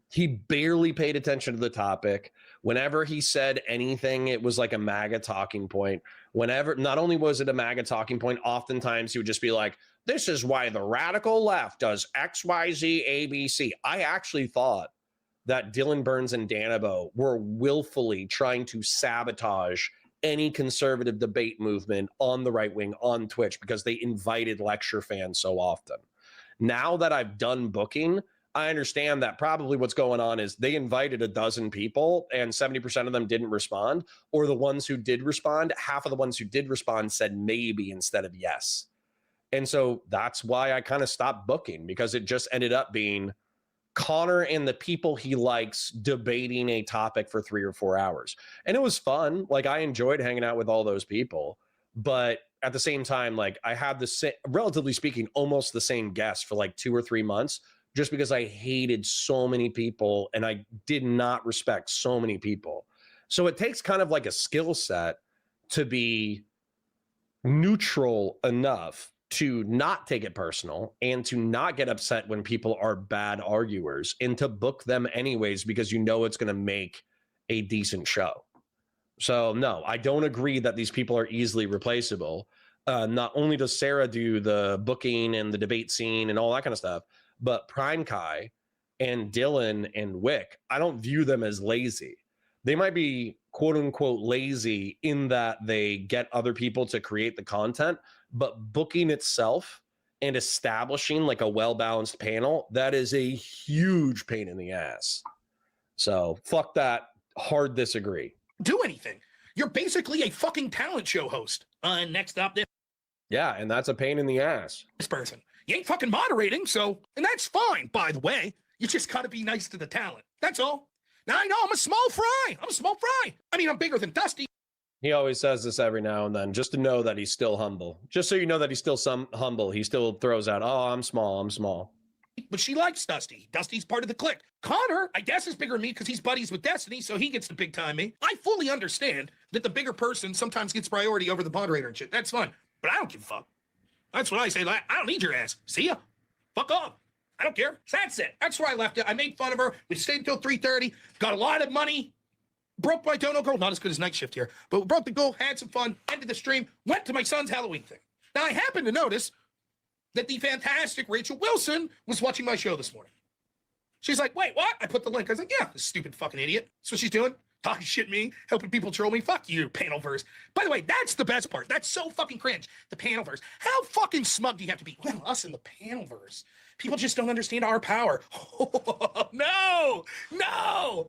S1: He barely paid attention to the topic. Whenever he said anything, it was like a MAGA talking point. Whenever, not only was it a MAGA talking point, oftentimes he would just be like, this is why the radical left does X, Y, Z, A, B, C. I actually thought that Dylan Burns and Danabo were willfully trying to sabotage any conservative debate movement on the right wing on Twitch because they invited Lecture Fans so often. Now that I've done booking, I understand that probably what's going on is they invited a dozen people and 70% of them didn't respond, or the ones who did respond, half of the ones who did respond said maybe instead of yes. And so that's why I kind of stopped booking because it just ended up being Connor and the people he likes debating a topic for 3 or 4 hours. And it was fun. Like I enjoyed hanging out with all those people, but at the same time, like I had the relatively speaking, almost the same guests for like 2 or 3 months, just because I hated so many people and I did not respect so many people. So it takes kind of like a skill set to be neutral enough to not take it personal and to not get upset when people are bad arguers and to book them anyways because you know it's going to make a decent show. So no, I don't agree that these people are easily replaceable. Not only does Sara do the booking and the debate scene and all that kind of stuff, but Prime Kai and Dylan and Wick, I don't view them as lazy. They might be quote unquote lazy in that they get other people to create the content, but booking itself and establishing like a well-balanced panel, that is a huge pain in the ass. So fuck that. Hard disagree.
S3: Do anything. You're basically a fucking talent show host. Next up,
S1: Yeah, and that's a pain in the ass.
S3: this person. You ain't fucking moderating, so, and that's fine, by the way. You just gotta be nice to the talent. That's all. Now I know I'm a small fry. I'm a small fry. I mean, I'm bigger than Dusty.
S1: He always says this every now and then, just to know that he's still humble. Just so you know that he's still humble. He still throws out, "Oh, I'm small. I'm small."
S3: But she likes Dusty. Dusty's part of the clique. Connor, I guess, is bigger than me because he's buddies with Destiny, so he gets the big time me. I fully understand that the bigger person sometimes gets priority over the moderator and shit. That's fine. But I don't give a fuck. That's what I say. Like, I don't need your ass. See ya. Fuck off. I don't care. So that's it. That's where I left it. I made fun of her. We stayed until 3:30. Got a lot of money. Broke my dono goal. Not as good as night shift here. But we broke the goal. Had some fun. Ended the stream. Went to my son's Halloween thing. Now, I happened to notice that the fantastic Rachel Wilson was watching my show this morning. She's like, "Wait, what?" I put the link. I was like, "Yeah, this stupid fucking idiot. That's what she's doing. Talking shit me, helping people troll me. Fuck you, Panelverse." By the way, that's the best part. That's so fucking cringe. The Panelverse. How fucking smug do you have to be? Well, us in the Panelverse. People just don't understand our power. No.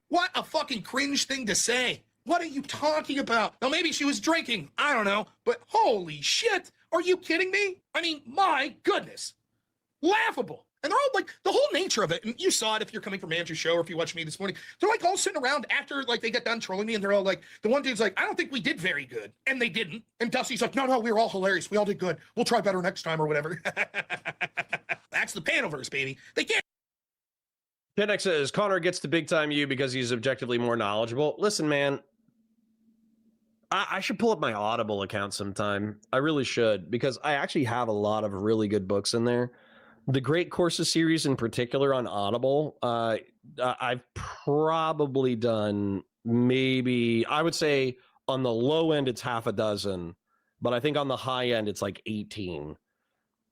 S3: What a fucking cringe thing to say. What are you talking about? Now, maybe she was drinking. I don't know. But holy shit. Are you kidding me? I mean, my goodness. Laughable. And they're all like, the whole nature of it, and you saw it if you're coming from Andrew's show or if you watched me this morning, they're like all sitting around after like they got done trolling me, and they're all like, the one dude's like, "I don't think we did very good." And they didn't. And Dusty's like, no, we were all hilarious. We all did good. We'll try better next time or whatever. That's the Panelverse, baby. They can't.
S1: Kennex says, "Connor gets to big time you because he's objectively more knowledgeable." Listen, man, I should pull up my Audible account sometime. I really should, because I actually have a lot of really good books in there. The Great Courses series in particular on Audible, I've probably done maybe, I would say on the low end, it's half a dozen, but I think on the high end, it's like 18.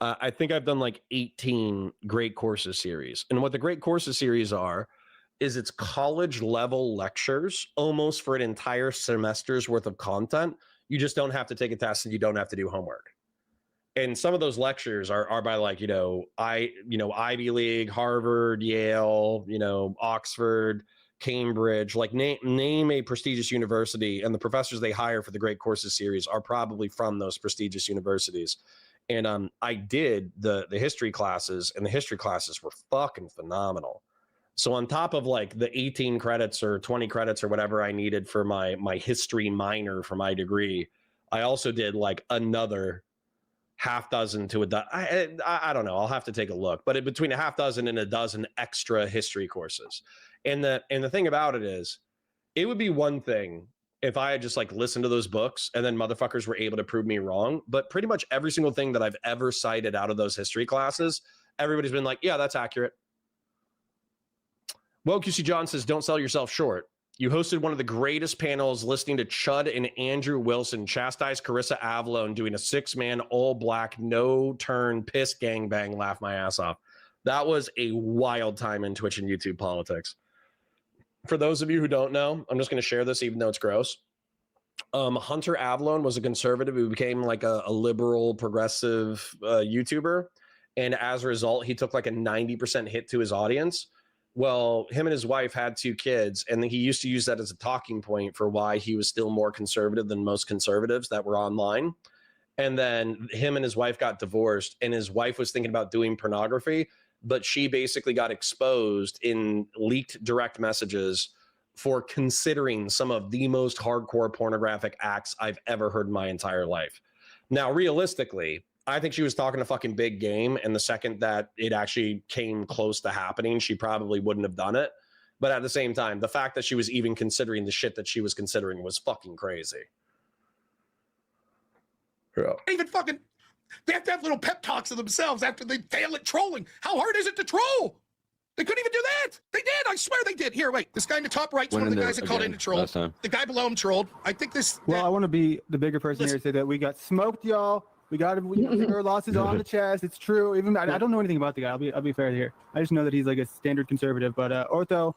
S1: I think I've done like 18 Great Courses series. And what the Great Courses series are, is it's college level lectures almost for an entire semester's worth of content. You just don't have to take a test and you don't have to do homework. And some of those lectures are by like, Ivy League, Harvard, Yale, Oxford, Cambridge, like name a prestigious university, and the professors they hire for the Great Courses series are probably from those prestigious universities. And I did the history classes, and the history classes were fucking phenomenal. So on top of like the 18 credits or 20 credits or whatever I needed for my history minor for my degree, I also did like another half dozen to a dozen. I don't know. I'll have to take a look, but between a half dozen and a dozen extra history courses. And the thing about it is, it would be one thing if I had just like listened to those books and then motherfuckers were able to prove me wrong. But pretty much every single thing that I've ever cited out of those history classes, everybody's been like, "Yeah, that's accurate." Well, QC John says, "Don't sell yourself short. You hosted one of the greatest panels, listening to Chud and Andrew Wilson chastise Carissa Avalone, doing a 6-man all-black no-turn piss gangbang. Laugh my ass off." That was a wild time in Twitch and YouTube politics. For those of you who don't know, I'm just going to share this, even though it's gross. Hunter Avalone was a conservative who became like a liberal, progressive YouTuber, and as a result, he took like a 90% hit to his audience. Well, him and his wife had 2 kids, and he used to use that as a talking point for why he was still more conservative than most conservatives that were online. And then him and his wife got divorced, and his wife was thinking about doing pornography, but she basically got exposed in leaked direct messages for considering some of the most hardcore pornographic acts I've ever heard in my entire life. Now, realistically, I think she was talking a fucking big game, and the second that it actually came close to happening, she probably wouldn't have done it. But at the same time, the fact that she was even considering the shit that she was considering was fucking crazy. Yeah.
S3: Even fucking, they have to have little pep talks of themselves after they fail at trolling. How hard is it to troll? They couldn't even do that. They did. I swear they did. Here, wait. This guy in the top right's one of the guys that called in to troll. The guy below him trolled. I think this.
S8: Well, I want to be the bigger person here and say that we got smoked, y'all. We got our losses on the chest. It's true. Even I don't know anything about the guy. I'll be fair here. I just know that he's like a standard conservative. But Ortho,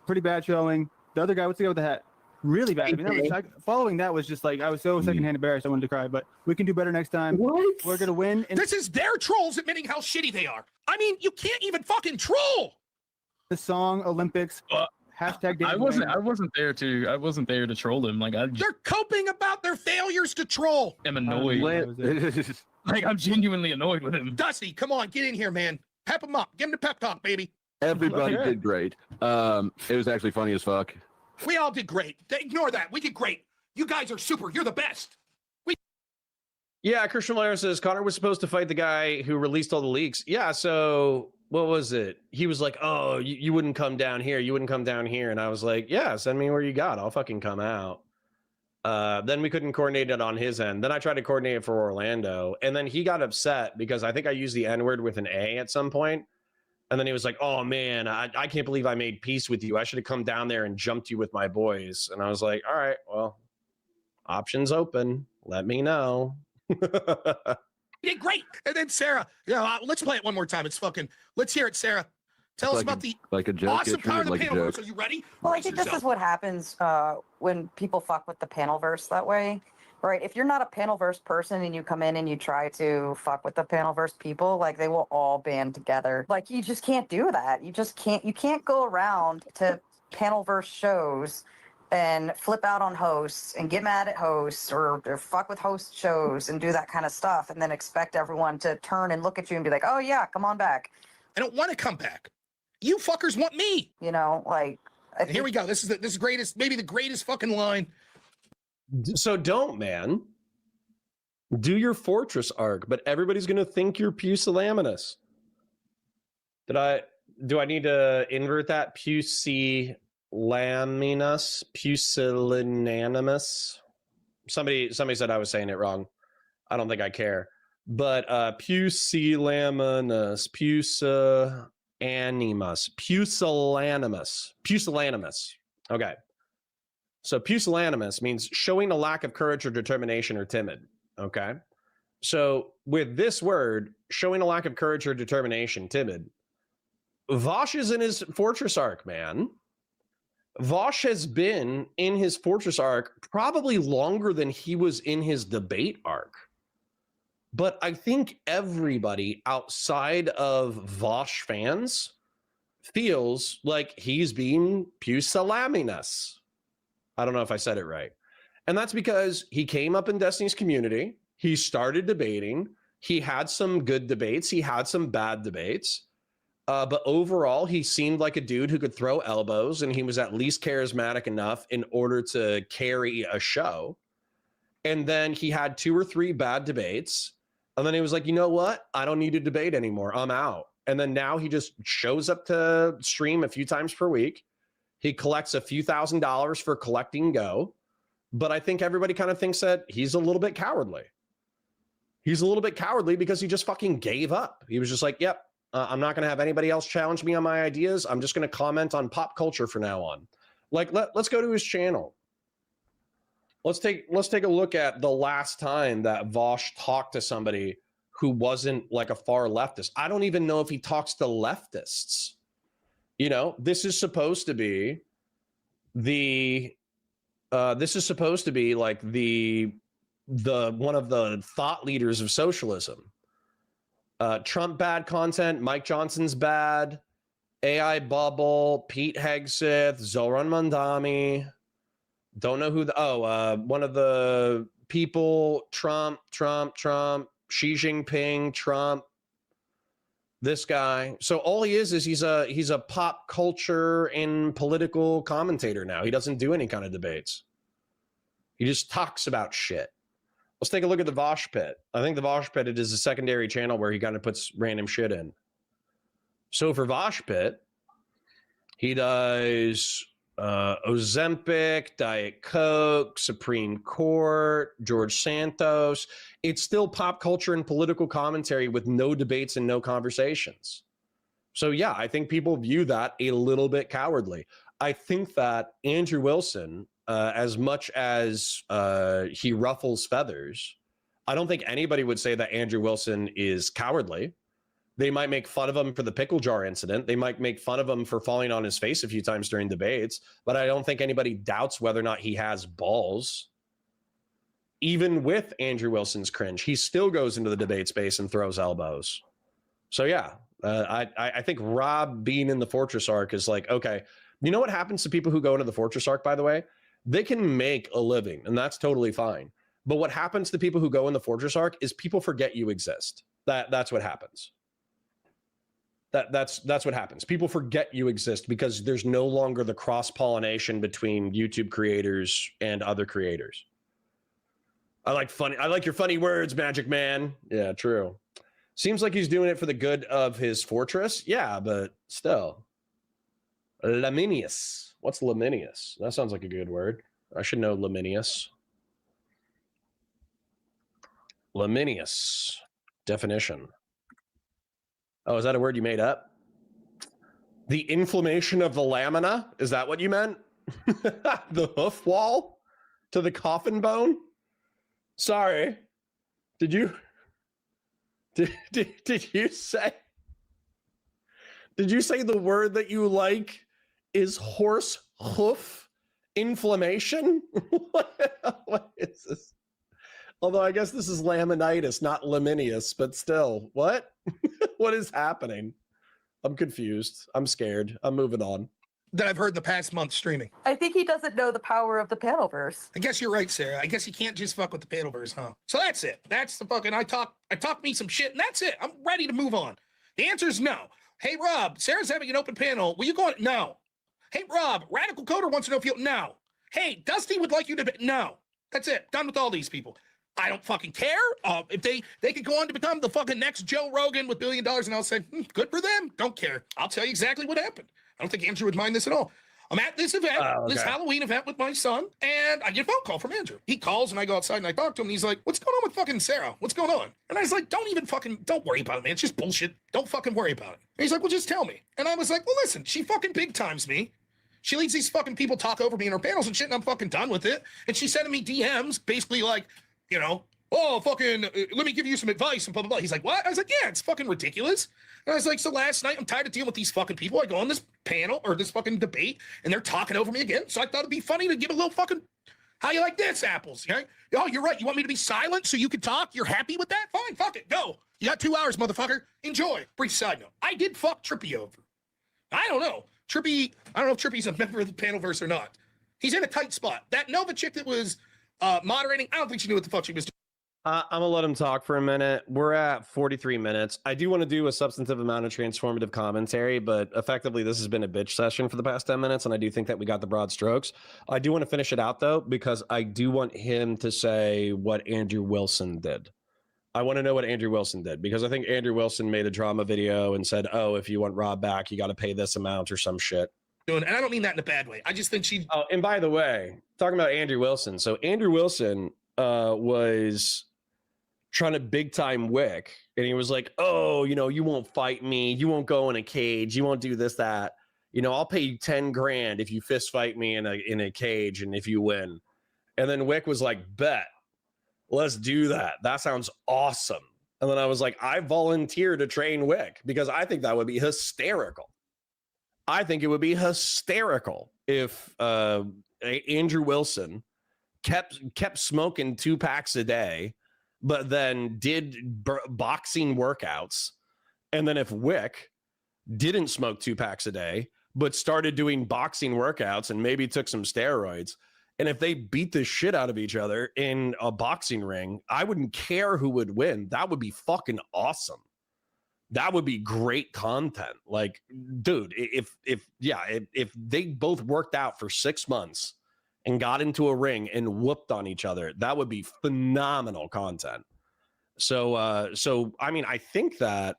S8: pretty bad showing. The other guy, what's the guy with the hat? really bad. I mean, that was, following that was just like I was so secondhand embarrassed I wanted to cry. But we can do better next time.
S6: What?
S8: We're gonna win. And
S3: This is their trolls admitting how shitty they are. I mean, you can't even fucking troll.
S8: the song Olympics. Hashtag David
S9: I
S8: Blaine.
S9: wasn't there to troll them. Like I just
S3: They're coping about their failures to troll.
S9: am annoyed. Like I'm genuinely annoyed with him.
S3: Dusty, come on, get in here, man. Pep him up. Give him the pep talk, baby.
S6: Everybody
S8: Okay.
S6: did great. It was actually funny as fuck.
S3: We all did great. Ignore that. We did great. You guys are super. You're the best.
S1: Yeah, Christian Blair says Connor was supposed to fight the guy who released all the leaks. Yeah, so what was it? He was like, oh, you wouldn't come down here. You wouldn't come down here. And I was like, yeah, send me where you got. I'll fucking come out. Then we couldn't coordinate it on his end. Then I tried to coordinate it for Orlando. And then he got upset because I think I used the N-word with an A at some point. And then he was like, oh, man, I can't believe I made peace with you. I should have come down there and jumped you with my boys. And I was like, all right, well, options open. Let me know.
S3: You did great. And then Sarah, let's play it one more time. It's fucking, let's hear it, Sarah. Tell us about the
S6: like a joke.
S3: awesome power of the
S6: like a
S3: panel.
S6: joke.
S3: Are you ready?
S2: Well, I
S3: Brace
S2: think this is
S3: yourself.
S2: what happens when people fuck with the panel verse that way, right? If you're not a panel verse person and you come in and you try to fuck with the panel verse people, like they will all band together. Like you just can't do that. You just can't. You can't go around to panel verse shows and flip out on hosts and get mad at hosts or fuck with host shows and do that kind of stuff and then expect everyone to turn and look at you and be like, oh yeah, come on back.
S3: I don't want to come back. You fuckers want me.
S2: You know, like I
S3: And here we go. This is greatest, maybe the greatest fucking line.
S1: So don't, man. Do your fortress arc, but everybody's gonna think you're pusillanimous. Do I need to invert that? Pusillanimous? Pusillanimous? Somebody said I was saying it wrong. I don't think I care. But pusillanimous, pusillanimous. Okay. So pusillanimous means showing a lack of courage or determination or timid. Okay. So with this word, showing a lack of courage or determination, timid, Vosh is in his fortress arc, man. Vosh has been in his fortress arc probably longer than he was in his debate arc. But I think everybody outside of Vosh fans feels like he's being pusillanimous. I don't know if I said it right. And that's because he came up in Destiny's community. He started debating. He had some good debates. He had some bad debates. But overall, he seemed like a dude who could throw elbows, and he was at least charismatic enough in order to carry a show. And then he had 2 or 3 bad debates. And then he was like, you know what? I don't need to debate anymore. I'm out. And then now he just shows up to stream a few times per week. He collects a few $1,000s for collecting Go. But I think everybody kind of thinks that he's a little bit cowardly. He's a little bit cowardly because he just fucking gave up. He was just like, yep, I'm not going to have anybody else challenge me on my ideas. I'm just going to comment on pop culture from now on. Like, let's go to his channel. Let's take a look at the last time that Vosh talked to somebody who wasn't like a far leftist. I don't even know if he talks to leftists. You know, this is supposed to be like the one of the thought leaders of socialism. Trump bad content, Mike Johnson's bad, AI bubble, Pete Hegseth, Zoran Mandami. Don't know who one of the people, Trump, Xi Jinping, Trump, this guy. So all he is he's a pop culture and political commentator now. He doesn't do any kind of debates. He just talks about shit. Let's take a look at the Vosh Pit. I think the Vosh Pit, it is a secondary channel where he kind of puts random shit in. So for Vosh Pit, he does Ozempic, Diet Coke, Supreme Court, George Santos. It's still pop culture and political commentary with no debates and no conversations. So yeah, I think people view that a little bit cowardly. I think that Andrew Wilson, as much as he ruffles feathers, I don't think anybody would say that Andrew Wilson is cowardly. They might make fun of him for the pickle jar incident. They might make fun of him for falling on his face a few times during debates, but I don't think anybody doubts whether or not he has balls. Even with Andrew Wilson's cringe, he still goes into the debate space and throws elbows. So yeah, I think Rob being in the Fortress Arc is like, okay, you know what happens to people who go into the Fortress Arc, by the way? They can make a living, and that's totally fine. But what happens to people who go in the Fortress Arc is people forget you exist. That's what happens. That's what happens. People forget you exist because there's no longer the cross-pollination between YouTube creators and other creators. I like your funny words, Magic Man. Yeah, true. Seems like he's doing it for the good of his fortress. Yeah, but still. Laminius. What's Laminius? That sounds like a good word. I should know Laminius. Laminius. Definition. Oh, is that a word you made up? The inflammation of the lamina? Is that what you meant? The hoof wall to the coffin bone? Sorry. Did you say the word that you like is horse hoof inflammation? What is this? Although I guess this is laminitis, not laminius, but still, what? What is happening? I'm confused. I'm scared. I'm moving on.
S3: That I've heard the past month streaming.
S2: I think he doesn't know the power of the panelverse.
S3: I guess you're right, Sarah. I guess you can't just fuck with the panelverse, huh? So that's it. That's the fucking I talk me some shit, and that's it. I'm ready to move on. The answer is no. Hey Rob, Sarah's having an open panel. Will you go on? No. Hey Rob, Radical Coder wants to know if you'll no. Hey, Dusty would like you to no. That's it. Done with all these people. I don't fucking care. If they could go on to become the fucking next Joe Rogan with $1 billion, and I'll say, good for them. Don't care. I'll tell you exactly what happened. I don't think Andrew would mind this at all. I'm at this event, this Halloween event with my son, and I get a phone call from Andrew. He calls, and I go outside, and I talk to him, and he's like, what's going on with fucking Sarah? What's going on? And I was like, don't worry about it, man. It's just bullshit. Don't fucking worry about it. And he's like, well, just tell me. And I was like, well, listen, she fucking big times me. She leads these fucking people talk over me in her panels and shit, and I'm fucking done with it. And she's sending me DMs, basically like, you know, oh, fucking, let me give you some advice and blah, blah, blah. He's like, what? I was like, yeah, it's fucking ridiculous. And I was like, so last night, I'm tired of dealing with these fucking people. I go on this panel or this fucking debate, and they're talking over me again. So I thought it'd be funny to give a little fucking, how you like this, apples? Okay? Oh, you're right. You want me to be silent so you can talk? You're happy with that? Fine, fuck it. Go. You got 2 hours, motherfucker. Enjoy. Brief side note. I did fuck Trippy over. I don't know. I don't know if Trippy's a member of the panelverse or not. He's in a tight spot. That Nova chick that was moderating, I don't think she knew what the fuck she was doing.
S1: I'm gonna let him talk for a minute. We're at 43 minutes. I do want to do a substantive amount of transformative commentary, but effectively this has been a bitch session for the past 10 minutes, and I do think that we got the broad strokes. I do want to finish it out though, because I do want him to say what Andrew Wilson did. I want to know what Andrew Wilson did, because I think Andrew Wilson made a drama video and said, oh, if you want Rob back, you got to pay this amount or some shit.
S3: And I don't mean that in a bad way. I just think she...
S1: Oh, and by the way, talking about Andrew Wilson. So Andrew Wilson was trying to big time Wick, and he was like, oh, you know, you won't fight me, you won't go in a cage, you won't do this, that, you know, I'll pay you 10 grand if you fist fight me in a cage and if you win. And then Wick was like, bet, let's do that, that sounds awesome. And then I was like, I volunteer to train Wick because I think that would be hysterical. I think it would be hysterical if Andrew Wilson kept smoking 2 packs a day, but then did boxing workouts. And then if Wick didn't smoke 2 packs a day, but started doing boxing workouts and maybe took some steroids, and if they beat the shit out of each other in a boxing ring, I wouldn't care who would win. That would be fucking awesome. That would be great content. Like, dude, if they both worked out for 6 months and got into a ring and whooped on each other, that would be phenomenal content. So I mean, I think that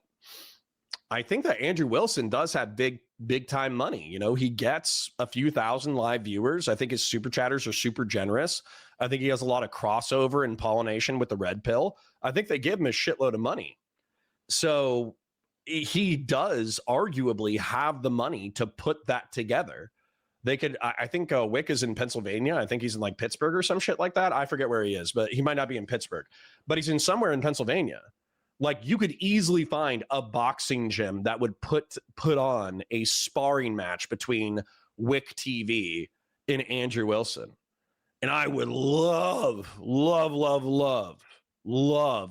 S1: Andrew Wilson does have big time money. You know, he gets a few thousand live viewers. I think his super chatters are super generous. I think he has a lot of crossover and pollination with the Red Pill. I think they give him a shitload of money. So he does arguably have the money to put that together. They could, I think Wick is in Pennsylvania. I think he's in like Pittsburgh or some shit like that. I forget where he is, but he might not be in Pittsburgh, but he's in somewhere in Pennsylvania Like you could easily find a boxing gym that would put on a sparring match between Wick TV and Andrew Wilson. And I would love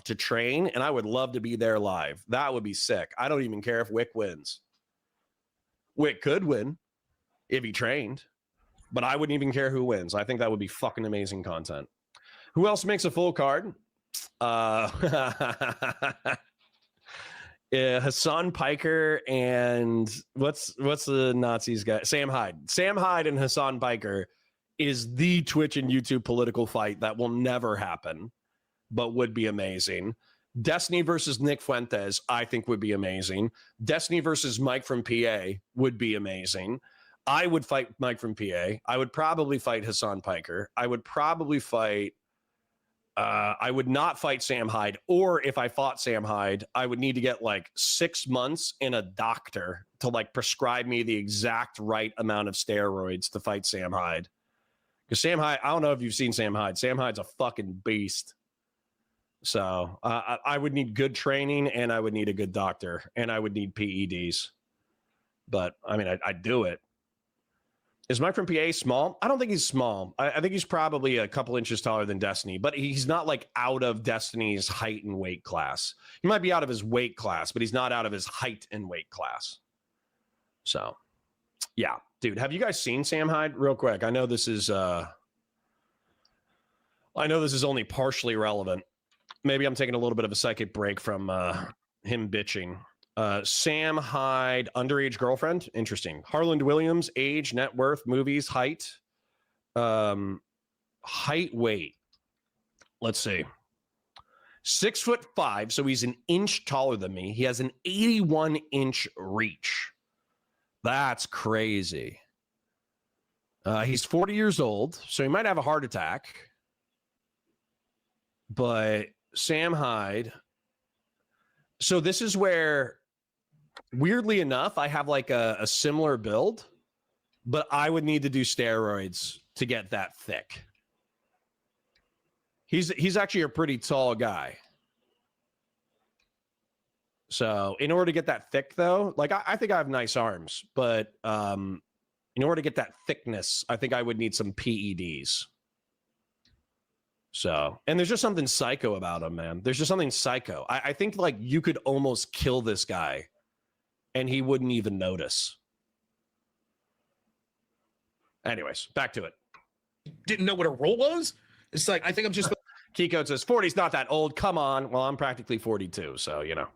S1: to train, and I would love to be there live. That would be sick. I don't even care if Wick wins. Wick could win if he trained, but I wouldn't even care who wins. I think that would be fucking amazing content. Who else makes a full card? Hassan Piker and what's the Nazis guy? Sam Hyde. Sam Hyde and Hassan Piker is the Twitch and YouTube political fight that will never happen, but would be amazing. Destiny versus Nick Fuentes, I think would be amazing. Destiny versus Mike from PA would be amazing. I would fight Mike from PA. I would probably fight Hassan Piker. I would probably fight I would not fight Sam Hyde, or if I fought Sam Hyde, I would need to get like 6 months in a doctor to like prescribe me the exact right amount of steroids to fight Sam Hyde. Because Sam Hyde, I don't know if you've seen Sam Hyde. Sam Hyde's a fucking beast. So I would need good training, and I would need a good doctor, and I would need PEDs. But I mean, I'd do it. Is Mike from PA small? I don't think he's small. I think he's probably a couple inches taller than Destiny, but he's not like out of Destiny's height and weight class. He might be out of his weight class, but he's not out of his height and weight class. So, yeah, dude, have you guys seen Sam Hyde? Real quick, I know this is only partially relevant. Maybe I'm taking a little bit of a psychic break from him bitching. Sam Hyde, underage girlfriend. Interesting. Harland Williams, age, net worth, movies, height. Height, weight. Let's see. 6'5", so he's an inch taller than me. He has an 81-inch reach. That's crazy. He's 40 years old, so he might have a heart attack. But Sam Hyde. So this is where, weirdly enough, I have like a similar build, but I would need to do steroids to get that thick. He's actually a pretty tall guy. So in order to get that thick, though, like I think I have nice arms, but in order to get that thickness, I think I would need some PEDs. So, and there's just something psycho about him, man. There's just something psycho. I think like you could almost kill this guy and he wouldn't even notice. Anyways, back to it.
S3: Didn't know what a roll was. It's like, I think I'm just
S1: Kiko says 40's not that old. Come on. Well, I'm practically 42. So, you know,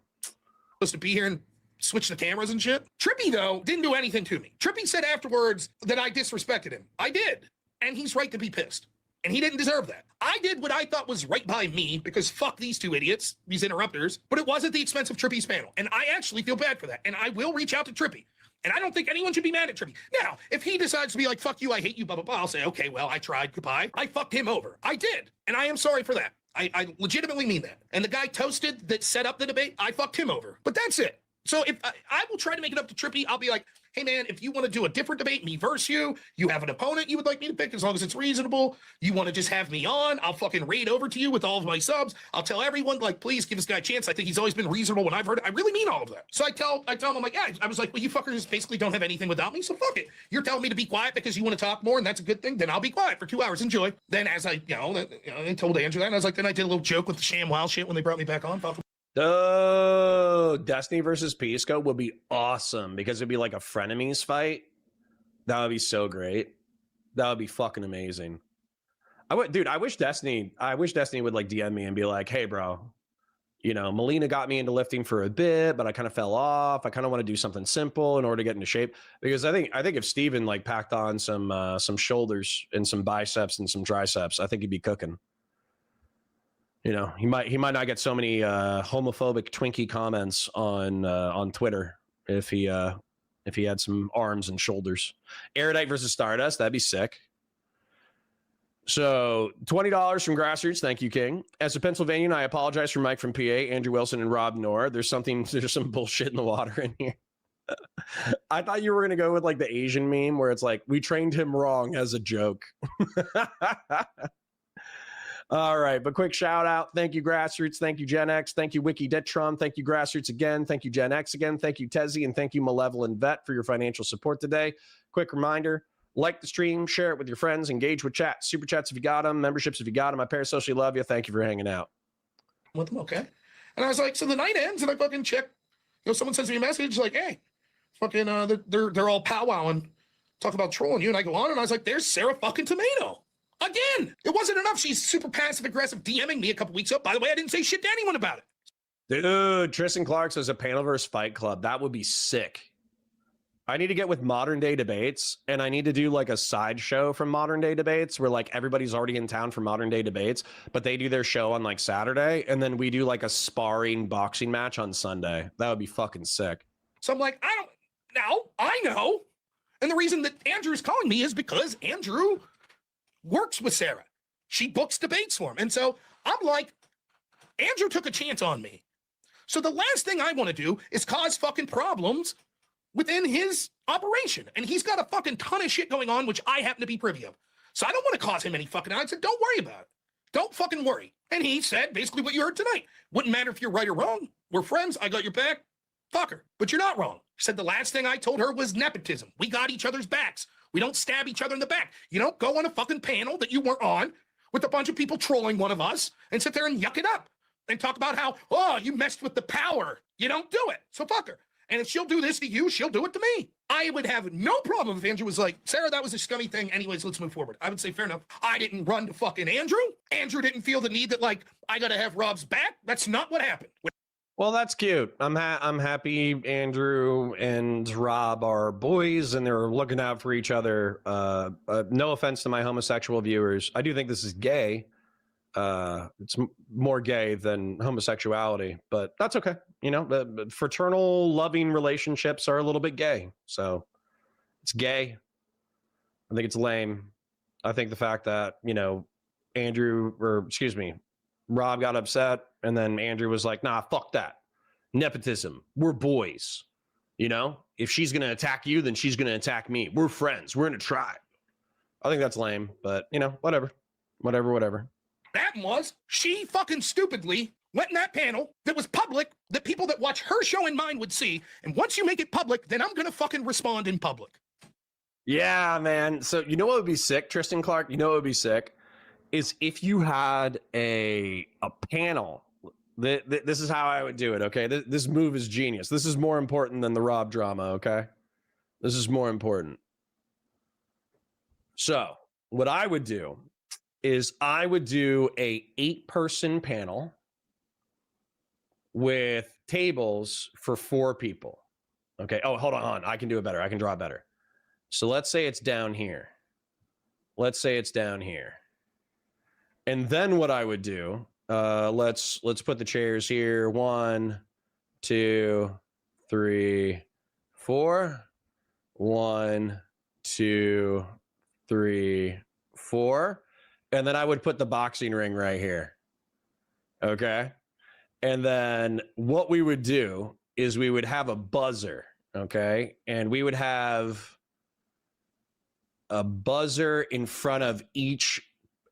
S3: supposed to be here and switch the cameras and shit. Trippy, though, didn't do anything to me. Trippy said afterwards that I disrespected him. I did. And he's right to be pissed. And he didn't deserve that. I did what I thought was right by me because fuck these two idiots, these interrupters, but it was at the expense of Trippy's panel. And I actually feel bad for that. And I will reach out to Trippy. And I don't think anyone should be mad at Trippy. Now, if he decides to be like, fuck you, I hate you, blah, blah, blah, I'll say, okay, well, I tried, goodbye. I fucked him over. I did. And I am sorry for that. I legitimately mean that. And the guy Toasted that set up the debate, I fucked him over. But that's it. So if I will try to make it up to Trippy, I'll be like, hey, man, if you want to do a different debate, me versus you have an opponent you would like me to pick as long as it's reasonable. You want to just have me on, I'll fucking raid over to you with all of my subs. I'll tell everyone, like, please give this guy a chance. I think he's always been reasonable when I've heard it. I really mean all of that. So I tell him, I'm like, yeah, I was like, well, you fuckers basically don't have anything without me, so fuck it. You're telling me to be quiet because you want to talk more, and that's a good thing? Then I'll be quiet for 2 hours. Enjoy. Then as I told Andrew that, and I was like, then I did a little joke with the ShamWow shit when they brought me back on.
S1: Oh, Destiny versus Pisco would be awesome because it'd be like a frenemies fight. That would be so great. That would be fucking amazing. I wish Destiny would like DM me and be like, hey, bro, you know, Melina got me into lifting for a bit, but I kind of fell off. I kind of want to do something simple in order to get into shape. Because I think if Steven like packed on some shoulders and some biceps and some triceps, I think he'd be cooking. You know, he might not get so many homophobic Twinkie comments on Twitter if he had some arms and shoulders. Erudite versus Stardust, that'd be sick. So $20 from Grassroots, thank you, King. As a Pennsylvanian, I apologize for Mike from PA, Andrew Wilson, and Rob Noerr. There's some bullshit in the water in here. I thought you were gonna go with like the Asian meme where it's like we trained him wrong as a joke. All right, but quick shout out. Thank you, Grassroots. Thank you, Gen X. Thank you, Wiki Detron. Thank you, Grassroots again. Thank you, Gen X again. Thank you, Tezzy. And thank you, Malevolent Vet, for your financial support today. Quick reminder, like the stream, share it with your friends, engage with chat. Super chats if you got them, memberships if you got them. I parasocially love you. Thank you for hanging out.
S3: With them, okay. And I was like, so the night ends, and I fucking check. Someone sends me a message like, hey, fucking, they're all powwowing, talk about trolling you. And I go on, and I was like, there's Sara fucking Tomato. Again, it wasn't enough. She's super passive aggressive DMing me a couple weeks ago. By the way, I didn't say shit to anyone about it.
S1: Dude, Tristan Clark says a Panelverse Fight Club. That would be sick. I need to get with Modern Day Debates, and I need to do like a sideshow from Modern Day Debates where like everybody's already in town for Modern Day Debates, but they do their show on like Saturday, and then we do like a sparring boxing match on Sunday. That would be fucking sick.
S3: So I'm like, I know. And the reason that Andrew's calling me is because Andrew works with Sara. She books debates for him. And so I'm like, Andrew took a chance on me. So the last thing I want to do is cause fucking problems within his operation. And he's got a fucking ton of shit going on, which I happen to be privy of. So I don't want to cause him any fucking. I said, don't worry about it. Don't fucking worry. And he said basically what you heard tonight. Wouldn't matter if you're right or wrong. We're friends. I got your back. Fuck her. But you're not wrong. She said the last thing I told her was nepotism. We got each other's backs. We don't stab each other in the back. You don't go on a fucking panel that you weren't on with a bunch of people trolling one of us and sit there and yuck it up and talk about how, oh, you messed with the power. You don't do it. So fuck her. And if she'll do this to you, she'll do it to me. I would have no problem if Andrew was like, Sara, that was a scummy thing. Anyways, let's move forward. I would say, fair enough. I didn't run to fucking Andrew. Andrew didn't feel the need that, like, I got to have Rob's back. That's not what happened.
S1: Well, that's cute. I'm happy Andrew and Rob are boys and they're looking out for each other. No offense to my homosexual viewers. I do think this is gay. It's more gay than homosexuality, but that's okay. You know, fraternal loving relationships are a little bit gay. So it's gay. I think it's lame. I think the fact that, you know, Rob got upset and then Andrew was like, nah, fuck that. Nepotism. We're boys. You know, if she's going to attack you, then she's going to attack me. We're friends. We're in a tribe. I think that's lame, but you know, whatever.
S3: That was she fucking stupidly went in that panel that was public that people that watch her show and mine would see. And once you make it public, then I'm going to fucking respond in public.
S1: Yeah, man. So you know what would be sick, Tristan Clark? You know what would be sick? Is if you had a panel. This is how I would do it, okay? This move is genius. This is more important than the Rob drama, okay? This is more important. So what I would do is I would do a 8-person panel with tables for 4 people, okay? Oh, hold on. I can do it better. I can draw it better. So let's say it's down here. And then what I would do, let's put the chairs here. 1, 2, 3, 4. 1, 2, 3, 4. And then I would put the boxing ring right here. Okay. And then what we would do is we would have a buzzer. Okay. And we would have a buzzer in front of each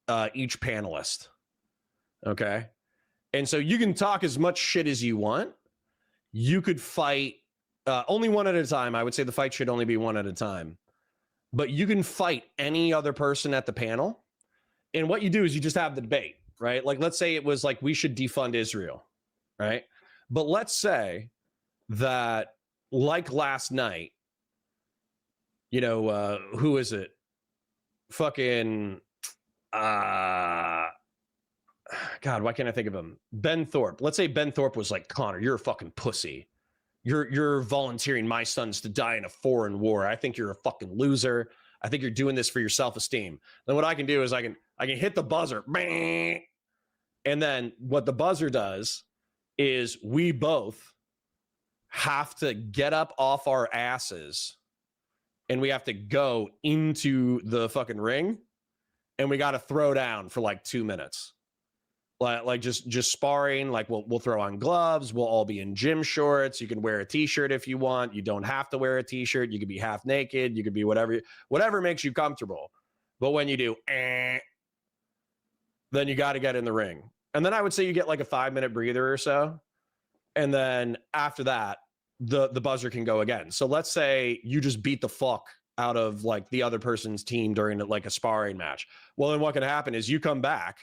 S1: panelist. Okay. And so you can talk as much shit as you want. You could fight only one at a time. I would say the fight should only be one at a time. But you can fight any other person at the panel. And what you do is you just have the debate, right? Like, let's say it was like, we should defund Israel, right? But let's say that, like last night, you know, who is it? Fucking, God, why can't I think of him? Ben Thorpe. Let's say Ben Thorpe was like, Connor, you're a fucking pussy. You're volunteering my sons to die in a foreign war. I think you're a fucking loser. I think you're doing this for your self-esteem. Then what I can do is I can hit the buzzer. And then what the buzzer does is we both have to get up off our asses and we have to go into the fucking ring and we got to throw down for like 2 minutes. Like just sparring. Like we'll throw on gloves. We'll all be in gym shorts. You can wear a t-shirt if you want. You don't have to wear a t-shirt. You could be half naked. You could be whatever makes you comfortable. But when you do, then you got to get in the ring. And then I would say you get like a 5-minute breather or so. And then after that, the buzzer can go again. So let's say you just beat the fuck out of like the other person's team during like a sparring match. Well, then what can happen is you come back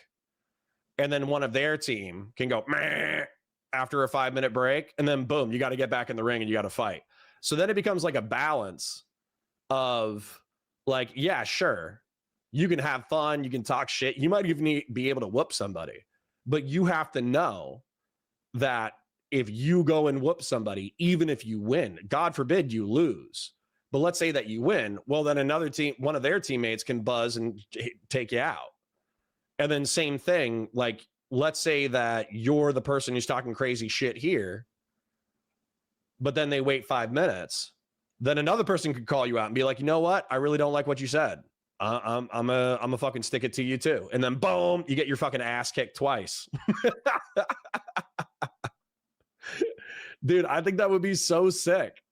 S1: and then one of their team can go meh after a 5-minute break. And then boom, you got to get back in the ring and you got to fight. So then it becomes like a balance of like, yeah, sure, you can have fun, you can talk shit, you might even be able to whoop somebody, but you have to know that if you go and whoop somebody, even if you win, God forbid you lose, but let's say that you win, well, then another team, one of their teammates can buzz and take you out. And then same thing, like, let's say that you're the person who's talking crazy shit here, but then they wait 5 minutes. Then another person could call you out and be like, you know what? I really don't like what you said. I'm a fucking stick it to you too. And then boom, you get your fucking ass kicked twice. Dude, I think that would be so sick.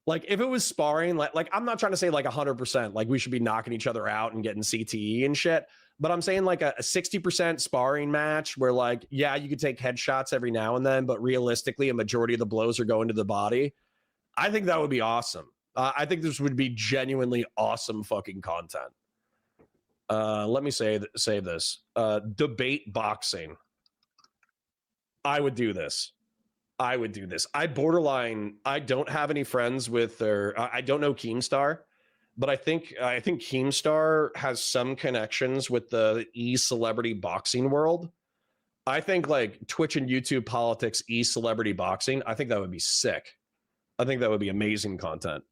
S1: Like if it was sparring, like I'm not trying to say like 100%, like we should be knocking each other out and getting CTE and shit. But I'm saying like a 60% sparring match where like, yeah, you could take headshots every now and then, but realistically, a majority of the blows are going to the body. I think that would be awesome. I think this would be genuinely awesome fucking content. Let me save this. Debate boxing. I would do this. I don't have any friends with, or I don't know Keemstar, but I think Keemstar has some connections with the e-celebrity boxing world. I think like Twitch and YouTube politics, e-celebrity boxing, I think that would be sick. I think that would be amazing content.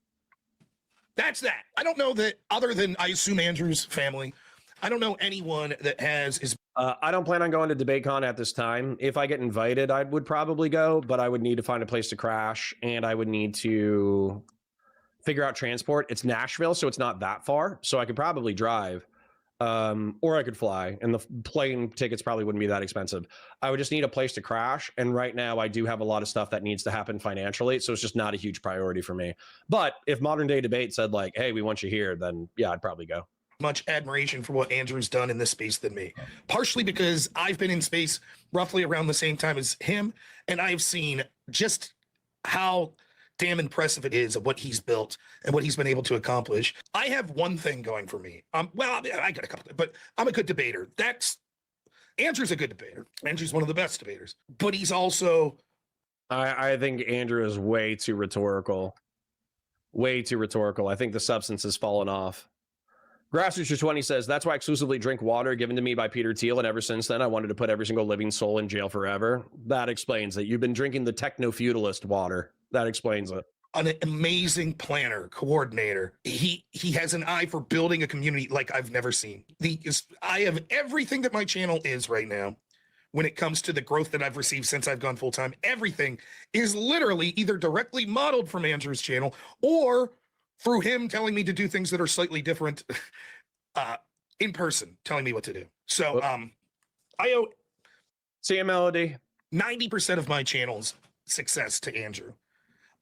S3: That's that. I don't know that other than, I assume, Andrew's family, I don't know anyone that has his.
S1: I don't plan on going to DebateCon at this time. If I get invited, I would probably go, but I would need to find a place to crash and I would need to figure out transport. It's Nashville, so it's not that far. So I could probably drive or I could fly, and the plane tickets probably wouldn't be that expensive. I would just need a place to crash. And right now I do have a lot of stuff that needs to happen financially. So it's just not a huge priority for me. But if Modern Day Debate said like, hey, we want you here, then yeah, I'd probably go.
S3: Much admiration for what Andrew's done in this space than me, partially because I've been in space roughly around the same time as him, and I've seen just how damn impressive it is of what he's built and what he's been able to accomplish. I have one thing going for me. Well, I got a couple, but I'm a good debater. Andrew's a good debater. Andrew's one of the best debaters, but he's also.
S1: I think Andrew is way too rhetorical. Way too rhetorical. I think the substance has fallen off. Grassroots20 says, that's why I exclusively drink water given to me by Peter Thiel, and ever since then I wanted to put every single living soul in jail forever. That explains it. You've been drinking the techno-feudalist water. That explains it.
S3: An amazing planner, coordinator. He has an eye for building a community like I've never seen. I have everything that my channel is right now. When it comes to the growth that I've received since I've gone full-time, everything is literally either directly modeled from Andrew's channel or through him telling me to do things that are slightly different in person, telling me what to do. So I owe
S1: see a Melody
S3: 90% of my channel's success to Andrew.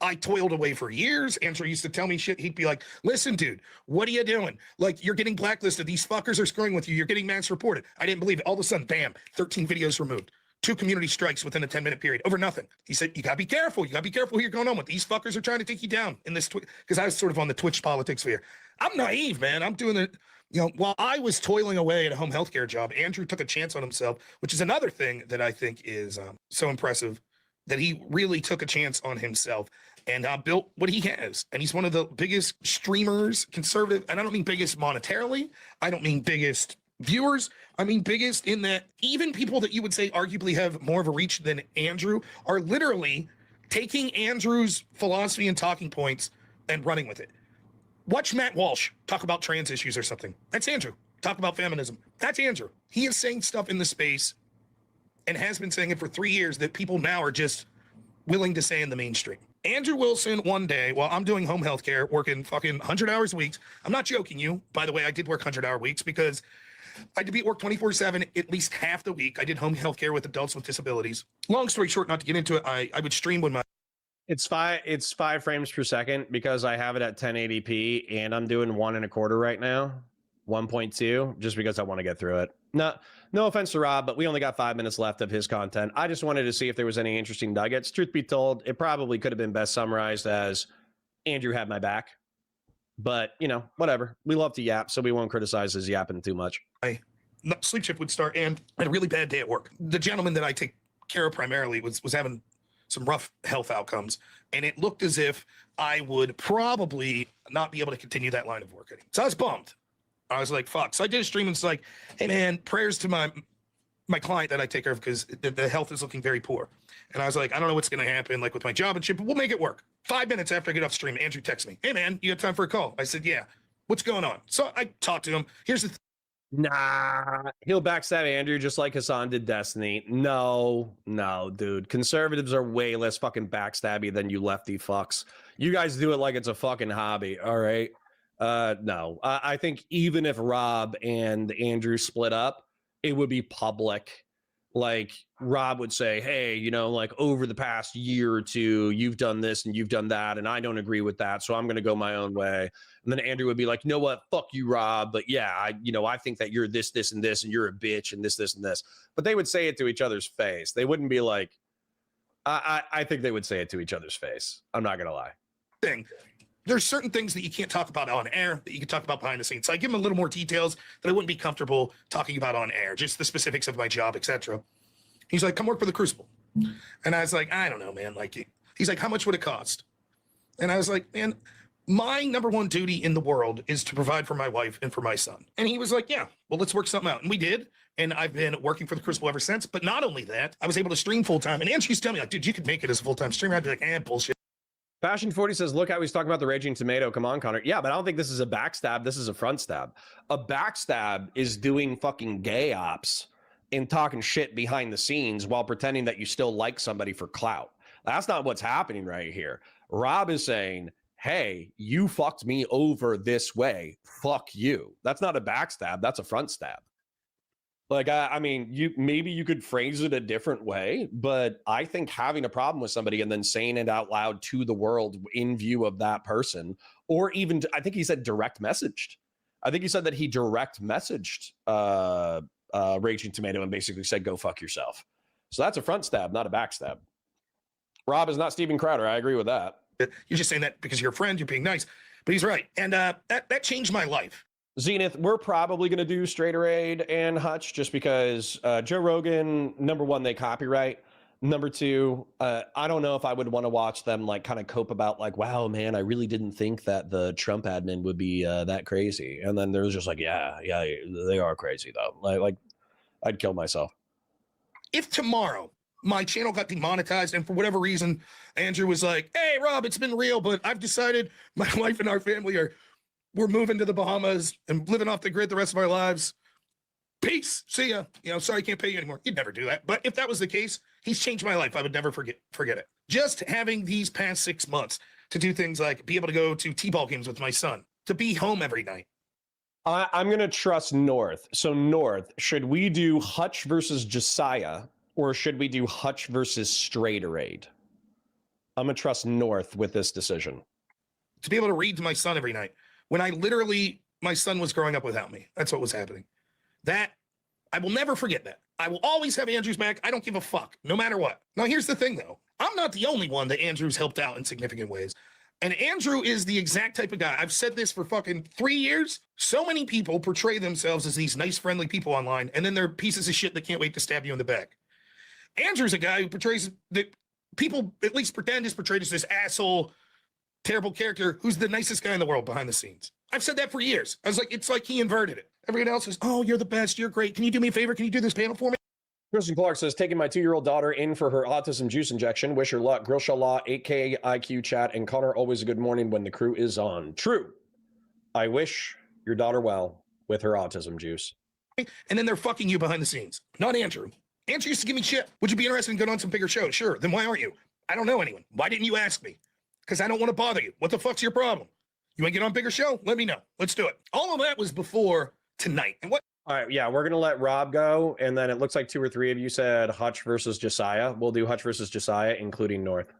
S3: I toiled away for years. Andrew used to tell me shit. He'd be like, listen, dude, what are you doing? Like, you're getting blacklisted. These fuckers are screwing with you. You're getting mass reported. I didn't believe it. All of a sudden, bam, 13 videos removed. 2 community strikes within a 10-minute period over nothing. He said, you gotta be careful. You gotta be careful who you're going on with. These fuckers are trying to take you down in this because I was sort of on the Twitch politics sphere. I'm naive, man. I'm doing it. You know, while I was toiling away at a home healthcare job, Andrew took a chance on himself, which is another thing that I think is so impressive, that he really took a chance on himself and built what he has. And he's one of the biggest streamers, conservative, and I don't mean biggest monetarily. I don't mean biggest viewers. I mean biggest in that even people that you would say arguably have more of a reach than Andrew are literally taking Andrew's philosophy and talking points and running with it. Watch Matt Walsh talk about trans issues or something. That's Andrew. Talk about feminism. That's Andrew. He is saying stuff in the space and has been saying it for 3 years that people now are just willing to say in the mainstream. Andrew Wilson, one day, while I'm doing home health care, working fucking 100 hours a week. I'm not joking you. By the way, I did work 100-hour weeks because I had to be at work 24/7 at least half the week. I did home health care with adults with disabilities. Long story short, not to get into it, I would stream when my.
S1: It's 5 frames per second because I have it at 1080p and I'm doing 1 1/4 right now, 1.2, just because I want to get through it. No offense to Rob, but we only got 5 minutes left of his content. I just wanted to see if there was any interesting nuggets. Truth be told, it probably could have been best summarized as Andrew had my back. But, you know, whatever. We love to yap, so we won't criticize his yapping too much.
S3: Sleep shift would start, and I had a really bad day at work. The gentleman that I take care of primarily was having some rough health outcomes, and it looked as if I would probably not be able to continue that line of work anymore. So I was bummed. I was like, fuck. So I did a stream and it's like, hey man, prayers to my client that I take care of because the health is looking very poor. And I was like, I don't know what's going to happen like with my job and shit, but we'll make it work. 5 minutes after I get off stream, Andrew texts me, hey man, you have time for a call? I said, yeah. What's going on? So I talked to him. Here's the
S1: Nah, he'll backstab Andrew just like Hassan did Destiny. No, dude. Conservatives are way less fucking backstabby than you lefty fucks. You guys do it like it's a fucking hobby, all right? No. I think even if Rob and Andrew split up, it would be public. Like Rob would say, hey, you know, like over the past year or two, you've done this and you've done that, and I don't agree with that, so I'm going to go my own way. And then Andrew would be like, you know what, fuck you, Rob, but yeah, I think that you're this, and this, and you're a bitch, and this, and this. But they would say it to each other's face. They wouldn't be like, I think they would say it to each other's face. I'm not going to lie.
S3: thing. There's certain things that you can't talk about on air that you can talk about behind the scenes. So I give him a little more details that I wouldn't be comfortable talking about on air, just the specifics of my job, etc. He's like, come work for the Crucible. And I was like, I don't know, man. Like, he's like, how much would it cost? And I was like, man, my number one duty in the world is to provide for my wife and for my son. And he was like, yeah, well, let's work something out. And we did. And I've been working for the Crucible ever since. But not only that, I was able to stream full time. And Andrew used to tell me, like, dude, you could make it as a full time streamer. I'd be like, bullshit.
S1: Passion 40 says, look how he's talking about the Raging Tomato. Come on, Connor. Yeah, but I don't think this is a backstab. This is a front stab. A backstab is doing fucking gay ops and talking shit behind the scenes while pretending that you still like somebody for clout. That's not what's happening right here. Rob is saying, hey, you fucked me over this way. Fuck you. That's not a backstab. That's a front stab. Like, I mean, maybe you could phrase it a different way, but I think having a problem with somebody and then saying it out loud to the world in view of that person, or even, I think he said direct messaged. I think he said that he direct messaged Raging Tomato and basically said, go fuck yourself. So that's a front stab, not a backstab. Rob is not Steven Crowder. I agree with that.
S3: You're just saying that because you're a friend, you're being nice. But he's right. And that changed my life.
S1: Zenith, we're probably going to do Straighter Aid and Hutch just because Joe Rogan, number one, they copyright. Number two, I don't know if I would want to watch them like kind of cope about like, wow, man, I really didn't think that the Trump admin would be that crazy. And then there's just like, yeah, they are crazy though. Like I'd kill myself.
S3: If tomorrow my channel got demonetized and for whatever reason, Andrew was like, hey, Rob, it's been real, but I've decided my wife and our family we're moving to the Bahamas and living off the grid the rest of our lives. Peace. See ya. Sorry, can't pay you anymore. You'd never do that. But if that was the case, he's changed my life. I would never forget it. Just having these past 6 months to do things like be able to go to T-ball games with my son, to be home every night.
S1: I'm going to trust North. So North, should we do Hutch versus Josiah or should we do Hutch versus Straighter Aid? I'm going to trust North with this decision.
S3: To be able to read to my son every night. When my son was growing up without me. That's what was happening. That, I will never forget that. I will always have Andrew's back. I don't give a fuck, no matter what. Now, here's the thing, though. I'm not the only one that Andrew's helped out in significant ways. And Andrew is the exact type of guy. I've said this for fucking 3 years. So many people portray themselves as these nice, friendly people online, and then they're pieces of shit that can't wait to stab you in the back. Andrew's a guy who portrays that people at least pretend is portrayed as this asshole, terrible character who's the nicest guy in the world behind the scenes. I've said that for years. I was like, it's like he inverted it. Everyone else is, oh, you're the best. You're great. Can you do me a favor? Can you do this panel for me?
S1: Kristen Clark says, taking my 2-year-old daughter in for her autism juice injection. Wish her luck. Grillshaw Law, 8K IQ chat, and Connor, always a good morning when the crew is on. True. I wish your daughter well with her autism juice.
S3: And then they're fucking you behind the scenes. Not Andrew. Andrew used to give me shit. Would you be interested in going on some bigger shows? Sure. Then why aren't you? I don't know anyone. Why didn't you ask me? Because I don't want to bother you. What the fuck's your problem? You want to get on a bigger show? Let me know. Let's do it. All of that was before tonight. And what?
S1: All right, yeah, we're going to let Rob go, and then it looks like 2 or 3 of you said Hutch versus Josiah. We'll do Hutch versus Josiah, including North.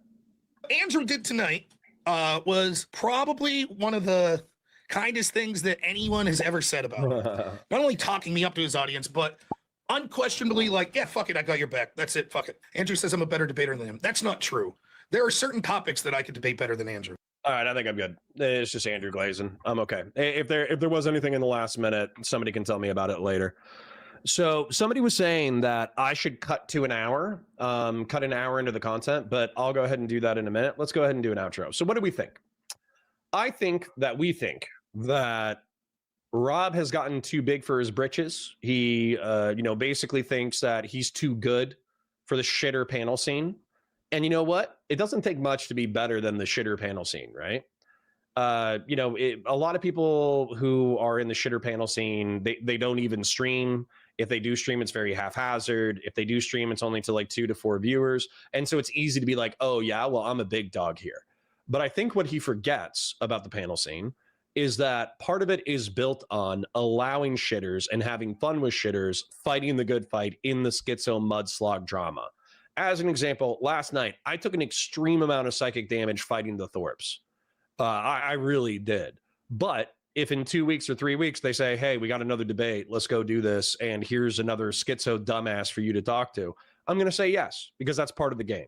S3: Andrew did tonight was probably one of the kindest things that anyone has ever said about me. Not only talking me up to his audience, but unquestionably like, yeah, fuck it, I got your back. That's it, fuck it. Andrew says I'm a better debater than him. That's not true. There are certain topics that I could debate better than Andrew.
S1: All right, I think I'm good. It's just Andrew Glazin. I'm okay. If there was anything in the last minute, somebody can tell me about it later. So somebody was saying that I should cut to an hour, cut an hour into the content, but I'll go ahead and do that in a minute. Let's go ahead and do an outro. So what do we think? I think that Rob has gotten too big for his britches. He, basically thinks that he's too good for the shitter panel scene. And you know what? It doesn't take much to be better than the shitter panel scene, right? A lot of people who are in the shitter panel scene, they don't even stream. If they do stream, it's very haphazard. If they do stream, it's only to like 2 to 4 viewers. And so it's easy to be like, oh yeah, well, I'm a big dog here. But I think what he forgets about the panel scene is that part of it is built on allowing shitters and having fun with shitters, fighting the good fight in the schizo mudslog drama. As an example, last night, I took an extreme amount of psychic damage fighting the Thorpes. I really did. But if in 2 weeks or 3 weeks they say, hey, we got another debate, let's go do this, and here's another schizo dumbass for you to talk to, I'm going to say yes, because that's part of the game.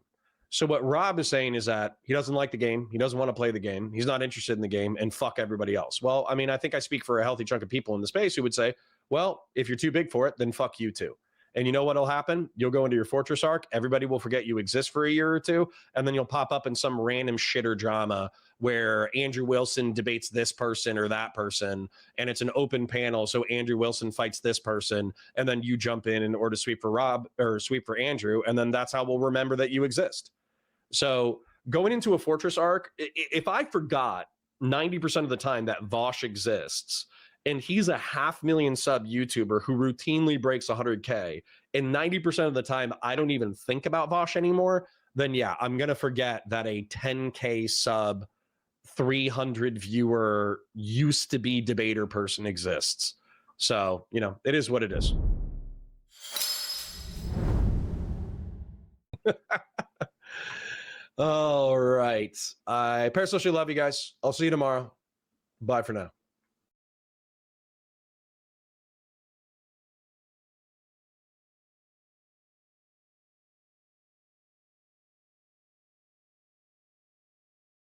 S1: So what Rob is saying is that he doesn't like the game, he doesn't want to play the game, he's not interested in the game, and fuck everybody else. Well, I mean, I think I speak for a healthy chunk of people in the space who would say, well, if you're too big for it, then fuck you too. And you know what'll happen? You'll go into your fortress arc, everybody will forget you exist for a year or two, and then you'll pop up in some random shitter drama where Andrew Wilson debates this person or that person, and it's an open panel, so Andrew Wilson fights this person, and then you jump in order to sweep for Rob or sweep for Andrew, and then that's how we'll remember that you exist. So going into a fortress arc, if I forgot 90% of the time that Vosh exists, and he's a 500,000 sub YouTuber who routinely breaks 100K, and 90% of the time I don't even think about Vosh anymore, then yeah, I'm going to forget that a 10K sub, 300 viewer, used to be debater person exists. So, it is what it is. All right. I parasocially love you guys. I'll see you tomorrow. Bye for now.